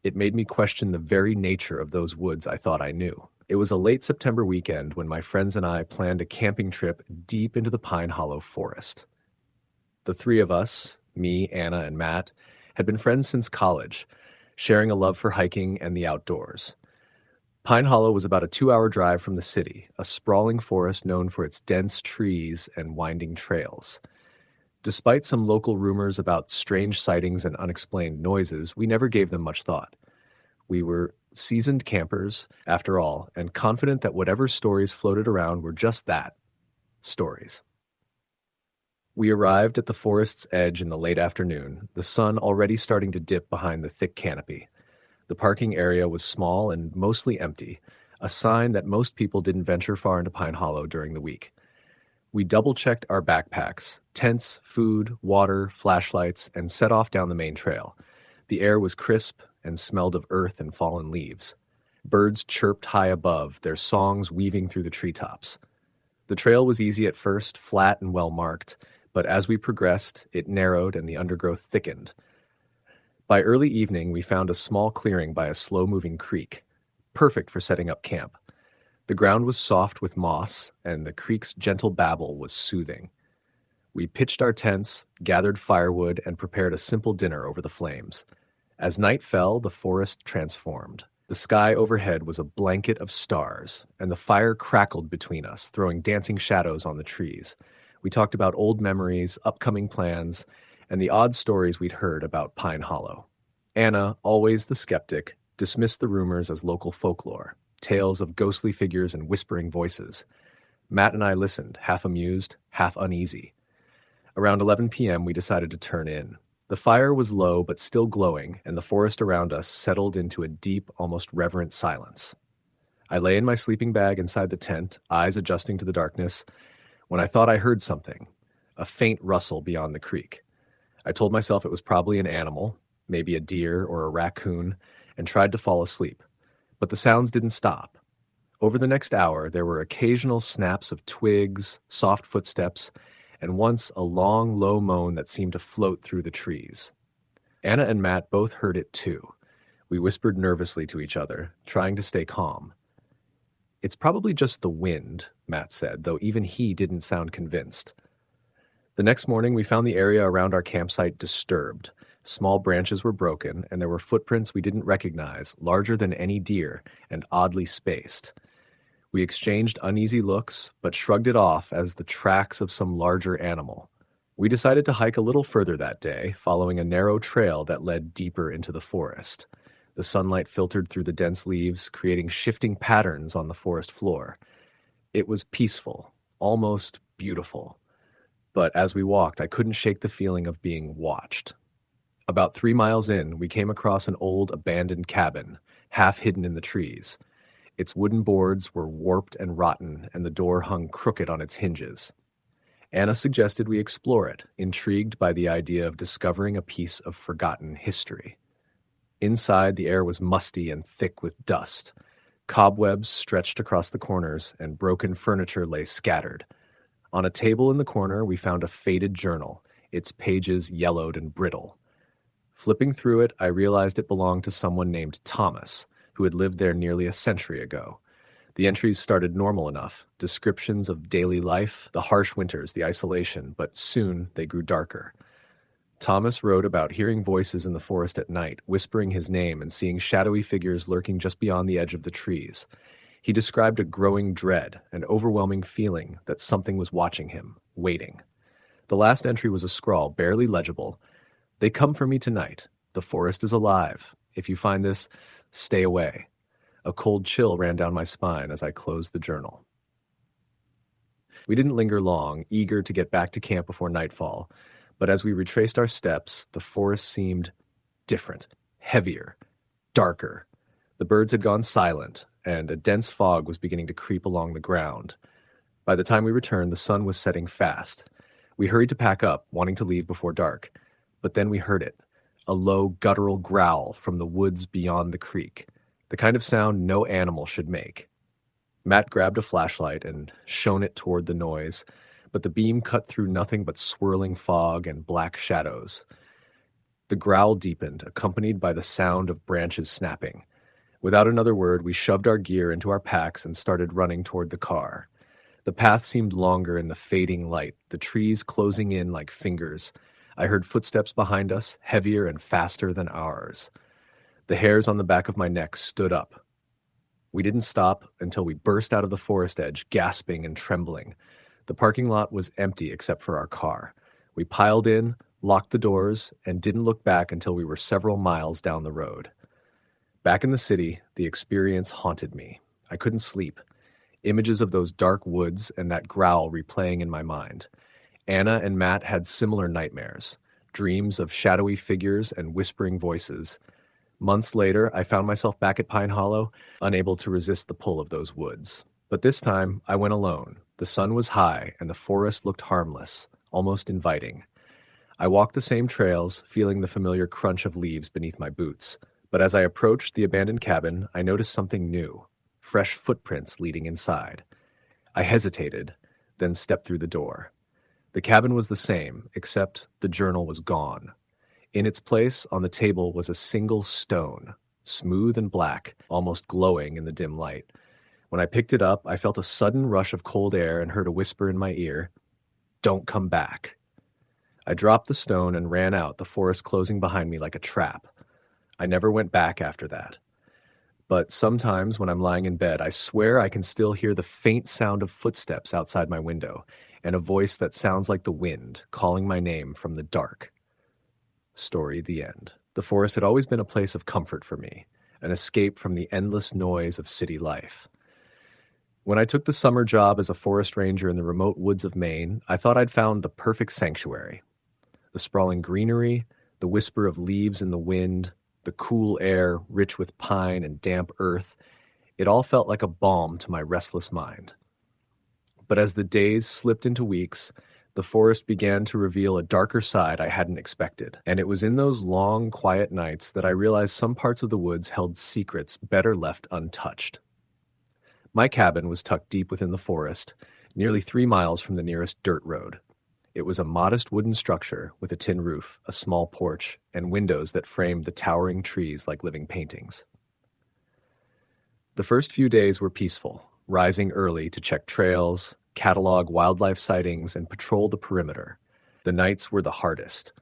Speaker 1: It made me question the very nature of those woods I thought I knew. It was a late September weekend when my friends and I planned a camping trip deep into the Pine Hollow forest. The three of us, me, Anna, and Matt, had been friends since college, sharing a love for hiking and the outdoors. Pine Hollow was about a 2-hour drive from the city, a sprawling forest known for its dense trees and winding trails. Despite some local rumors about strange sightings and unexplained noises, we never gave them much thought. We were seasoned campers, after all, and confident that whatever stories floated around were just that, stories. We arrived at the forest's edge in the late afternoon, the sun already starting to dip behind the thick canopy. The parking area was small and mostly empty, a sign that most people didn't venture far into Pine Hollow during the week. We double-checked our backpacks, tents, food, water, flashlights, and set off down the main trail. The air was crisp and smelled of earth and fallen leaves. Birds chirped high above, their songs weaving through the treetops. The trail was easy at first, flat and well-marked, but as we progressed, it narrowed and the undergrowth thickened. By early evening, we found a small clearing by a slow-moving creek, perfect for setting up camp. The ground was soft with moss, and the creek's gentle babble was soothing. We pitched our tents, gathered firewood, and prepared a simple dinner over the flames. As night fell, the forest transformed. The sky overhead was a blanket of stars, and the fire crackled between us, throwing dancing shadows on the trees. We talked about old memories, upcoming plans, and the odd stories we'd heard about Pine Hollow. Anna, always the skeptic, dismissed the rumors as local folklore, tales of ghostly figures and whispering voices. Matt and I listened, half amused, half uneasy. Around 11 p.m., we decided to turn in. The fire was low but still glowing, and the forest around us settled into a deep, almost reverent silence. I lay in my sleeping bag inside the tent, eyes adjusting to the darkness, when I thought I heard something, a faint rustle beyond the creek. I told myself it was probably an animal, maybe a deer or a raccoon, and tried to fall asleep. But the sounds didn't stop. Over the next hour, there were occasional snaps of twigs, soft footsteps, and once a long, low moan that seemed to float through the trees. Anna and Matt both heard it too. We whispered nervously to each other, trying to stay calm. "It's probably just the wind," Matt said, though even he didn't sound convinced. The next morning, we found the area around our campsite disturbed. Small branches were broken, and there were footprints we didn't recognize, larger than any deer, and oddly spaced. We exchanged uneasy looks, but shrugged it off as the tracks of some larger animal. We decided to hike a little further that day, following a narrow trail that led deeper into the forest. The sunlight filtered through the dense leaves, creating shifting patterns on the forest floor. It was peaceful, almost beautiful. But as we walked, I couldn't shake the feeling of being watched. About 3 miles in, we came across an old abandoned cabin, half hidden in the trees. Its wooden boards were warped and rotten, and the door hung crooked on its hinges. Anna suggested we explore it, intrigued by the idea of discovering a piece of forgotten history. Inside, the air was musty and thick with dust. Cobwebs stretched across the corners, and broken furniture lay scattered. On a table in the corner, we found a faded journal, its pages yellowed and brittle. Flipping through it, I realized it belonged to someone named Thomas, who had lived there nearly a century ago. The entries started normal enough, descriptions of daily life, the harsh winters, the isolation, but soon they grew darker. Thomas wrote about hearing voices in the forest at night, whispering his name and seeing shadowy figures lurking just beyond the edge of the trees. He described a growing dread, an overwhelming feeling that something was watching him, waiting. The last entry was a scrawl, barely legible. "They come for me tonight. The forest is alive. If you find this, stay away." A cold chill ran down my spine as I closed the journal. We didn't linger long, eager to get back to camp before nightfall. But as we retraced our steps, the forest seemed different, heavier, darker. The birds had gone silent, and a dense fog was beginning to creep along the ground. By the time we returned, the sun was setting fast. We hurried to pack up, wanting to leave before dark. But then we heard it, a low, guttural growl from the woods beyond the creek, the kind of sound no animal should make. Matt grabbed a flashlight and shone it toward the noise, but the beam cut through nothing but swirling fog and black shadows. The growl deepened, accompanied by the sound of branches snapping. Without another word, we shoved our gear into our packs and started running toward the car. The path seemed longer in the fading light, the trees closing in like fingers. I heard footsteps behind us, heavier and faster than ours. The hairs on the back of my neck stood up. We didn't stop until we burst out of the forest edge, gasping and trembling. The parking lot was empty except for our car. We piled in, locked the doors, and didn't look back until we were several miles down the road. Back in the city, the experience haunted me. I couldn't sleep. Images of those dark woods and that growl replaying in my mind. Anna and Matt had similar nightmares, dreams of shadowy figures and whispering voices. Months later, I found myself back at Pine Hollow, unable to resist the pull of those woods. But this time, I went alone. The sun was high, and the forest looked harmless, almost inviting. I walked the same trails, feeling the familiar crunch of leaves beneath my boots. But as I approached the abandoned cabin, I noticed something new, fresh footprints leading inside. I hesitated, then stepped through the door. The cabin was the same, except the journal was gone. In its place, on the table, was a single stone, smooth and black, almost glowing in the dim light. When I picked it up, I felt a sudden rush of cold air and heard a whisper in my ear, "Don't come back." I dropped the stone and ran out, the forest closing behind me like a trap. I never went back after that. But sometimes when I'm lying in bed, I swear I can still hear the faint sound of footsteps outside my window and a voice that sounds like the wind calling my name from the dark. Story the end. The forest had always been a place of comfort for me, an escape from the endless noise of city life. When I took the summer job as a forest ranger in the remote woods of Maine, I thought I'd found the perfect sanctuary. The sprawling greenery, the whisper of leaves in the wind, the cool air rich with pine and damp earth, it all felt like a balm to my restless mind. But as the days slipped into weeks, the forest began to reveal a darker side I hadn't expected. And it was in those long, quiet nights that I realized some parts of the woods held secrets better left untouched. My cabin was tucked deep within the forest, nearly 3 miles from the nearest dirt road. It was a modest wooden structure with a tin roof, a small porch, and windows that framed the towering trees like living paintings. The first few days were peaceful, rising early to check trails, catalog wildlife sightings, and patrol the perimeter. The nights were the hardest.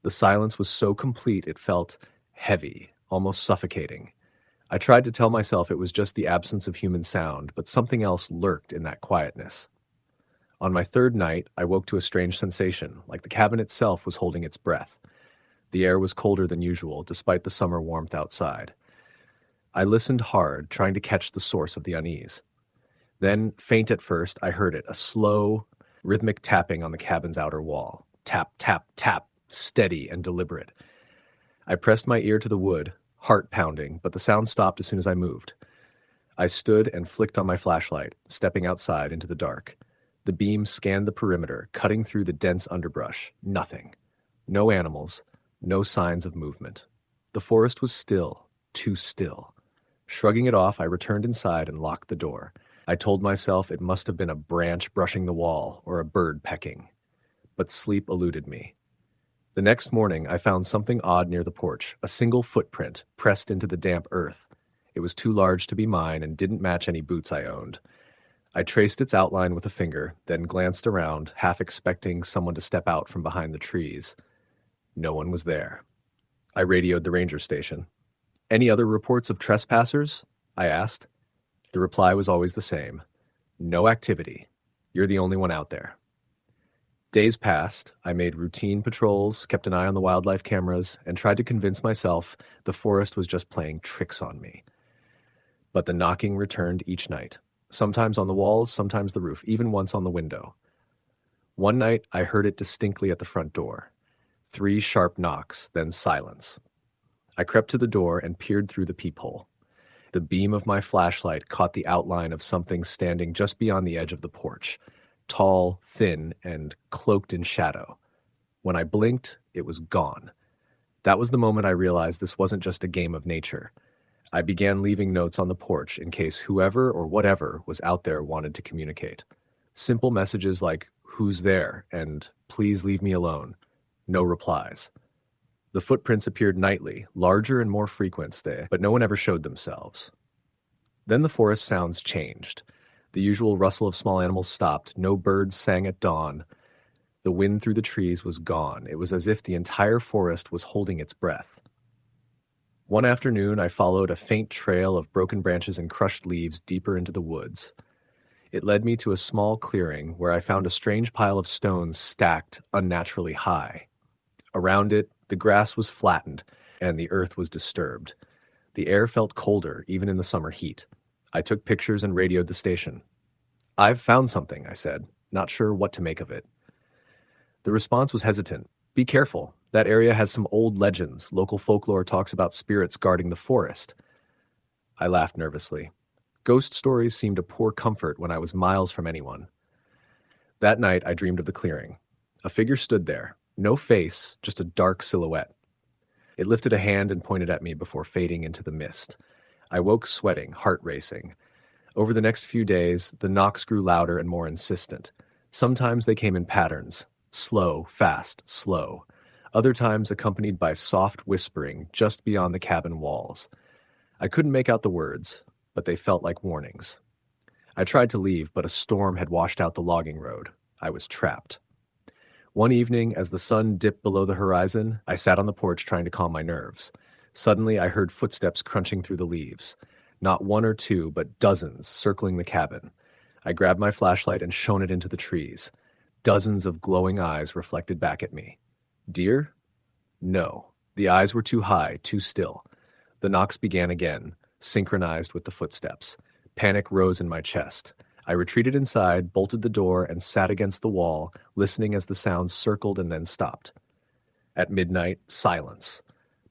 Speaker 1: The silence was so complete it felt heavy, almost suffocating. I tried to tell myself it was just the absence of human sound, but something else lurked in that quietness. On my third night, I woke to a strange sensation, like the cabin itself was holding its breath. The air was colder than usual, despite the summer warmth outside. I listened hard, trying to catch the source of the unease. Then, faint at first, I heard it, a slow, rhythmic tapping on the cabin's outer wall. Tap, tap, tap, steady and deliberate. I pressed my ear to the wood, heart pounding, but the sound stopped as soon as I moved. I stood and flicked on my flashlight, stepping outside into the dark. The beam scanned the perimeter, cutting through the dense underbrush. Nothing. No animals. No signs of movement. The forest was still, too still. Shrugging it off, I returned inside and locked the door. I told myself it must have been a branch brushing the wall or a bird pecking. But sleep eluded me. The next morning, I found something odd near the porch, a single footprint pressed into the damp earth. It was too large to be mine and didn't match any boots I owned. I traced its outline with a finger, then glanced around, half expecting someone to step out from behind the trees. No one was there. I radioed the ranger station. "Any other reports of trespassers?" I asked. The reply was always the same. "No activity. You're the only one out there." Days passed. I made routine patrols, kept an eye on the wildlife cameras, and tried to convince myself the forest was just playing tricks on me. But the knocking returned each night. Sometimes on the walls, sometimes the roof, even once on the window. One night, I heard it distinctly at the front door. 3 sharp knocks, then silence. I crept to the door and peered through the peephole. The beam of my flashlight caught the outline of something standing just beyond the edge of the porch, tall, thin, and cloaked in shadow. When I blinked, it was gone. That was the moment I realized this wasn't just a game of nature. I began leaving notes on the porch in case whoever or whatever was out there wanted to communicate. Simple messages like, "Who's there?" and "Please leave me alone." No replies. The footprints appeared nightly, larger and more frequent, but no one ever showed themselves. Then the forest sounds changed. The usual rustle of small animals stopped. No birds sang at dawn. The wind through the trees was gone. It was as if the entire forest was holding its breath. One afternoon, I followed a faint trail of broken branches and crushed leaves deeper into the woods. It led me to a small clearing where I found a strange pile of stones stacked unnaturally high. Around it, the grass was flattened and the earth was disturbed. The air felt colder, even in the summer heat. I took pictures and radioed the station. "I've found something," I said, not sure what to make of it. The response was hesitant. "Be careful. That area has some old legends. Local folklore talks about spirits guarding the forest." I laughed nervously. Ghost stories seemed a poor comfort when I was miles from anyone. That night, I dreamed of the clearing. A figure stood there. No face, just a dark silhouette. It lifted a hand and pointed at me before fading into the mist. I woke sweating, heart racing. Over the next few days, the knocks grew louder and more insistent. Sometimes they came in patterns. Slow, fast, slow. Other times accompanied by soft whispering just beyond the cabin walls. I couldn't make out the words, but they felt like warnings. I tried to leave, but a storm had washed out the logging road. I was trapped. One evening, as the sun dipped below the horizon, I sat on the porch trying to calm my nerves. Suddenly, I heard footsteps crunching through the leaves. Not 1 or 2, but dozens circling the cabin. I grabbed my flashlight and shone it into the trees. Dozens of glowing eyes reflected back at me. Deer? No. The eyes were too high, too still. The knocks began again, synchronized with the footsteps. Panic rose in my chest. I retreated inside, bolted the door, and sat against the wall, listening as the sounds circled and then stopped. At midnight, silence.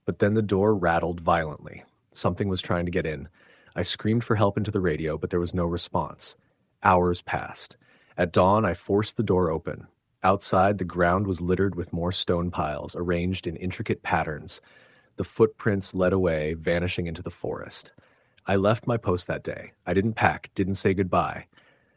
Speaker 1: But then the door rattled violently. Something was trying to get in. I screamed for help into the radio, but there was no response. Hours passed. At dawn, I forced the door open. Outside, the ground was littered with more stone piles, arranged in intricate patterns. The footprints led away, vanishing into the forest. I left my post that day. I didn't pack, didn't say goodbye.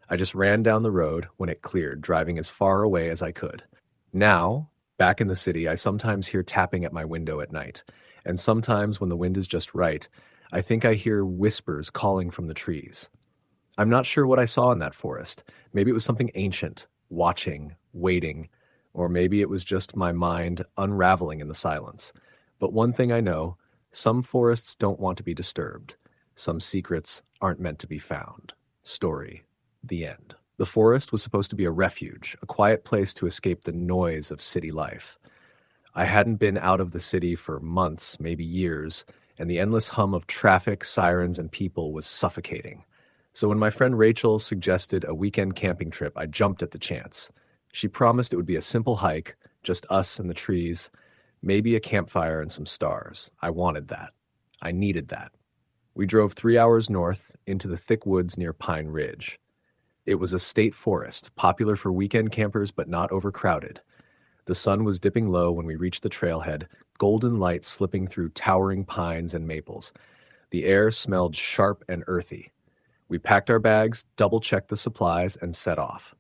Speaker 1: I just ran down the road when it cleared, driving as far away as I could. Now, back in the city, I sometimes hear tapping at my window at night. And sometimes, when the wind is just right, I think I hear whispers calling from the trees. I'm not sure what I saw in that forest. Maybe it was something ancient, watching, waiting, or maybe it was just my mind unraveling in the silence. But one thing I know, some forests don't want to be disturbed. Some secrets aren't meant to be found. Story. The end. The forest was supposed to be a refuge, a quiet place to escape the noise of city life. I hadn't been out of the city for months, maybe years, and the endless hum of traffic, sirens, and people was suffocating. So when my friend Rachel suggested a weekend camping trip, I jumped at the chance. She promised it would be a simple hike, just us and the trees, maybe a campfire and some stars. I wanted that. I needed that. We drove 3 hours north into the thick woods near Pine Ridge. It was a state forest, popular for weekend campers but not overcrowded. The sun was dipping low when we reached the trailhead, golden light slipping through towering pines and maples. The air smelled sharp and earthy. We packed our bags, double-checked the supplies, and set off.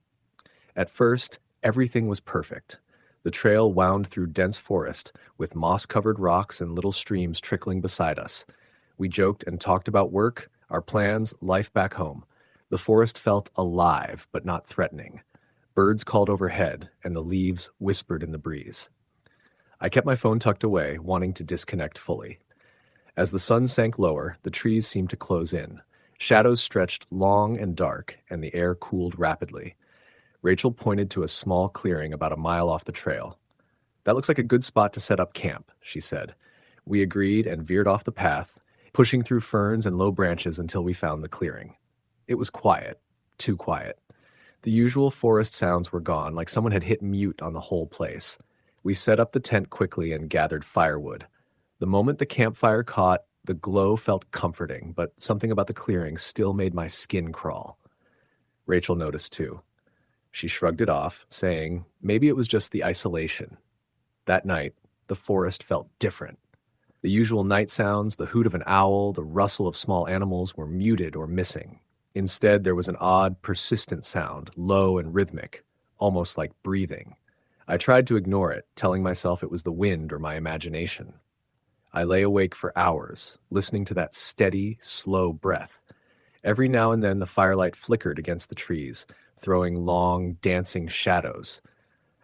Speaker 1: At first, everything was perfect. The trail wound through dense forest, with moss-covered rocks and little streams trickling beside us. We joked and talked about work, our plans, life back home. The forest felt alive, but not threatening. Birds called overhead, and the leaves whispered in the breeze. I kept my phone tucked away, wanting to disconnect fully. As the sun sank lower, the trees seemed to close in. Shadows stretched long and dark, and the air cooled rapidly. Rachel pointed to a small clearing about a mile off the trail. "That looks like a good spot to set up camp," she said. We agreed and veered off the path, pushing through ferns and low branches until we found the clearing. It was quiet, too quiet. The usual forest sounds were gone, like someone had hit mute on the whole place. We set up the tent quickly and gathered firewood. The moment the campfire caught, the glow felt comforting, but something about the clearing still made my skin crawl. Rachel noticed too. She shrugged it off, saying maybe it was just the isolation. That night, the forest felt different. The usual night sounds, the hoot of an owl, the rustle of small animals were muted or missing. Instead, there was an odd, persistent sound, low and rhythmic, almost like breathing. I tried to ignore it, telling myself it was the wind or my imagination. I lay awake for hours, listening to that steady, slow breath. Every now and then the firelight flickered against the trees, throwing long, dancing shadows.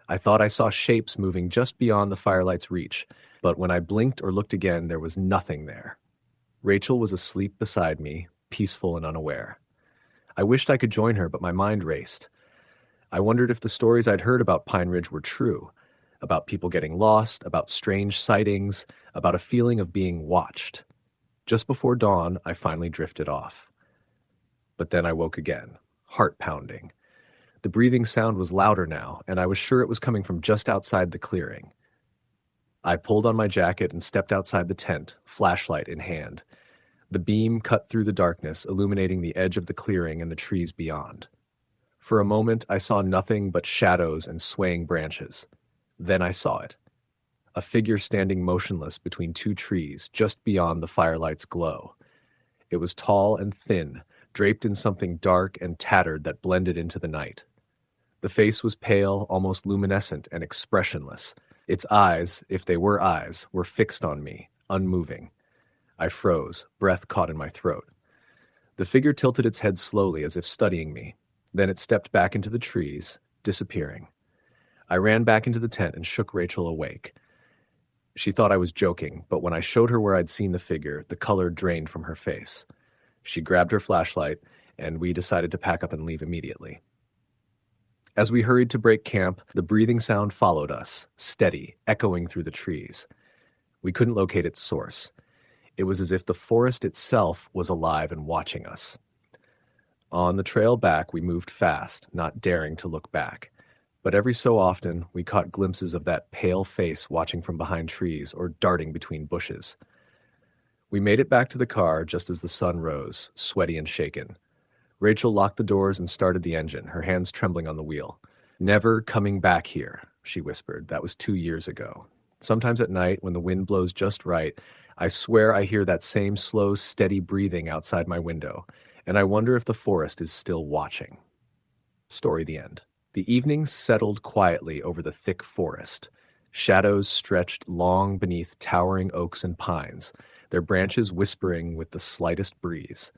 Speaker 1: I thought I saw shapes moving just beyond the firelight's reach, but when I blinked or looked again, there was nothing there. Rachel was asleep beside me, peaceful and unaware. I wished I could join her, but my mind raced. I wondered if the stories I'd heard about Pine Ridge were true, about people getting lost, about strange sightings, about a feeling of being watched. Just before dawn, I finally drifted off. But then I woke again, heart pounding. The breathing sound was louder now, and I was sure it was coming from just outside the clearing. I pulled on my jacket and stepped outside the tent, flashlight in hand. The beam cut through the darkness, illuminating the edge of the clearing and the trees beyond. For a moment, I saw nothing but shadows and swaying branches. Then I saw it. A figure standing motionless between two trees, just beyond the firelight's glow. It was tall and thin, draped in something dark and tattered that blended into the night. The face was pale, almost luminescent and expressionless. Its eyes, if they were eyes, were fixed on me, unmoving. I froze, breath caught in my throat. The figure tilted its head slowly as if studying me. Then it stepped back into the trees, disappearing. I ran back into the tent and shook Rachel awake. She thought I was joking, but when I showed her where I'd seen the figure, the color drained from her face. She grabbed her flashlight, and we decided to pack up and leave immediately. As we hurried to break camp, the breathing sound followed us, steady, echoing through the trees. We couldn't locate its source. It was as if the forest itself was alive and watching us. On the trail back, we moved fast, not daring to look back. But every so often, we caught glimpses of that pale face watching from behind trees or darting between bushes. We made it back to the car just as the sun rose, sweaty and shaken. Rachel locked the doors and started the engine, her hands trembling on the wheel. "Never coming back here," she whispered. "That was 2 years ago. Sometimes at night, when the wind blows just right, I swear I hear that same slow, steady breathing outside my window, and I wonder if the forest is still watching. Story the end. The evening settled quietly over the thick forest. Shadows stretched long beneath towering oaks and pines, their branches whispering with the slightest breeze.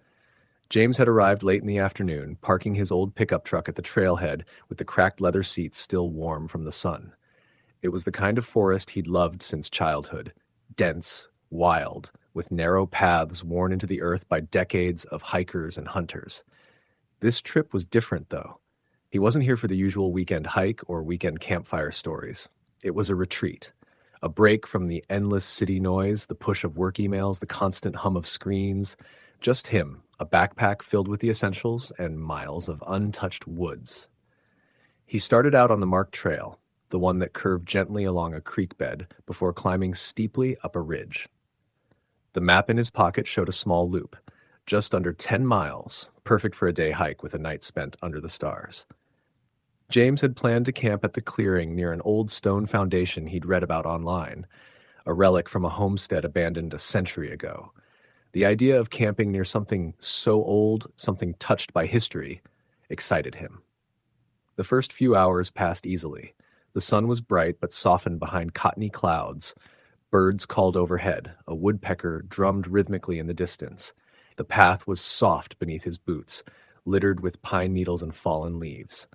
Speaker 1: James had arrived late in the afternoon, parking his old pickup truck at the trailhead with the cracked leather seats still warm from the sun. It was the kind of forest he'd loved since childhood, dense, wild, with narrow paths worn into the earth by decades of hikers and hunters. This trip was different, though. He wasn't here for the usual weekend hike or weekend campfire stories. It was a retreat, a break from the endless city noise, the push of work emails, the constant hum of screens. Just him, a backpack filled with the essentials, and miles of untouched woods. He started out on the marked trail, the one that curved gently along a creek bed before climbing steeply up a ridge. The map in his pocket showed a small loop, just under 10 miles, perfect for a day hike with a night spent under the stars. James had planned to camp at the clearing near an old stone foundation he'd read about online, a relic from a homestead abandoned a century ago. The idea of camping near something so old, something touched by history, excited him. The first few hours passed easily. The sun was bright but softened behind cottony clouds. Birds called overhead. A woodpecker drummed rhythmically in the distance. The path was soft beneath his boots, littered with pine needles and fallen leaves.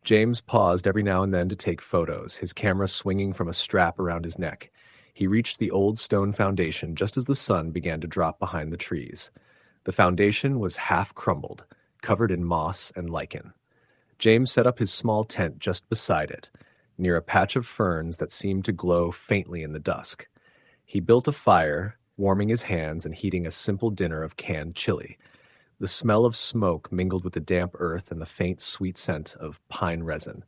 Speaker 1: James paused every now and then to take photos, his camera swinging from a strap around his neck. He reached the old stone foundation just as the sun began to drop behind the trees. The foundation was half crumbled, covered in moss and lichen. James set up his small tent just beside it, near a patch of ferns that seemed to glow faintly in the dusk. He built a fire, warming his hands and heating a simple dinner of canned chili. The smell of smoke mingled with the damp earth and the faint, sweet scent of pine resin.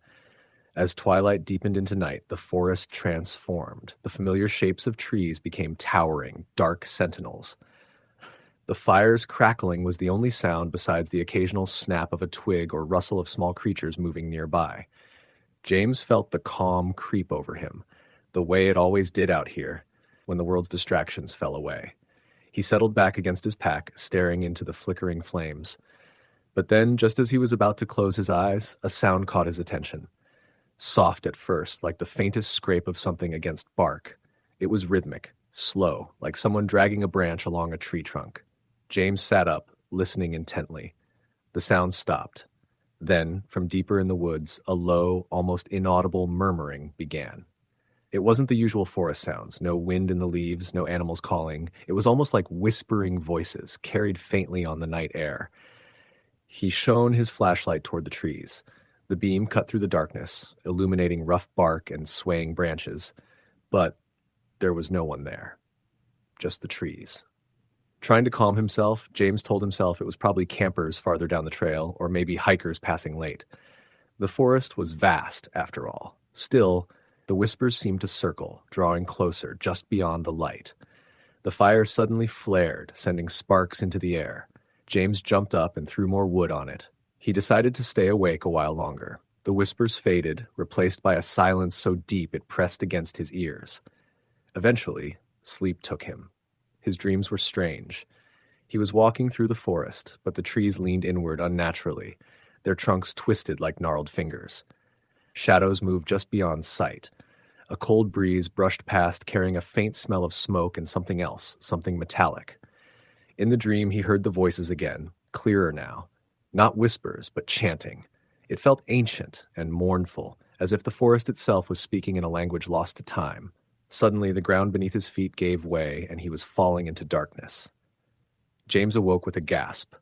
Speaker 1: As twilight deepened into night, the forest transformed. The familiar shapes of trees became towering, dark sentinels. The fire's crackling was the only sound besides the occasional snap of a twig or rustle of small creatures moving nearby. James felt the calm creep over him, the way it always did out here, when the world's distractions fell away. He settled back against his pack, staring into the flickering flames. But then, just as he was about to close his eyes, a sound caught his attention. Soft at first, like the faintest scrape of something against bark. It was rhythmic, slow, like someone dragging a branch along a tree trunk. James sat up, listening intently. The sound stopped. Then, from deeper in the woods, a low, almost inaudible murmuring began. It wasn't the usual forest sounds, no wind in the leaves, no animals calling. It was almost like whispering voices, carried faintly on the night air. He shone his flashlight toward the trees. The beam cut through the darkness, illuminating rough bark and swaying branches. But there was no one there. Just the trees. Trying to calm himself, James told himself it was probably campers farther down the trail, or maybe hikers passing late. The forest was vast, after all. Still, the whispers seemed to circle, drawing closer, just beyond the light. The fire suddenly flared, sending sparks into the air. James jumped up and threw more wood on it. He decided to stay awake a while longer. The whispers faded, replaced by a silence so deep it pressed against his ears. Eventually, sleep took him. His dreams were strange. He was walking through the forest, but the trees leaned inward unnaturally, their trunks twisted like gnarled fingers. Shadows moved just beyond sight. A cold breeze brushed past, carrying a faint smell of smoke and something else, something metallic. In the dream, he heard the voices again, clearer now. Not whispers, but chanting. It felt ancient and mournful, as if the forest itself was speaking in a language lost to time. Suddenly, the ground beneath his feet gave way, and he was falling into darkness. James awoke with a gasp.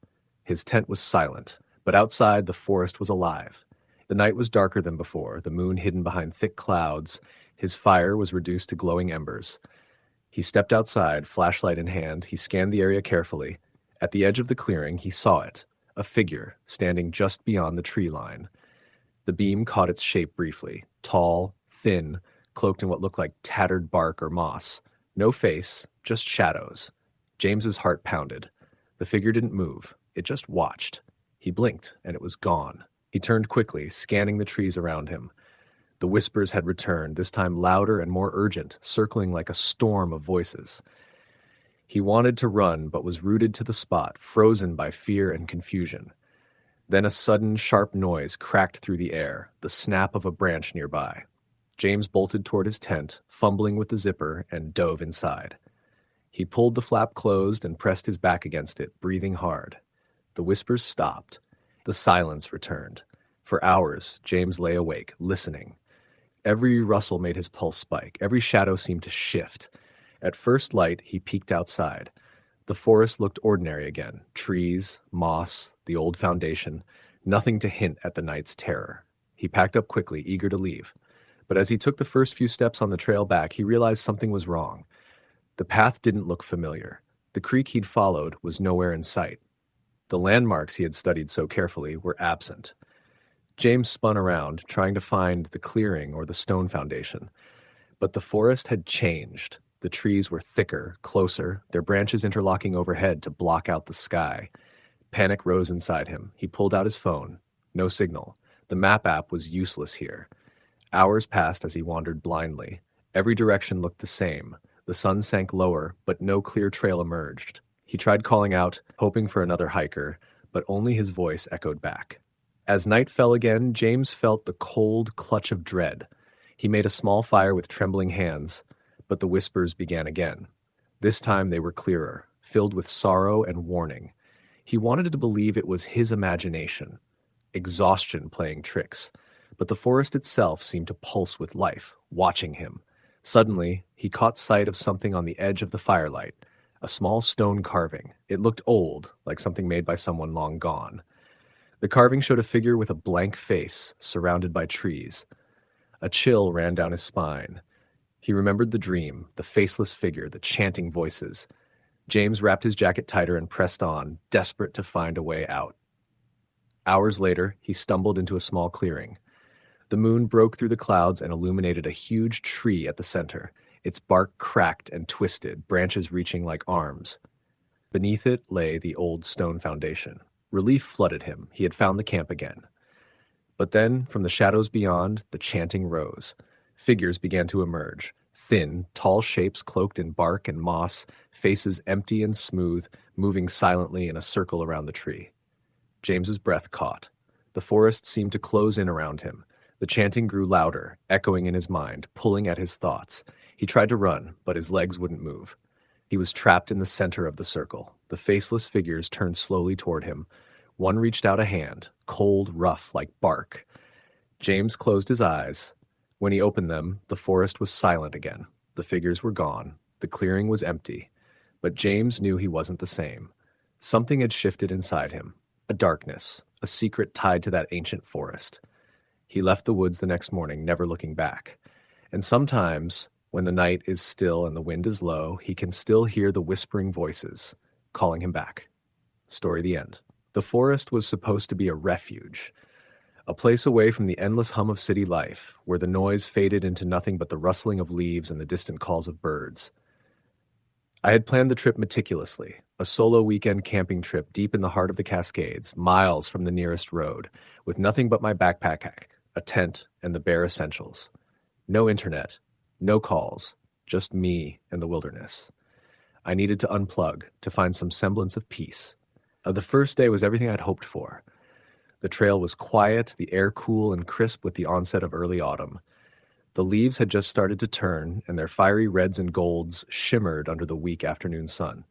Speaker 1: His tent was silent, but outside the forest was alive. The night was darker than before, the moon hidden behind thick clouds. His fire was reduced to glowing embers. He stepped outside, flashlight in hand. He scanned the area carefully. At the edge of the clearing, he saw it, a figure standing just beyond the tree line. The beam caught its shape briefly, tall, thin, cloaked in what looked like tattered bark or moss. No face, just shadows. James's heart pounded. The figure didn't move. It just watched. He blinked, and it was gone. He turned quickly, scanning the trees around him. The whispers had returned, this time louder and more urgent, circling like a storm of voices. He wanted to run, but was rooted to the spot, frozen by fear and confusion. Then a sudden, sharp noise cracked through the air, the snap of a branch nearby. James bolted toward his tent, fumbling with the zipper, and dove inside. He pulled the flap closed and pressed his back against it, breathing hard. The whispers stopped. The silence returned. For hours, James lay awake, listening. Every rustle made his pulse spike. Every shadow seemed to shift. At first light, he peeked outside. The forest looked ordinary again. Trees, moss, the old foundation, nothing to hint at the night's terror. He packed up quickly, eager to leave. But as he took the first few steps on the trail back, he realized something was wrong. The path didn't look familiar. The creek he'd followed was nowhere in sight. The landmarks he had studied so carefully were absent. James spun around, trying to find the clearing or the stone foundation. But the forest had changed. The trees were thicker, closer, their branches interlocking overhead to block out the sky. Panic rose inside him. He pulled out his phone. No signal. The map app was useless here. Hours passed as he wandered blindly. Every direction looked the same. The sun sank lower, but no clear trail emerged. He tried calling out, hoping for another hiker, but only his voice echoed back. As night fell again, James felt the cold clutch of dread. He made a small fire with trembling hands, but the whispers began again. This time they were clearer, filled with sorrow and warning. He wanted to believe it was his imagination, exhaustion playing tricks, but the forest itself seemed to pulse with life, watching him. Suddenly, he caught sight of something on the edge of the firelight, a small stone carving. It looked old, like something made by someone long gone. The carving showed a figure with a blank face, surrounded by trees. A chill ran down his spine. He remembered the dream, the faceless figure, the chanting voices. James wrapped his jacket tighter and pressed on, desperate to find a way out. Hours later, he stumbled into a small clearing. The moon broke through the clouds and illuminated a huge tree at the center. Its bark cracked and twisted, branches reaching like arms. Beneath it lay the old stone foundation. Relief flooded him. He had found the camp again. But then, from the shadows beyond, the chanting rose. Figures began to emerge. Thin, tall shapes cloaked in bark and moss, faces empty and smooth, moving silently in a circle around the tree. James's breath caught. The forest seemed to close in around him. The chanting grew louder, echoing in his mind, pulling at his thoughts. He tried to run, but his legs wouldn't move. He was trapped in the center of the circle. The faceless figures turned slowly toward him. One reached out a hand, cold, rough, like bark. James closed his eyes. When he opened them, the forest was silent again. The figures were gone. The clearing was empty. But James knew he wasn't the same. Something had shifted inside him. A darkness, a secret tied to that ancient forest. He left the woods the next morning, never looking back. And sometimes, when the night is still and the wind is low, he can still hear the whispering voices, calling him back. Story the end. The forest was supposed to be a refuge, a place away from the endless hum of city life, where the noise faded into nothing but the rustling of leaves and the distant calls of birds. I had planned the trip meticulously, a solo weekend camping trip deep in the heart of the Cascades, miles from the nearest road, with nothing but my backpack, a tent, and the bare essentials. No internet, no calls, just me and the wilderness. I needed to unplug, to find some semblance of peace. The first day was everything I'd hoped for. The trail was quiet, the air cool and crisp with the onset of early autumn. The leaves had just started to turn, and their fiery reds and golds shimmered under the weak afternoon sun.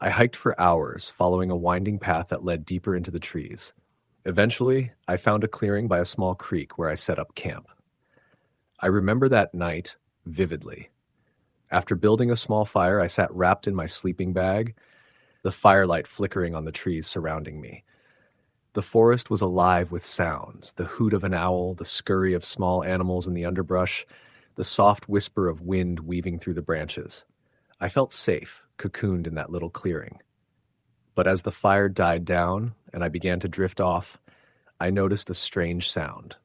Speaker 1: I hiked for hours, following a winding path that led deeper into the trees. Eventually, I found a clearing by a small creek where I set up camp. I remember that night vividly. After building a small fire, I sat wrapped in my sleeping bag, the firelight flickering on the trees surrounding me. The forest was alive with sounds, the hoot of an owl, the scurry of small animals in the underbrush, the soft whisper of wind weaving through the branches. I felt safe, cocooned in that little clearing. But as the fire died down and I began to drift off, I noticed a strange sound.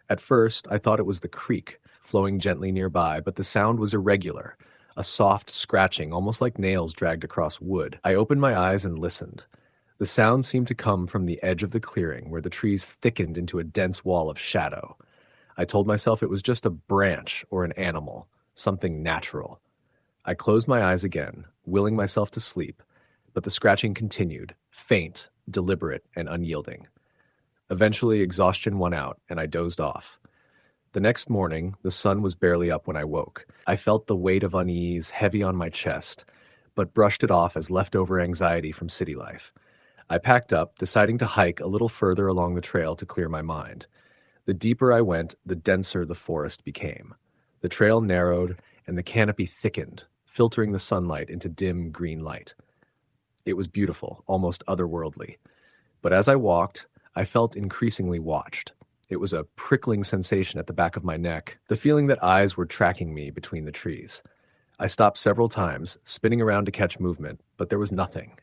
Speaker 1: At first, I thought it was the creek, flowing gently nearby, but the sound was irregular, a soft scratching, almost like nails dragged across wood. I opened my eyes and listened. The sound seemed to come from the edge of the clearing, where the trees thickened into a dense wall of shadow. I told myself it was just a branch or an animal, something natural. I closed my eyes again, willing myself to sleep, but the scratching continued, faint, deliberate, and unyielding. Eventually, exhaustion won out, and I dozed off. The next morning, the sun was barely up when I woke. I felt the weight of unease heavy on my chest, but brushed it off as leftover anxiety from city life. I packed up, deciding to hike a little further along the trail to clear my mind. The deeper I went, the denser the forest became. The trail narrowed, and the canopy thickened, filtering the sunlight into dim green light. It was beautiful, almost otherworldly. But as I walked, I felt increasingly watched. It was a prickling sensation at the back of my neck, the feeling that eyes were tracking me between the trees. I stopped several times, spinning around to catch movement, but there was nothing.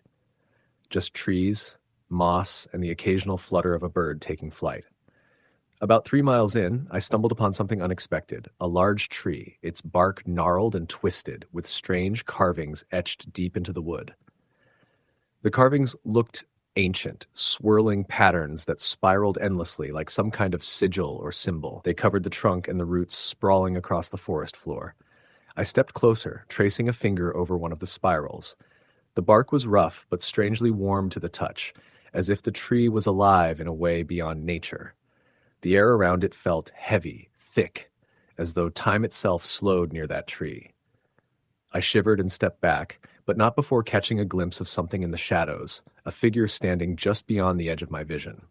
Speaker 1: Just trees, moss, and the occasional flutter of a bird taking flight. About 3 miles in, I stumbled upon something unexpected, a large tree, its bark gnarled and twisted, with strange carvings etched deep into the wood. The carvings looked ancient, swirling patterns that spiraled endlessly like some kind of sigil or symbol. They covered the trunk and the roots sprawling across the forest floor. I stepped closer, tracing a finger over one of the spirals. The bark was rough, but strangely warm to the touch, as if the tree was alive in a way beyond nature. The air around it felt heavy, thick, as though time itself slowed near that tree. I shivered and stepped back, but not before catching a glimpse of something in the shadows, a figure standing just beyond the edge of my vision.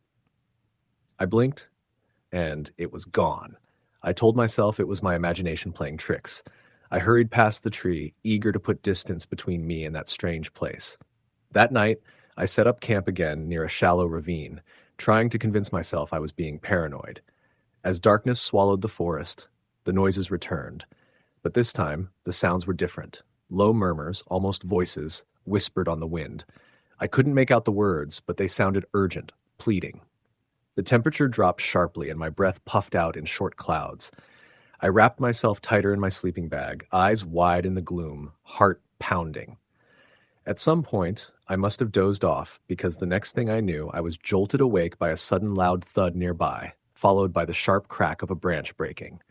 Speaker 1: I blinked, and it was gone. I told myself it was my imagination playing tricks. I hurried past the tree, eager to put distance between me and that strange place. That night, I set up camp again near a shallow ravine, trying to convince myself I was being paranoid. As darkness swallowed the forest, the noises returned. But this time, the sounds were different. Low murmurs, almost voices, whispered on the wind. I couldn't make out the words, but they sounded urgent, pleading. The temperature dropped sharply and my breath puffed out in short clouds. I wrapped myself tighter in my sleeping bag, eyes wide in the gloom, heart pounding. At some point, I must have dozed off because the next thing I knew, I was jolted awake by a sudden loud thud nearby, followed by the sharp crack of a branch breaking.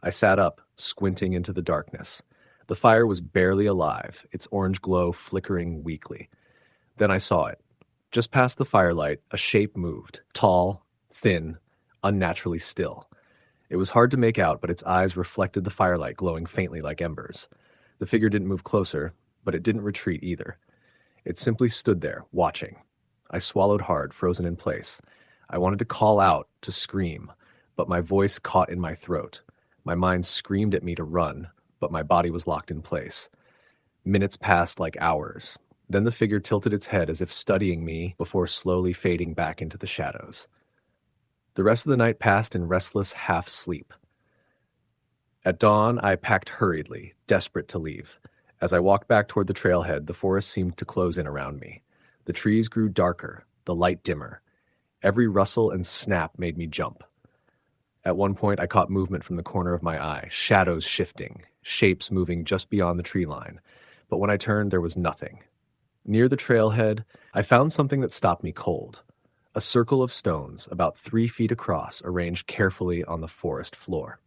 Speaker 1: I sat up, squinting into the darkness. The fire was barely alive, its orange glow flickering weakly. Then I saw it. Just past the firelight, a shape moved, tall, thin, unnaturally still. It was hard to make out, but its eyes reflected the firelight glowing faintly like embers. The figure didn't move closer, but it didn't retreat either. It simply stood there, watching. I swallowed hard, frozen in place. I wanted to call out, to scream, but my voice caught in my throat. My mind screamed at me to run, but my body was locked in place. Minutes passed like hours. Then the figure tilted its head as if studying me before slowly fading back into the shadows. The rest of the night passed in restless half-sleep. At dawn, I packed hurriedly, desperate to leave. As I walked back toward the trailhead, the forest seemed to close in around me. The trees grew darker, the light dimmer. Every rustle and snap made me jump. At one point, I caught movement from the corner of my eye, shadows shifting, shapes moving just beyond the tree line. But when I turned, there was nothing. Near the trailhead, I found something that stopped me cold. A circle of stones, about 3 feet across, arranged carefully on the forest floor.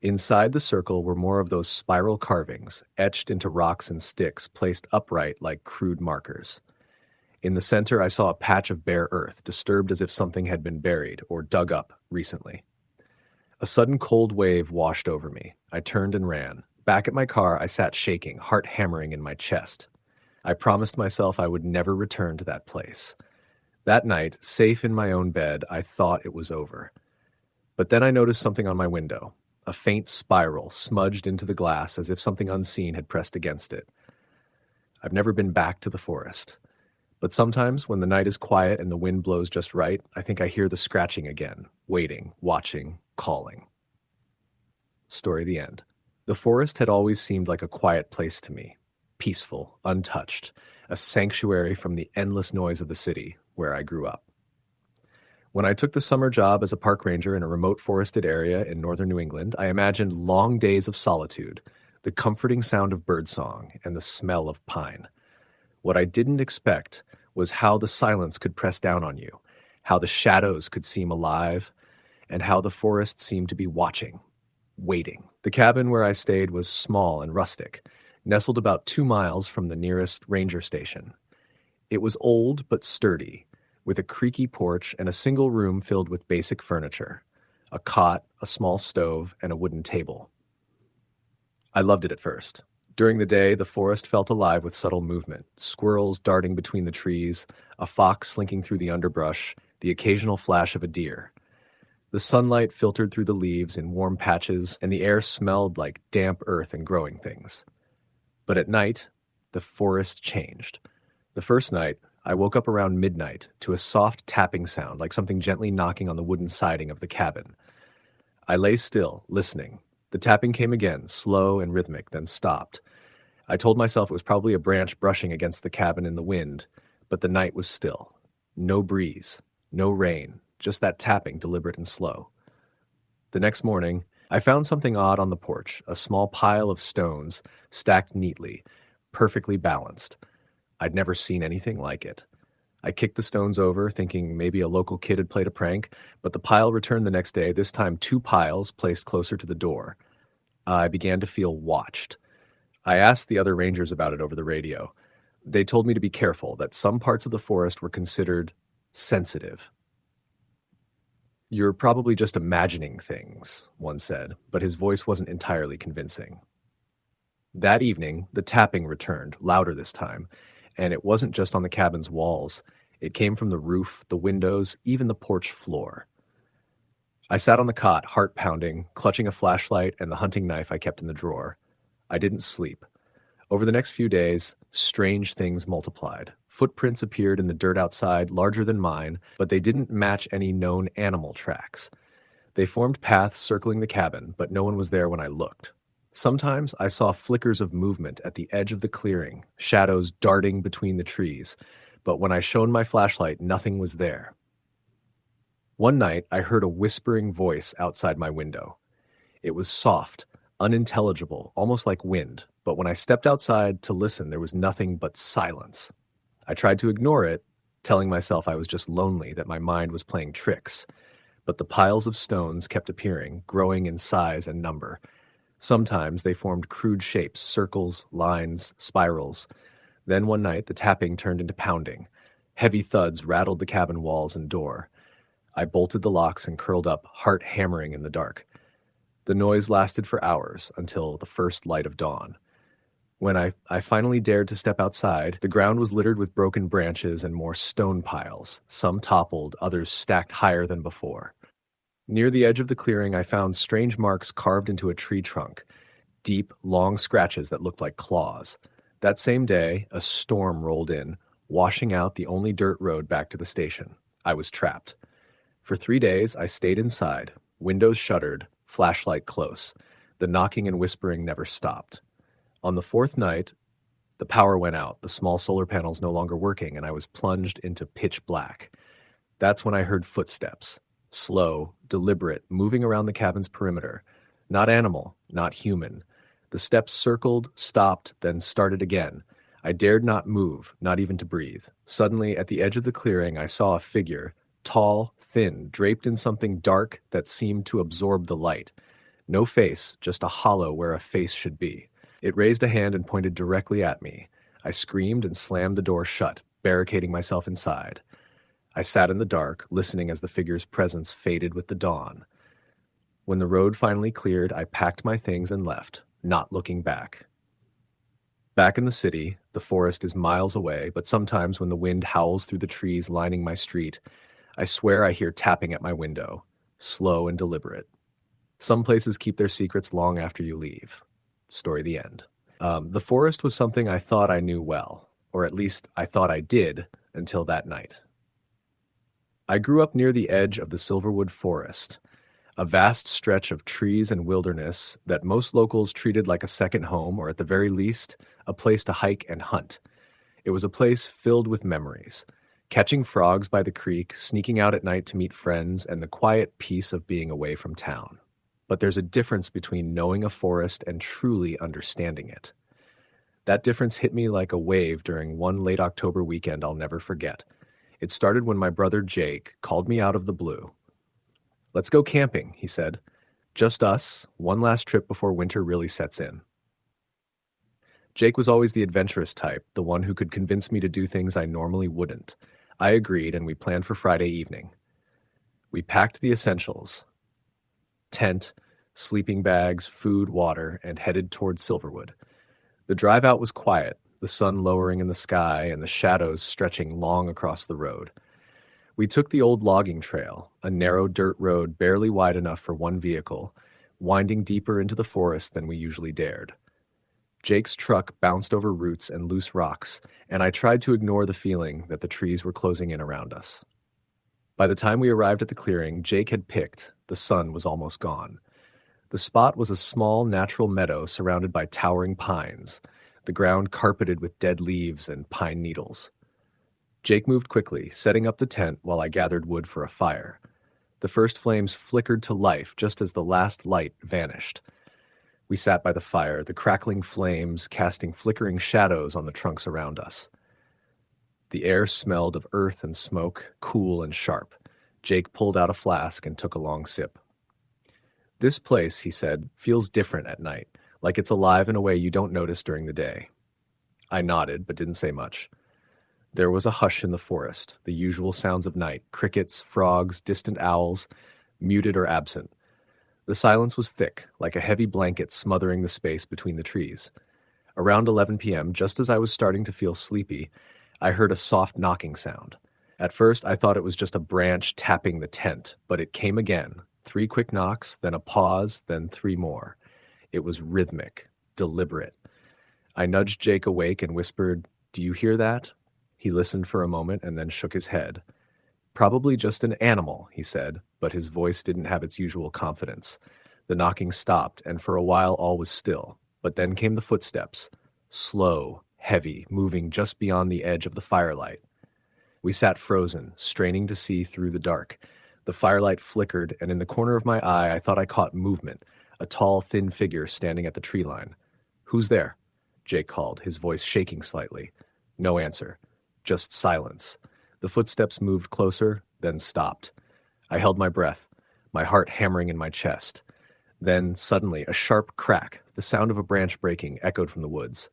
Speaker 1: Inside the circle were more of those spiral carvings, etched into rocks and sticks placed upright like crude markers. In the center, I saw a patch of bare earth, disturbed as if something had been buried or dug up recently. A sudden cold wave washed over me. I turned and ran. Back at my car, I sat shaking, heart hammering in my chest. I promised myself I would never return to that place. That night, safe in my own bed, I thought it was over. But then I noticed something on my window. A faint spiral smudged into the glass as if something unseen had pressed against it. I've never been back to the forest. But sometimes, when the night is quiet and the wind blows just right, I think I hear the scratching again, waiting, watching, calling. Story the end. The forest had always seemed like a quiet place to me. Peaceful, untouched, a sanctuary from the endless noise of the city where I grew up. When I took the summer job as a park ranger in a remote forested area in northern New England, I imagined long days of solitude, the comforting sound of birdsong, and the smell of pine. What I didn't expect was how the silence could press down on you, how the shadows could seem alive, and how the forest seemed to be watching, waiting. The cabin where I stayed was small and rustic. nestled about 2 miles from the nearest ranger station. It was old but sturdy, with a creaky porch and a single room filled with basic furniture: a cot, a small stove, and a wooden table. I loved it at first. During the day, the forest felt alive with subtle movement: squirrels darting between the trees, a fox slinking through the underbrush, the occasional flash of a deer. The sunlight filtered through the leaves in warm patches, and the air smelled like damp earth and growing things. But at night, the forest changed. The first night, I woke up around midnight to a soft tapping sound, like something gently knocking on the wooden siding of the cabin. I lay still, listening. The tapping came again, slow and rhythmic, then stopped. I told myself it was probably a branch brushing against the cabin in the wind, but the night was still. No breeze, no rain, just that tapping, deliberate and slow. The next morning, I found something odd on the porch: a small pile of stones stacked neatly, perfectly balanced. I'd never seen anything like it. I kicked the stones over, thinking maybe a local kid had played a prank, but the pile returned the next day, this time 2 piles placed closer to the door. I began to feel watched. I asked the other rangers about it over the radio. They told me to be careful, that some parts of the forest were considered sensitive. "You're probably just imagining things," one said, but his voice wasn't entirely convincing. That evening, the tapping returned, louder this time, and it wasn't just on the cabin's walls. It came from the roof, the windows, even the porch floor. I sat on the cot, heart pounding, clutching a flashlight and the hunting knife I kept in the drawer. I didn't sleep. Over the next few days, strange things multiplied. Footprints appeared in the dirt outside, larger than mine, but they didn't match any known animal tracks. They formed paths circling the cabin, but no one was there when I looked. Sometimes I saw flickers of movement at the edge of the clearing, shadows darting between the trees, but when I shone my flashlight, nothing was there. One night, I heard a whispering voice outside my window. It was soft, unintelligible, almost like wind, but when I stepped outside to listen, there was nothing but silence. I tried to ignore it, telling myself I was just lonely, that my mind was playing tricks. But the piles of stones kept appearing, growing in size and number. Sometimes they formed crude shapes: circles, lines, spirals. Then one night, the tapping turned into pounding. Heavy thuds rattled the cabin walls and door. I bolted the locks and curled up, heart hammering in the dark. The noise lasted for hours, until the first light of dawn. When I finally dared to step outside, the ground was littered with broken branches and more stone piles, some toppled, others stacked higher than before. Near the edge of the clearing, I found strange marks carved into a tree trunk, deep, long scratches that looked like claws. That same day, a storm rolled in, washing out the only dirt road back to the station. I was trapped. For 3 days, I stayed inside, windows shuttered, flashlight close. The knocking and whispering never stopped. On the 4th night, the power went out, the small solar panels no longer working, and I was plunged into pitch black. That's when I heard footsteps, slow, deliberate, moving around the cabin's perimeter. Not animal, not human. The steps circled, stopped, then started again. I dared not move, not even to breathe. Suddenly, at the edge of the clearing, I saw a figure, tall, thin, draped in something dark that seemed to absorb the light. No face, just a hollow where a face should be. It raised a hand and pointed directly at me. I screamed and slammed the door shut, barricading myself inside. I sat in the dark, listening as the figure's presence faded with the dawn. When the road finally cleared, I packed my things and left, not looking back. Back in the city, the forest is miles away, but sometimes when the wind howls through the trees lining my street, I swear I hear tapping at my window, slow and deliberate. Some places keep their secrets long after you leave. Story the end. The forest was something I thought I knew well, or at least I thought I did until that night. I grew up near the edge of the Silverwood Forest, a vast stretch of trees and wilderness that most locals treated like a second home, or at the very least, a place to hike and hunt. It was a place filled with memories: catching frogs by the creek, sneaking out at night to meet friends, and the quiet peace of being away from town. But there's a difference between knowing a forest and truly understanding it. That difference hit me like a wave during one late October weekend I'll never forget. It started when my brother Jake called me out of the blue. "Let's go camping," he said. "Just us, one last trip before winter really sets in." Jake was always the adventurous type, the one who could convince me to do things I normally wouldn't. I agreed, and we planned for Friday evening. We packed the essentials: tent, sleeping bags, food, water, and headed towards Silverwood. The drive out was quiet, the sun lowering in the sky and the shadows stretching long across the road. We took the old logging trail, a narrow dirt road barely wide enough for one vehicle, winding deeper into the forest than we usually dared. Jake's truck bounced over roots and loose rocks, and I tried to ignore the feeling that the trees were closing in around us. By the time we arrived at the clearing Jake had picked, the sun was almost gone. The spot was a small natural meadow surrounded by towering pines, the ground carpeted with dead leaves and pine needles. Jake moved quickly, setting up the tent while I gathered wood for a fire. The first flames flickered to life just as the last light vanished. We sat by the fire, the crackling flames casting flickering shadows on the trunks around us. The air smelled of earth and smoke, cool and sharp. Jake pulled out a flask and took a long sip. "This place," he said, "feels different at night, like it's alive in a way you don't notice during the day." I nodded, but didn't say much. There was a hush in the forest, the usual sounds of night: crickets, frogs, distant owls, muted or absent. The silence was thick, like a heavy blanket smothering the space between the trees. Around 11 p.m., just as I was starting to feel sleepy, I heard a soft knocking sound. At first, I thought it was just a branch tapping the tent, but it came again. 3 quick knocks, then a pause, then 3 more. It was rhythmic, deliberate. I nudged Jake awake and whispered, "Do you hear that?" He listened for a moment and then shook his head. "Probably just an animal," he said, but his voice didn't have its usual confidence. The knocking stopped, and for a while all was still. But then came the footsteps, slow, heavy, moving just beyond the edge of the firelight. We sat frozen, straining to see through the dark. The firelight flickered, and in the corner of my eye I thought I caught movement, a tall, thin figure standing at the tree line. "Who's there?" Jake called, his voice shaking slightly. No answer, just silence. The footsteps moved closer, then stopped. I held my breath, my heart hammering in my chest. Then, suddenly, a sharp crack, the sound of a branch breaking, echoed from the woods.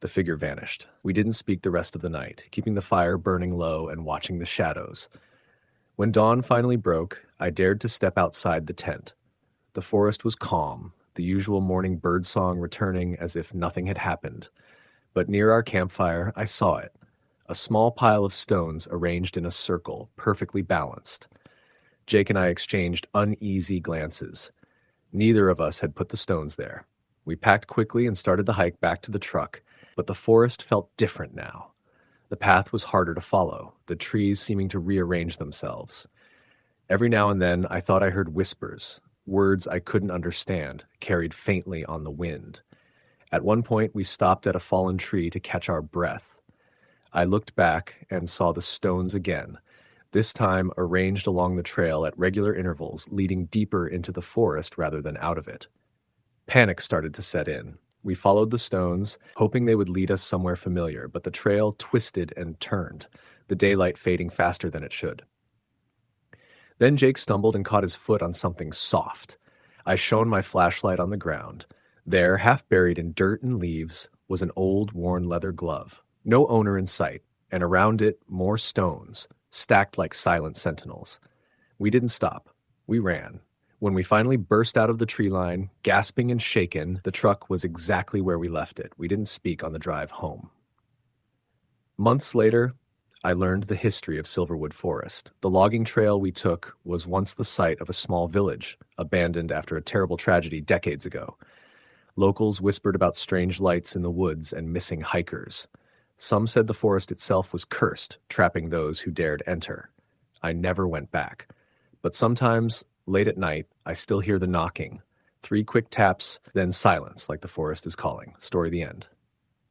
Speaker 1: The figure vanished. We didn't speak the rest of the night, keeping the fire burning low and watching the shadows. When dawn finally broke, I dared to step outside the tent. The forest was calm, the usual morning birdsong returning as if nothing had happened. But near our campfire, I saw it. A small pile of stones arranged in a circle, perfectly balanced. Jake and I exchanged uneasy glances. Neither of us had put the stones there. We packed quickly and started the hike back to the truck, but the forest felt different now. The path was harder to follow, the trees seeming to rearrange themselves. Every now and then I thought I heard whispers, words I couldn't understand, carried faintly on the wind. At one point we stopped at a fallen tree to catch our breath. I looked back and saw the stones again, this time arranged along the trail at regular intervals, leading deeper into the forest rather than out of it. Panic started to set in. We followed the stones, hoping they would lead us somewhere familiar, but the trail twisted and turned, the daylight fading faster than it should. Then Jake stumbled and caught his foot on something soft. I shone my flashlight on the ground. There, half buried in dirt and leaves, was an old, worn leather glove. No owner in sight, and around it more stones, stacked like silent sentinels. We didn't stop. We ran. When we finally burst out of the tree line, gasping and shaken, the truck was exactly where we left it. We didn't speak on the drive home. Months later, I learned the history of Silverwood Forest. The logging trail we took was once the site of a small village, abandoned after a terrible tragedy decades ago. Locals whispered about strange lights in the woods and missing hikers. Some said the forest itself was cursed, trapping those who dared enter. I never went back. But sometimes, late at night, I still hear the knocking. 3 quick taps, then silence, like the forest is calling. Story the end.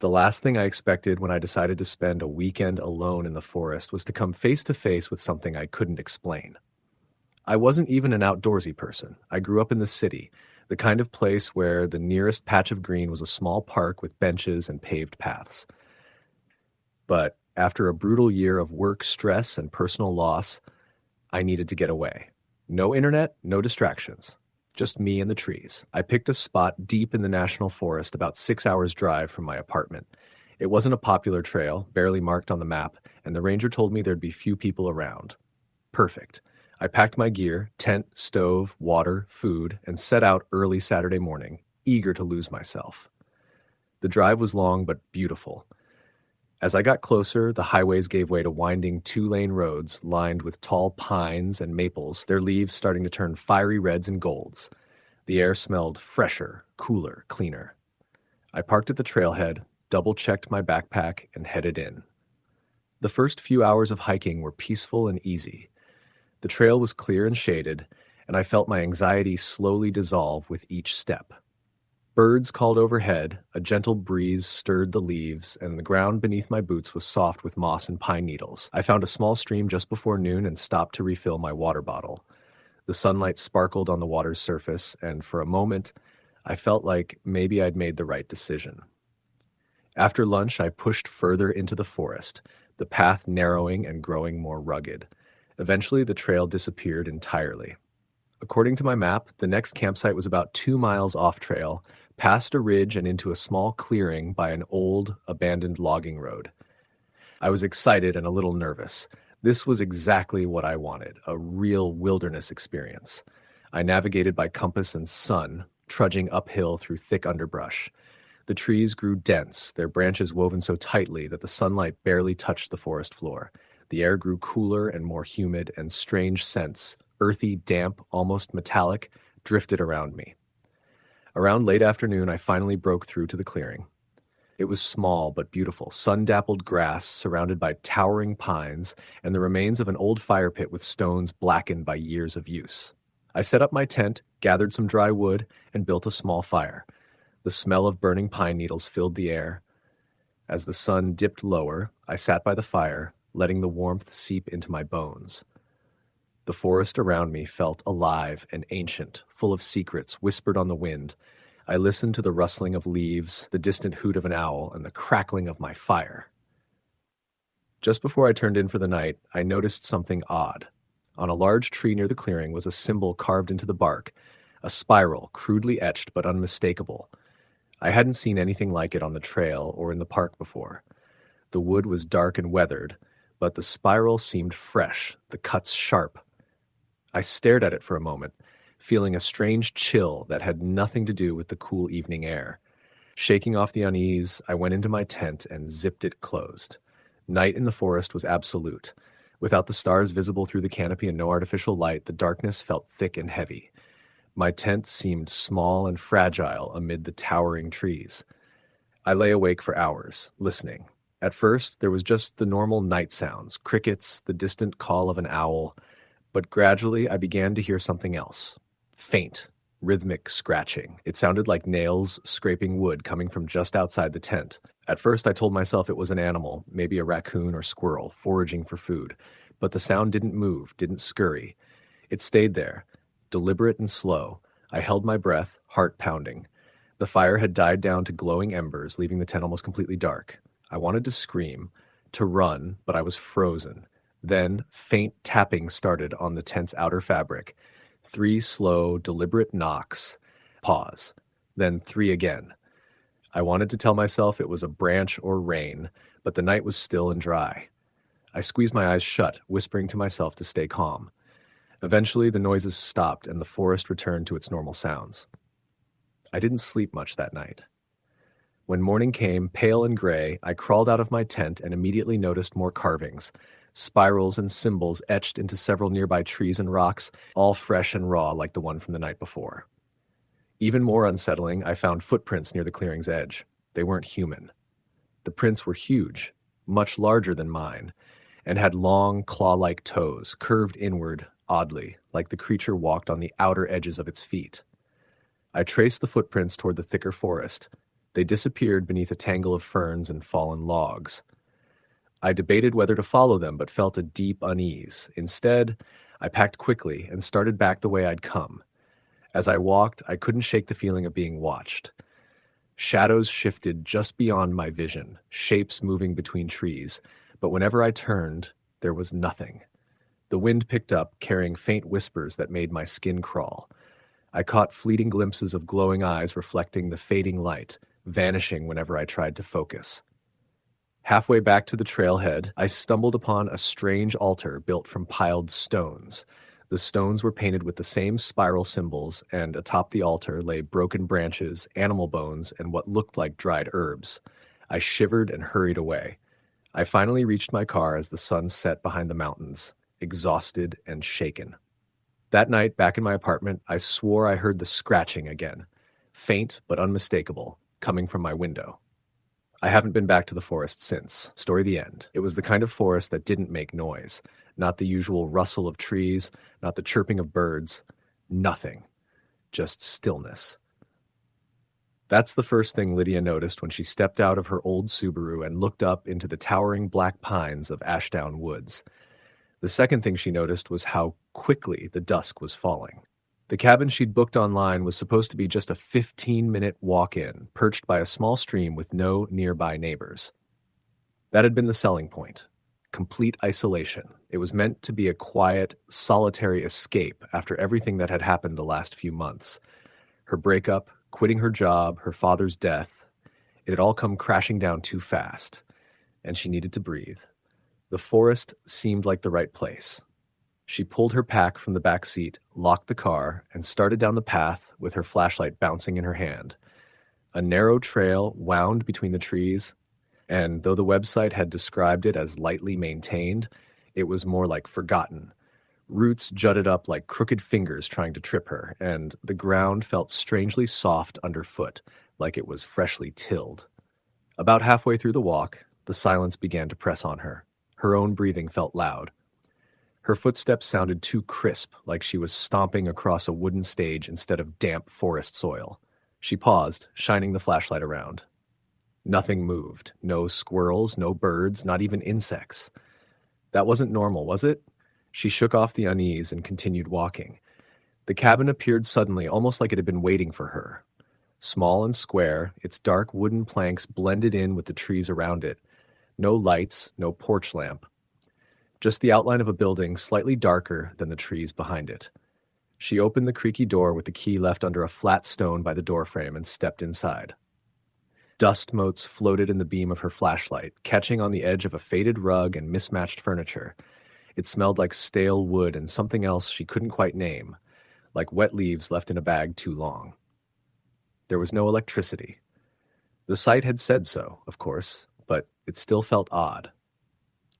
Speaker 1: The last thing I expected when I decided to spend a weekend alone in the forest was to come face to face with something I couldn't explain. I wasn't even an outdoorsy person. I grew up in the city, the kind of place where the nearest patch of green was a small park with benches and paved paths. But after a brutal year of work stress and personal loss, I needed to get away. No internet, no distractions. just me and the trees. I picked a spot deep in the national forest about 6 hours' drive from my apartment. It wasn't a popular trail, barely marked on the map, and the ranger told me there'd be few people around. Perfect. I packed my gear, tent, stove, water, food, and set out early Saturday morning, eager to lose myself. The drive was long but beautiful. As I got closer, the highways gave way to winding two-lane roads lined with tall pines and maples, their leaves starting to turn fiery reds and golds. The air smelled fresher, cooler, cleaner. I parked at the trailhead, double-checked my backpack, and headed in. The first few hours of hiking were peaceful and easy. The trail was clear and shaded, and I felt my anxiety slowly dissolve with each step. Birds called overhead, a gentle breeze stirred the leaves, and the ground beneath my boots was soft with moss and pine needles. I found a small stream just before noon and stopped to refill my water bottle. The sunlight sparkled on the water's surface, and for a moment, I felt like maybe I'd made the right decision. After lunch, I pushed further into the forest, the path narrowing and growing more rugged. Eventually, the trail disappeared entirely. According to my map, the next campsite was about 2 miles off trail, past a ridge and into a small clearing by an old, abandoned logging road. I was excited and a little nervous. This was exactly what I wanted, a real wilderness experience. I navigated by compass and sun, trudging uphill through thick underbrush. The trees grew dense, their branches woven so tightly that the sunlight barely touched the forest floor. The air grew cooler and more humid, and strange scents, earthy, damp, almost metallic, drifted around me. Around late afternoon, I finally broke through to the clearing. It was small but beautiful, sun-dappled grass surrounded by towering pines and the remains of an old fire pit with stones blackened by years of use. I set up my tent, gathered some dry wood, and built a small fire. The smell of burning pine needles filled the air. As the sun dipped lower, I sat by the fire, letting the warmth seep into my bones. The forest around me felt alive and ancient, full of secrets whispered on the wind. I listened to the rustling of leaves, the distant hoot of an owl, and the crackling of my fire. Just before I turned in for the night, I noticed something odd. On a large tree near the clearing was a symbol carved into the bark, a spiral, crudely etched but unmistakable. I hadn't seen anything like it on the trail or in the park before. The wood was dark and weathered, but the spiral seemed fresh, the cuts sharp. I stared at it for a moment, feeling a strange chill that had nothing to do with the cool evening air. Shaking off the unease, I went into my tent and zipped it closed. Night in the forest was absolute. Without the stars visible through the canopy and no artificial light, the darkness felt thick and heavy. My tent seemed small and fragile amid the towering trees. I lay awake for hours, listening. At first, there was just the normal night sounds, crickets, the distant call of an owl, but gradually I began to hear something else. Faint, rhythmic scratching. It sounded like nails scraping wood coming from just outside the tent. At first I told myself it was an animal, maybe a raccoon or squirrel, foraging for food. But the sound didn't move, didn't scurry. It stayed there, deliberate and slow. I held my breath, heart pounding. The fire had died down to glowing embers, leaving the tent almost completely dark. I wanted to scream, to run, but I was frozen. Then, faint tapping started on the tent's outer fabric. 3 slow, deliberate knocks. Pause. Then 3 again. I wanted to tell myself it was a branch or rain, but the night was still and dry. I squeezed my eyes shut, whispering to myself to stay calm. Eventually, the noises stopped and the forest returned to its normal sounds. I didn't sleep much that night. When morning came, pale and gray, I crawled out of my tent and immediately noticed more carvings. Spirals and symbols etched into several nearby trees and rocks, all fresh and raw like the one from the night before. Even more unsettling, I found footprints near the clearing's edge. They weren't human. The prints were huge, much larger than mine, and had long, claw-like toes, curved inward, oddly, like the creature walked on the outer edges of its feet. I traced the footprints toward the thicker forest. They disappeared beneath a tangle of ferns and fallen logs. I debated whether to follow them, but felt a deep unease. Instead, I packed quickly and started back the way I'd come. As I walked, I couldn't shake the feeling of being watched. Shadows shifted just beyond my vision, shapes moving between trees, but whenever I turned, there was nothing. The wind picked up, carrying faint whispers that made my skin crawl. I caught fleeting glimpses of glowing eyes reflecting the fading light, vanishing whenever I tried to focus. Halfway back to the trailhead, I stumbled upon a strange altar built from piled stones. The stones were painted with the same spiral symbols, and atop the altar lay broken branches, animal bones, and what looked like dried herbs. I shivered and hurried away. I finally reached my car as the sun set behind the mountains, exhausted and shaken. That night, back in my apartment, I swore I heard the scratching again, faint but unmistakable, coming from my window. I haven't been back to the forest since. Story the end. It was the kind of forest that didn't make noise. Not the usual rustle of trees, not the chirping of birds. Nothing. Just stillness. That's the first thing Lydia noticed when she stepped out of her old Subaru and looked up into the towering black pines of Ashdown Woods. The second thing she noticed was how quickly the dusk was falling. The cabin she'd booked online was supposed to be just a 15-minute walk-in, perched by a small stream with no nearby neighbors. That had been the selling point. Complete isolation. It was meant to be a quiet, solitary escape after everything that had happened the last few months. Her breakup, quitting her job, her father's death. It had all come crashing down too fast, and she needed to breathe. The forest seemed like the right place. She pulled her pack from the back seat, locked the car, and started down the path with her flashlight bouncing in her hand. A narrow trail wound between the trees, and though the website had described it as lightly maintained, it was more like forgotten. Roots jutted up like crooked fingers trying to trip her, and the ground felt strangely soft underfoot, like it was freshly tilled. About halfway through the walk, the silence began to press on her. Her own breathing felt loud. Her footsteps sounded too crisp, like she was stomping across a wooden stage instead of damp forest soil. She paused, shining the flashlight around. Nothing moved. No squirrels, no birds, not even insects. That wasn't normal, was it? She shook off the unease and continued walking. The cabin appeared suddenly, almost like it had been waiting for her. Small and square, its dark wooden planks blended in with the trees around it. No lights, no porch lamp. Just the outline of a building slightly darker than the trees behind it. She opened the creaky door with the key left under a flat stone by the doorframe and stepped inside. Dust motes floated in the beam of her flashlight, catching on the edge of a faded rug and mismatched furniture. It smelled like stale wood and something else she couldn't quite name, like wet leaves left in a bag too long. There was no electricity. The site had said so, of course, but it still felt odd.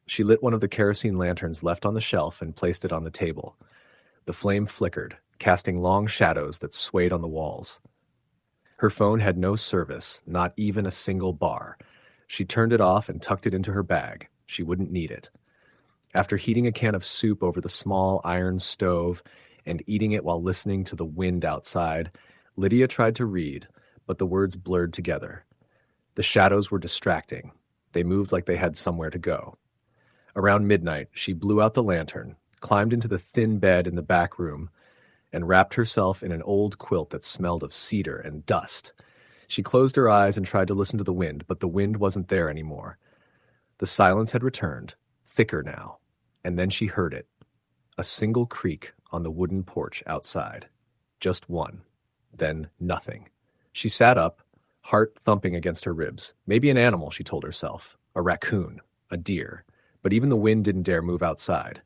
Speaker 1: She lit one of the kerosene lanterns left on the shelf and placed it on the table. The flame flickered, casting long shadows that swayed on the walls. Her phone had no service, not even a single bar. She turned it off and tucked it into her bag. She wouldn't need it. After heating a can of soup over the small iron stove and eating it while listening to the wind outside, Lydia tried to read, but the words blurred together. The shadows were distracting. They moved like they had somewhere to go. Around midnight, she blew out the lantern, climbed into the thin bed in the back room, and wrapped herself in an old quilt that smelled of cedar and dust. She closed her eyes and tried to listen to the wind, but the wind wasn't there anymore. The silence had returned, thicker now, and then she heard it. A single creak on the wooden porch outside. Just one. Then nothing. She sat up, heart thumping against her ribs. Maybe an animal, she told herself. A raccoon. A deer. But even the wind didn't dare move outside.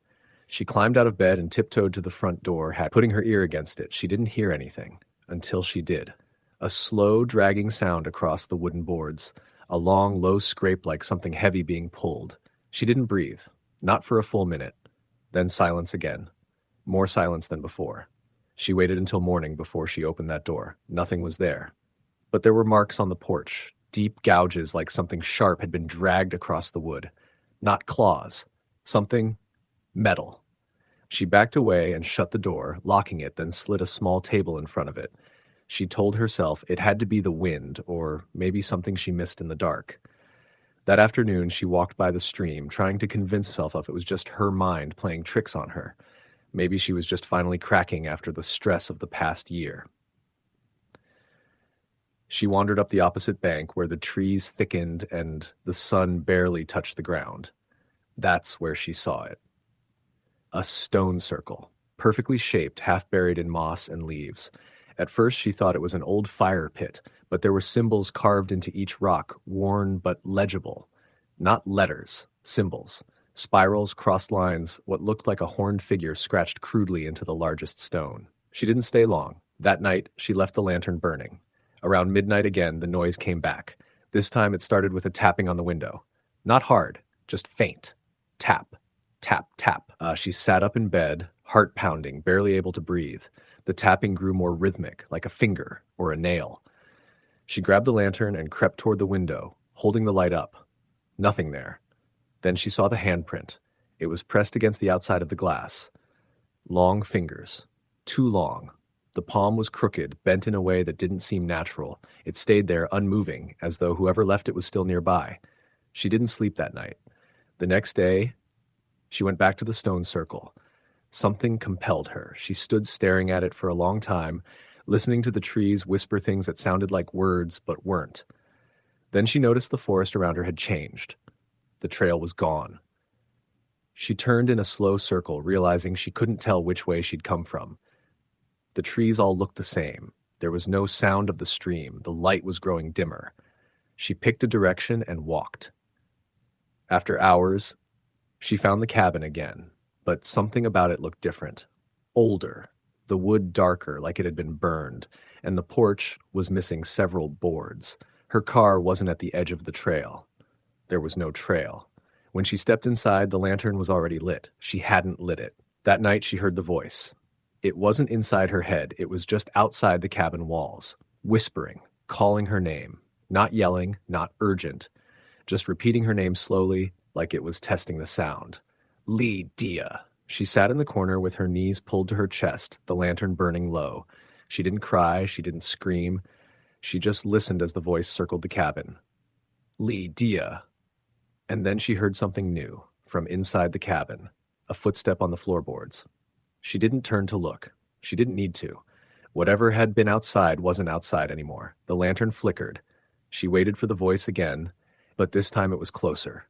Speaker 1: She climbed out of bed and tiptoed to the front door, putting her ear against it. She didn't hear anything. Until she did. A slow, dragging sound across the wooden boards. A long, low scrape like something heavy being pulled. She didn't breathe. Not for a full minute. Then silence again. More silence than before. She waited until morning before she opened that door. Nothing was there. But there were marks on the porch. Deep gouges like something sharp had been dragged across the wood. Not claws. Something metal. She backed away and shut the door, locking it, then slid a small table in front of it. She told herself it had to be the wind, or maybe something she missed in the dark. That afternoon, she walked by the stream, trying to convince herself it was just her mind playing tricks on her. Maybe she was just finally cracking after the stress of the past year. She wandered up the opposite bank where the trees thickened and the sun barely touched the ground. That's where she saw it. A stone circle, perfectly shaped, half buried in moss and leaves. At first, she thought it was an old fire pit, but there were symbols carved into each rock, worn but legible. Not letters, symbols. Spirals, crossed lines, what looked like a horned figure scratched crudely into the largest stone. She didn't stay long. That night, she left the lantern burning. Around midnight again, the noise came back. This time it started with a tapping on the window. Not hard, just faint. Tap, tap, tap. She sat up in bed, heart pounding, barely able to breathe. The tapping grew more rhythmic, like a finger or a nail. She grabbed the lantern and crept toward the window, holding the light up. Nothing there. Then she saw the handprint. It was pressed against the outside of the glass. Long fingers. Too long. The palm was crooked, bent in a way that didn't seem natural. It stayed there, unmoving, as though whoever left it was still nearby. She didn't sleep that night. The next day, she went back to the stone circle. Something compelled her. She stood staring at it for a long time, listening to the trees whisper things that sounded like words but weren't. Then she noticed the forest around her had changed. The trail was gone. She turned in a slow circle, realizing she couldn't tell which way she'd come from. The trees all looked the same. There was no sound of the stream. The light was growing dimmer. She picked a direction and walked. After hours, she found the cabin again, but something about it looked different. Older, the wood darker, like it had been burned, and the porch was missing several boards. Her car wasn't at the edge of the trail. There was no trail. When she stepped inside, the lantern was already lit. She hadn't lit it. That night, she heard the voice. It wasn't inside her head. It was just outside the cabin walls, whispering, calling her name. Not yelling, not urgent. Just repeating her name slowly, like it was testing the sound. Lee-Dia. She sat in the corner with her knees pulled to her chest, the lantern burning low. She didn't cry, she didn't scream. She just listened as the voice circled the cabin. Lee-Dia. And then she heard something new, from inside the cabin, a footstep on the floorboards. She didn't turn to look. She didn't need to. Whatever had been outside wasn't outside anymore. The lantern flickered. She waited for the voice again, but this time it was closer.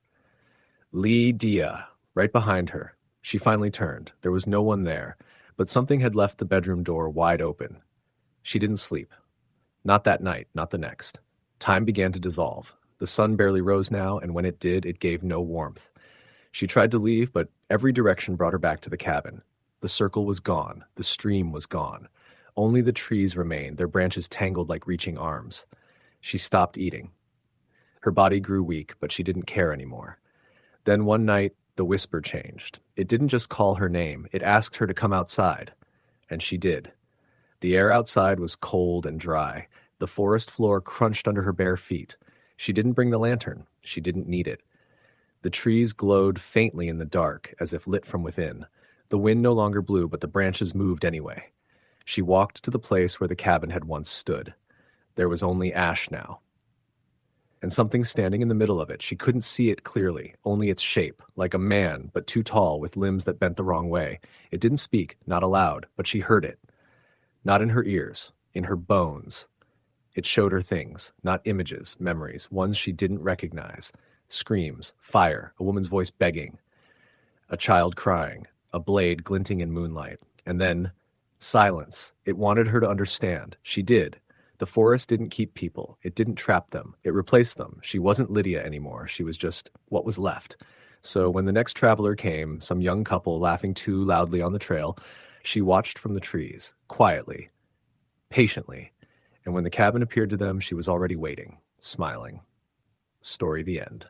Speaker 1: Lee-Dia, right behind her. She finally turned. There was no one there, but something had left the bedroom door wide open. She didn't sleep. Not that night, not the next. Time began to dissolve. The sun barely rose now, and when it did, it gave no warmth. She tried to leave, but every direction brought her back to the cabin. The circle was gone. The stream was gone. Only the trees remained, their branches tangled like reaching arms. She stopped eating. Her body grew weak, but she didn't care anymore. Then one night, the whisper changed. It didn't just call her name. It asked her to come outside. And she did. The air outside was cold and dry. The forest floor crunched under her bare feet. She didn't bring the lantern. She didn't need it. The trees glowed faintly in the dark, as if lit from within. The wind no longer blew, but the branches moved anyway. She walked to the place where the cabin had once stood. There was only ash now. And something standing in the middle of it. She couldn't see it clearly, only its shape, like a man, but too tall, with limbs that bent the wrong way. It didn't speak, not aloud, but she heard it. Not in her ears, in her bones. It showed her things, not images, memories, ones she didn't recognize. Screams, fire, a woman's voice begging, a child crying, a blade glinting in moonlight. And then, silence. It wanted her to understand. She did. The forest didn't keep people. It didn't trap them. It replaced them. She wasn't Lydia anymore. She was just what was left. So when the next traveler came, some young couple laughing too loudly on the trail, she watched from the trees, quietly, patiently. And when the cabin appeared to them, she was already waiting, smiling. Story the end.